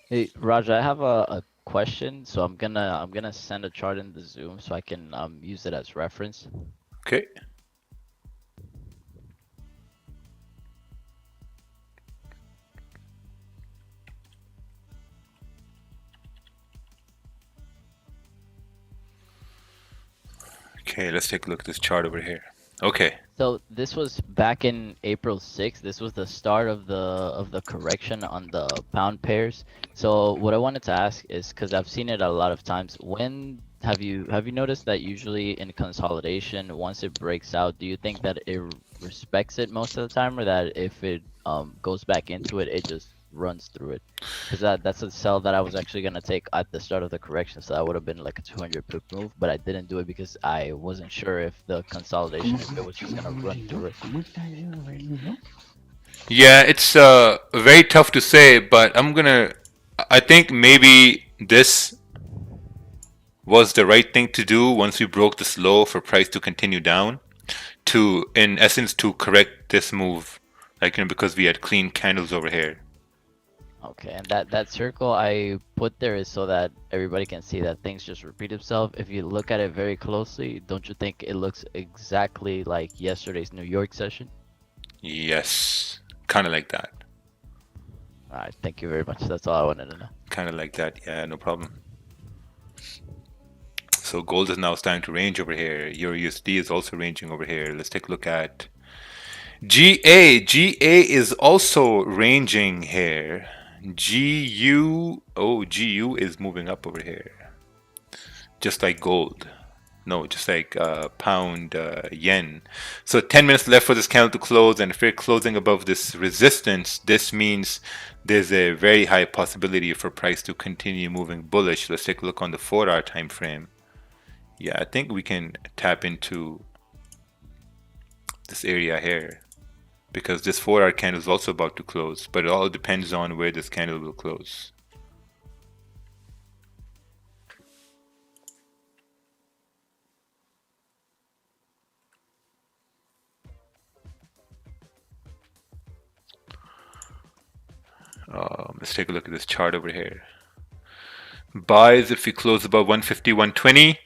Hey, Raja, I have a question, so I'm gonna send a chart in the Zoom so I can use it as reference. Okay. Okay, let's take a look at this chart over here. Okay. So this was back in April 6th. This was the start of the correction on the pound pairs. So what I wanted to ask is, because I've seen it a lot of times, when have you noticed that usually in consolidation, once it breaks out, do you think that it respects it most of the time, or that if it goes back into it, it just runs through it? Because that's a sell that I was actually gonna take at the start of the correction, so that would have been like a 200 pip move, but I didn't do it because I wasn't sure if the consolidation, if it was just gonna run through it. Yeah, it's very tough to say, but I think maybe this was the right thing to do once we broke this low for price to continue down, to, in essence, to correct this move, like, because we had clean candles over here. Okay, and that circle I put there is so that everybody can see that things just repeat itself. If you look at it very closely, don't you think it looks exactly like yesterday's New York session? Yes, kind of like that. All right, thank you very much. That's all I wanted to know. Kind of like that, yeah, no problem. So gold is now starting to range over here. Your USD is also ranging over here. Let's take a look at GA. GA is also ranging here. GU is moving up over here, just like gold. No, just like pound yen. So 10 minutes left for this candle to close, and if we're closing above this resistance, this means there's a very high possibility for price to continue moving bullish. Let's take a look on the 4-hour time frame. Yeah, I think we can tap into this area here, because this 4-hour candle is also about to close, but it all depends on where this candle will close. Let's take a look at this chart over here. Buys if we close above 150, 120.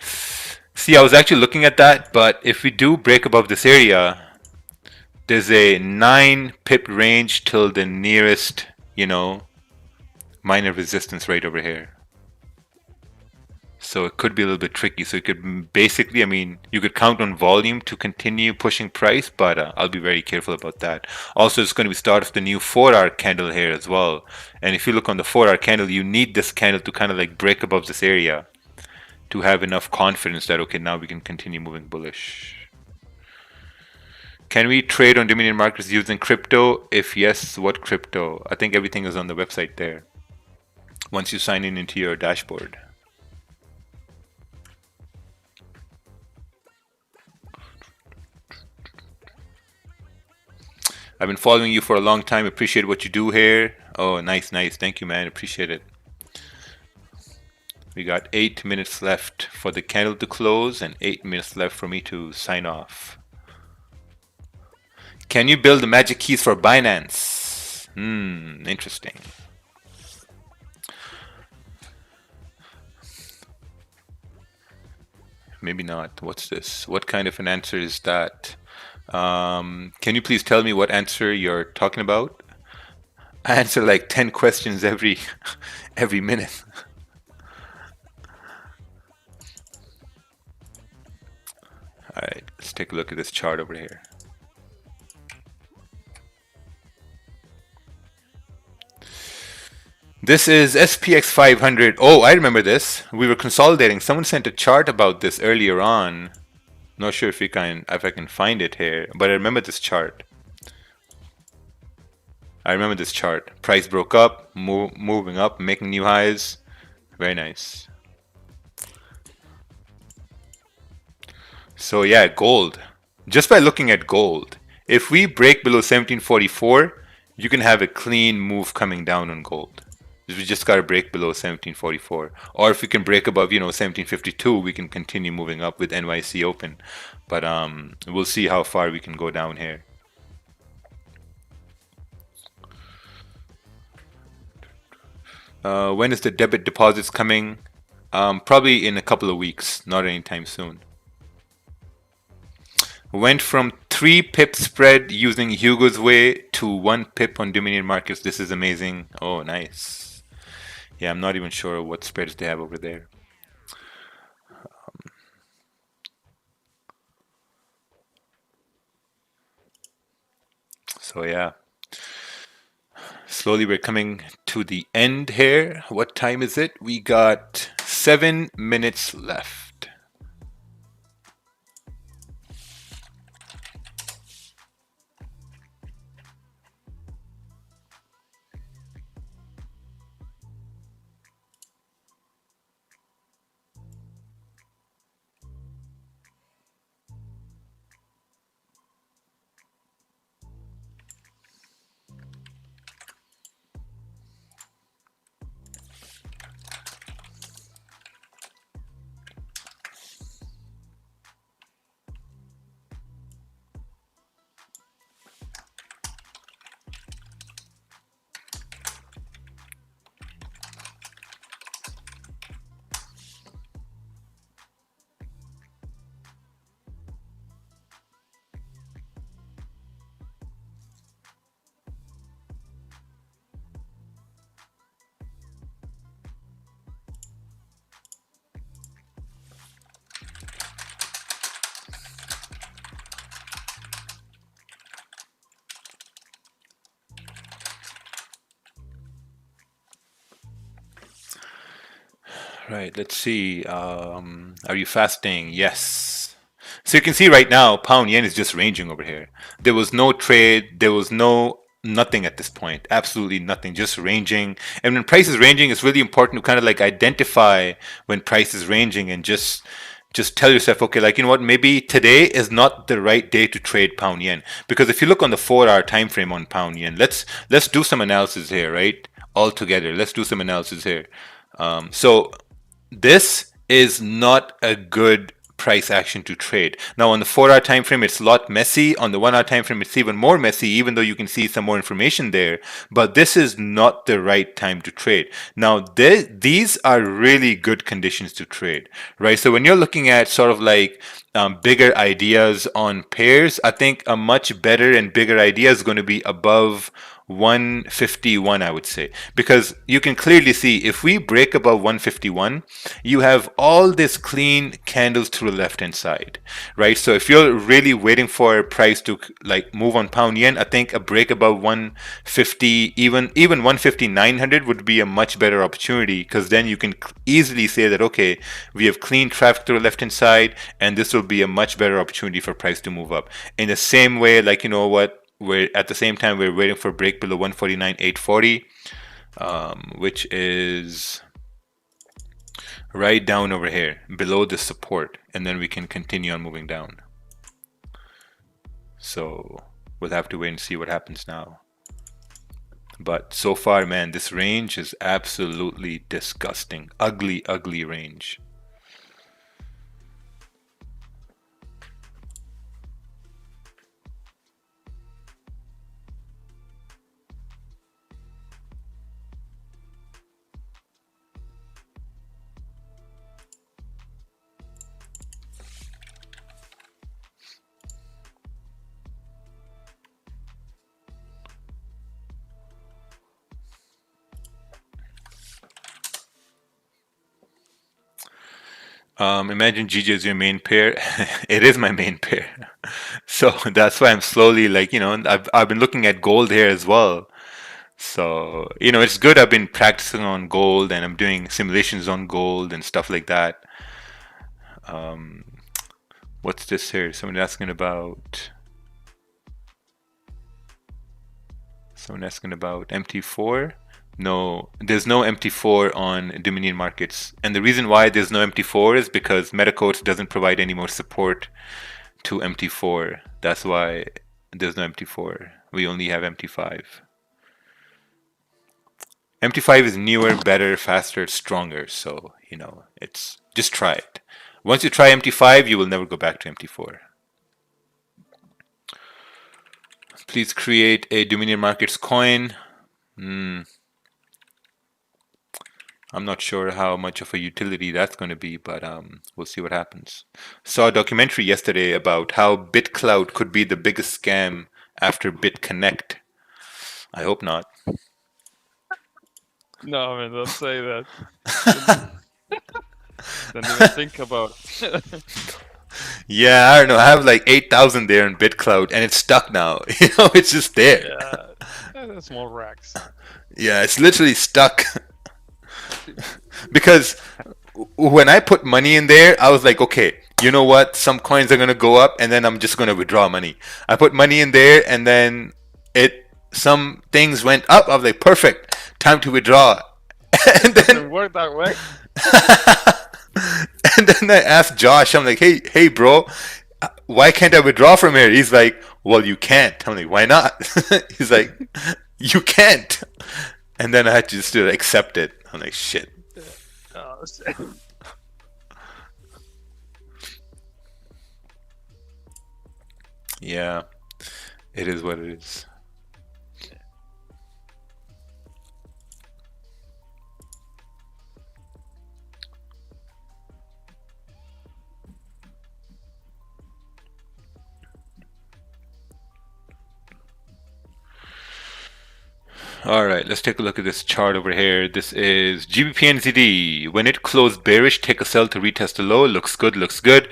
See, I was actually looking at that, but if we do break above this area, there's a 9 pip range till the nearest, minor resistance right over here. So it could be a little bit tricky. So you could basically, you could count on volume to continue pushing price, but I'll be very careful about that. Also, it's going to be start of the new 4-hour candle here as well. And if you look on the 4-hour candle, you need this candle to kind of like break above this area to have enough confidence that, okay, now we can continue moving bullish. Can we trade on Dominion markets using crypto? If yes, what crypto? I think everything is on the website there once you sign in into your dashboard. I've been following you for a long time. Appreciate what you do here. Oh, nice. Thank you, man. Appreciate it. We got 8 minutes left for the candle to close and 8 minutes left for me to sign off. Can you build the magic keys for Binance? Interesting. Maybe not. What's this? What kind of an answer is that? Can you please tell me what answer you're talking about? I answer like 10 questions every minute. All right, let's take a look at this chart over here. This is SPX 500. Oh, I remember this. We were consolidating. Someone sent a chart about this earlier on. Not sure if I can find it here, but I remember this chart. Price broke up, moving up, making new highs. Very nice. So yeah, gold. Just by looking at gold, if we break below 1744, you can have a clean move coming down on gold. We just got to break below 1744. Or if we can break above, 1752, we can continue moving up with NYC open. But we'll see how far we can go down here. When is the debit deposits coming? Probably in a couple of weeks, not anytime soon. Went from 3 pip spread using Hugo's way to 1 pip on Dominion markets. This is amazing. Oh, nice. Yeah, I'm not even sure what spreads they have over there. So yeah, slowly we're coming to the end here. What time is it? We got 7 minutes left. Right, let's see. Are you fasting? Yes. So you can see right now, pound yen is just ranging over here. There was no trade. There was nothing at this point. Absolutely nothing. Just ranging. And when price is ranging, it's really important to kind of like identify when price is ranging and just tell yourself, okay, like, you know what, maybe today is not the right day to trade pound yen. Because if you look on the 4-hour time frame on pound yen, let's do some analysis here, right? All together. Let's do some analysis here. So this is not a good price action to trade. Now on the 4-hour time frame, it's a lot messy. On the 1-hour time frame, it's even more messy, even though you can see some more information there. But this is not the right time to trade. Now these are really good conditions to trade, right? So when you're looking at sort of like bigger ideas on pairs, I think a much better and bigger idea is going to be above 151, I would say, because you can clearly see if we break above 151, you have all this clean candles to the left hand side, right? So if you're really waiting for a price to like move on pound yen, I think a break above 150, even 150,900 would be a much better opportunity, because then you can easily say that, okay, we have clean traffic to the left hand side, and this will be a much better opportunity for price to move up. In the same way, like, you know what, we're at the same time we're waiting for a break below 149,840, which is right down over here below the support, and then we can continue on moving down. So we'll have to wait and see what happens now. But so far, man, this range is absolutely disgusting. Ugly, ugly range. Imagine GJ is your main pair. It is my main pair. So that's why I'm slowly, like, you know, I've been looking at gold here as well. So, you know, it's good. I've been practicing on gold, and I'm doing simulations on gold and stuff like that. What's this here? Someone asking about MT4. No, there's no MT4 on Dominion markets. And the reason why there's no MT4 is because MetaQuotes doesn't provide any more support to MT4. That's why there's no MT4. We only have MT5. MT5 is newer, better, faster, stronger. So, you know, it's just try it. Once you try MT5, you will never go back to MT4. Please create a Dominion Markets coin. I'm not sure how much of a utility that's going to be, but we'll see what happens. Saw a documentary yesterday about how BitCloud could be the biggest scam after BitConnect. I hope not. No, man, don't say that. Don't even think about it. Yeah, I don't know. I have like 8,000 there in BitCloud, and it's stuck now. You know, it's just there. Yeah, that's more racks. Yeah, it's literally stuck. Because when I put money in there, I was like, okay, you know what? Some coins are gonna go up, and then I'm just gonna withdraw money. I put money in there, and then some things went up. I was like, perfect, time to withdraw. And then Doesn't work that way. And then I asked Josh, I'm like, hey, bro, why can't I withdraw from here? He's like, well, you can't. I'm like, why not? He's like, you can't. And then I had to just accept it. I'm like, shit. Oh, shit. Yeah, it is what it is. All right, let's take a look at this chart over here. This is GBP/NZD. When it closed bearish, take a sell to retest the low. Looks good, looks good.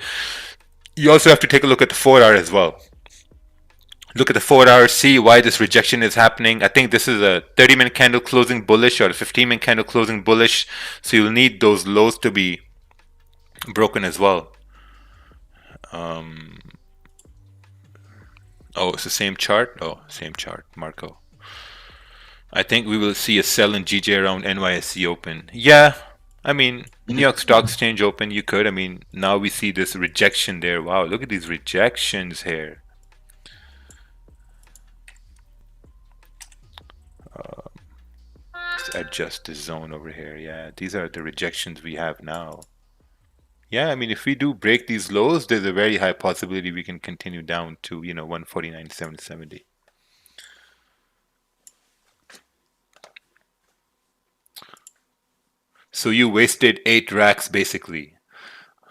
You also have to take a look at the 4-hour as well. Look at the 4-hour, see why this rejection is happening. I think this is a 30-minute candle closing bullish or a 15-minute candle closing bullish. So you'll need those lows to be broken as well. Oh, it's the same chart? Oh, same chart, Marco. I think we will see a sell in GJ around NYSE open. Yeah, I mean, New York Stock Exchange open, you could. I mean, now we see this rejection there. Wow, look at these rejections here. Let's adjust the zone over here. Yeah, these are the rejections we have now. Yeah, I mean, if we do break these lows, there's a very high possibility we can continue down to, 149.770. So you wasted 8 racks basically.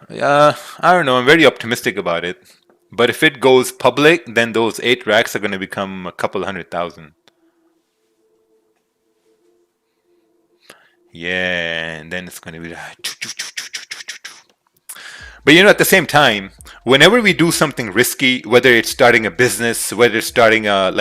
I don't know. I'm very optimistic about it. But if it goes public, then those 8 racks are going to become a couple 100,000. Yeah, and then it's going to be like, but at the same time, whenever we do something risky, whether it's starting a business, whether it's starting a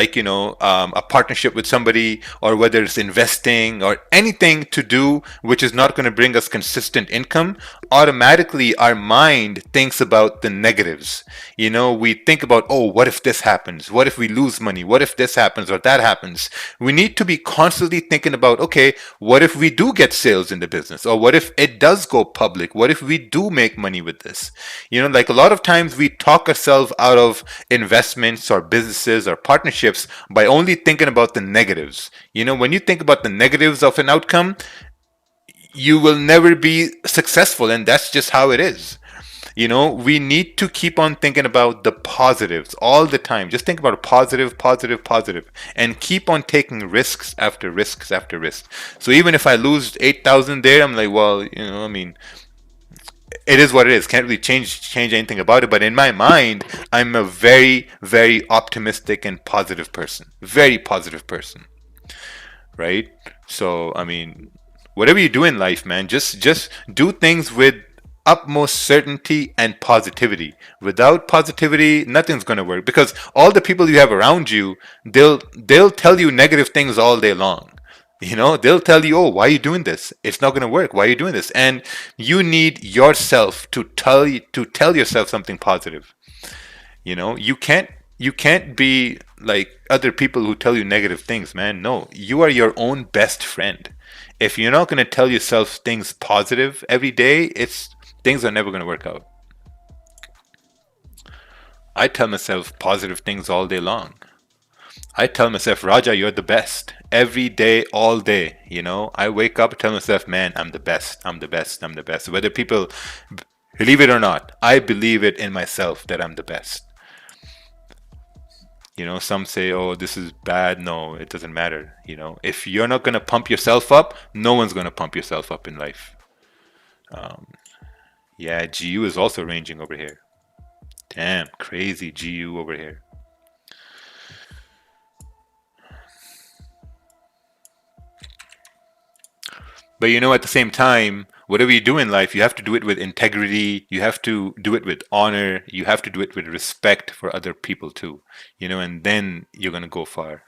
partnership with somebody, or whether it's investing or anything to do which is not going to bring us consistent income, automatically our mind thinks about the negatives. We think about, oh, what if this happens? What if we lose money? What if this happens or that happens? We need to be constantly thinking about, okay, what if we do get sales in the business? Or what if it does go public? What if we do make money with this? Like a lot of times we talk ourselves out of investments or businesses or partnerships by only thinking about the negatives. When you think about the negatives of an outcome, you will never be successful, and that's just how it is. We need to keep on thinking about the positives all the time. Just think about a positive, positive, positive, and keep on taking risks after risks after risks. So even if I lose 8,000 there, I'm like, well, I mean, it is what it is. Can't really change anything about it. But in my mind, I'm a very, very optimistic and positive person. Very positive person. Right? So I mean, whatever you do in life, man, just do things with utmost certainty and positivity. Without positivity, nothing's gonna work, because all the people you have around you, they'll tell you negative things all day long. They'll tell you, oh, why are you doing this? It's not going to work. Why are you doing this? And you need yourself to tell yourself something positive. You can't be like other people who tell you negative things, man. No, you are your own best friend. If you're not going to tell yourself things positive every day, things are never going to work out. I tell myself positive things all day long. I tell myself, Raja, you're the best. Every day, all day. I wake up and tell myself, man, I'm the best. I'm the best. I'm the best. Whether people believe it or not, I believe it in myself that I'm the best. Some say, oh, this is bad. No, it doesn't matter. If you're not going to pump yourself up, no one's going to pump yourself up in life. Yeah, GU is also ranging over here. Damn, crazy GU over here. But at the same time, whatever you do in life, you have to do it with integrity. You have to do it with honor. You have to do it with respect for other people too. And then you're going to go far.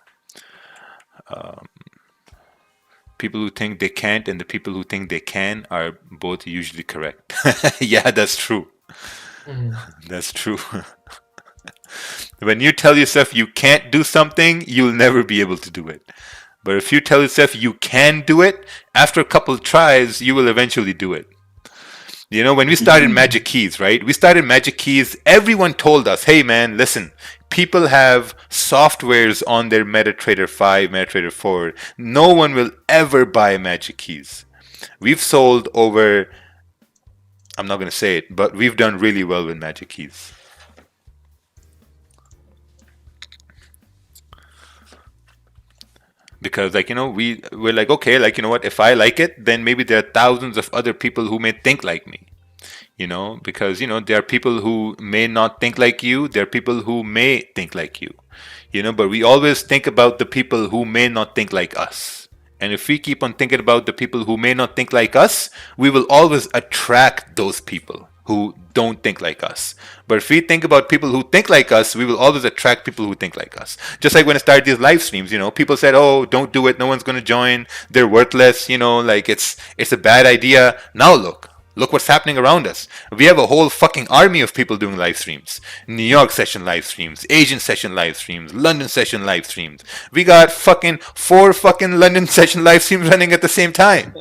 People who think they can't and the people who think they can are both usually correct. Yeah, that's true. That's true. When you tell yourself you can't do something, you'll never be able to do it. But if you tell yourself you can do it, after a couple of tries, you will eventually do it. When we started Magic Keys, right? We started Magic Keys, everyone told us, hey man, listen, people have softwares on their MetaTrader 5, MetaTrader 4. No one will ever buy Magic Keys. We've sold over, I'm not going to say it, but we've done really well with Magic Keys. Because we're like, okay, what, if I like it, then maybe there are thousands of other people who may think like me. Because there are people who may not think like you, there are people who may think like you. But we always think about the people who may not think like us. And if we keep on thinking about the people who may not think like us, we will always attract those people who don't think like us. But if we think about people who think like us, we will always attract people who think like us. Just like when I started these live streams, people said, oh, don't do it, no one's going to join, they're worthless, like it's a bad idea. Now look what's happening around us. We have a whole fucking army of people doing live streams. New York session live streams, Asian session live streams, London session live streams. We got fucking 4 fucking London session live streams running at the same time.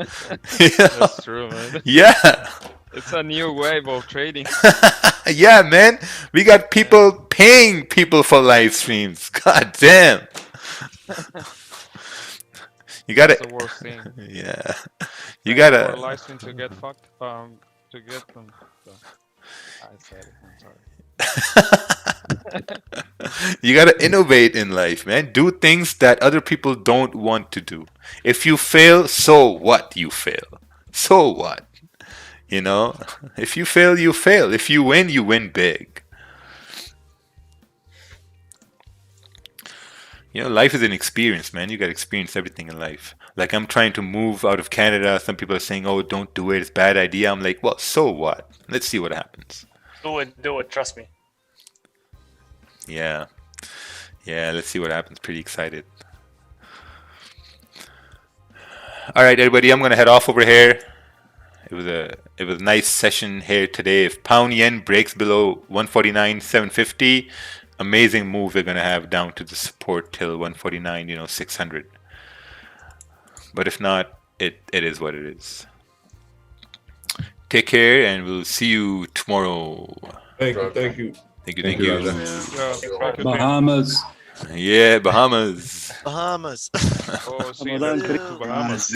That's true, man. Yeah. It's a new wave of trading. Yeah, man. We got people paying people for live streams. God damn. You gotta. That's the worst thing. Yeah. You gotta. For a live stream to get fucked, to get them. So I said it. I'm sorry. You gotta innovate in life, man. Do things that other people don't want to do. If you fail, so what? You fail. So what? You know, if you fail, you fail. If you win big. You know, life is an experience, man. You got to experience everything in life. Like, I'm trying to move out of Canada. Some people are saying, oh, don't do it. It's a bad idea. I'm like, well, so what? Let's see what happens. Do it. Trust me. Yeah. Yeah, let's see what happens. Pretty excited. All right, everybody, I'm going to head off over here. It was a nice session here today. If pound yen breaks below 149.750, amazing move they're gonna have down to the support till 149, 600. But if not, it is what it is. Take care, and we'll see you tomorrow. Thank you. Bahamas. Yeah, Bahamas. Oh, see you. Bahamas.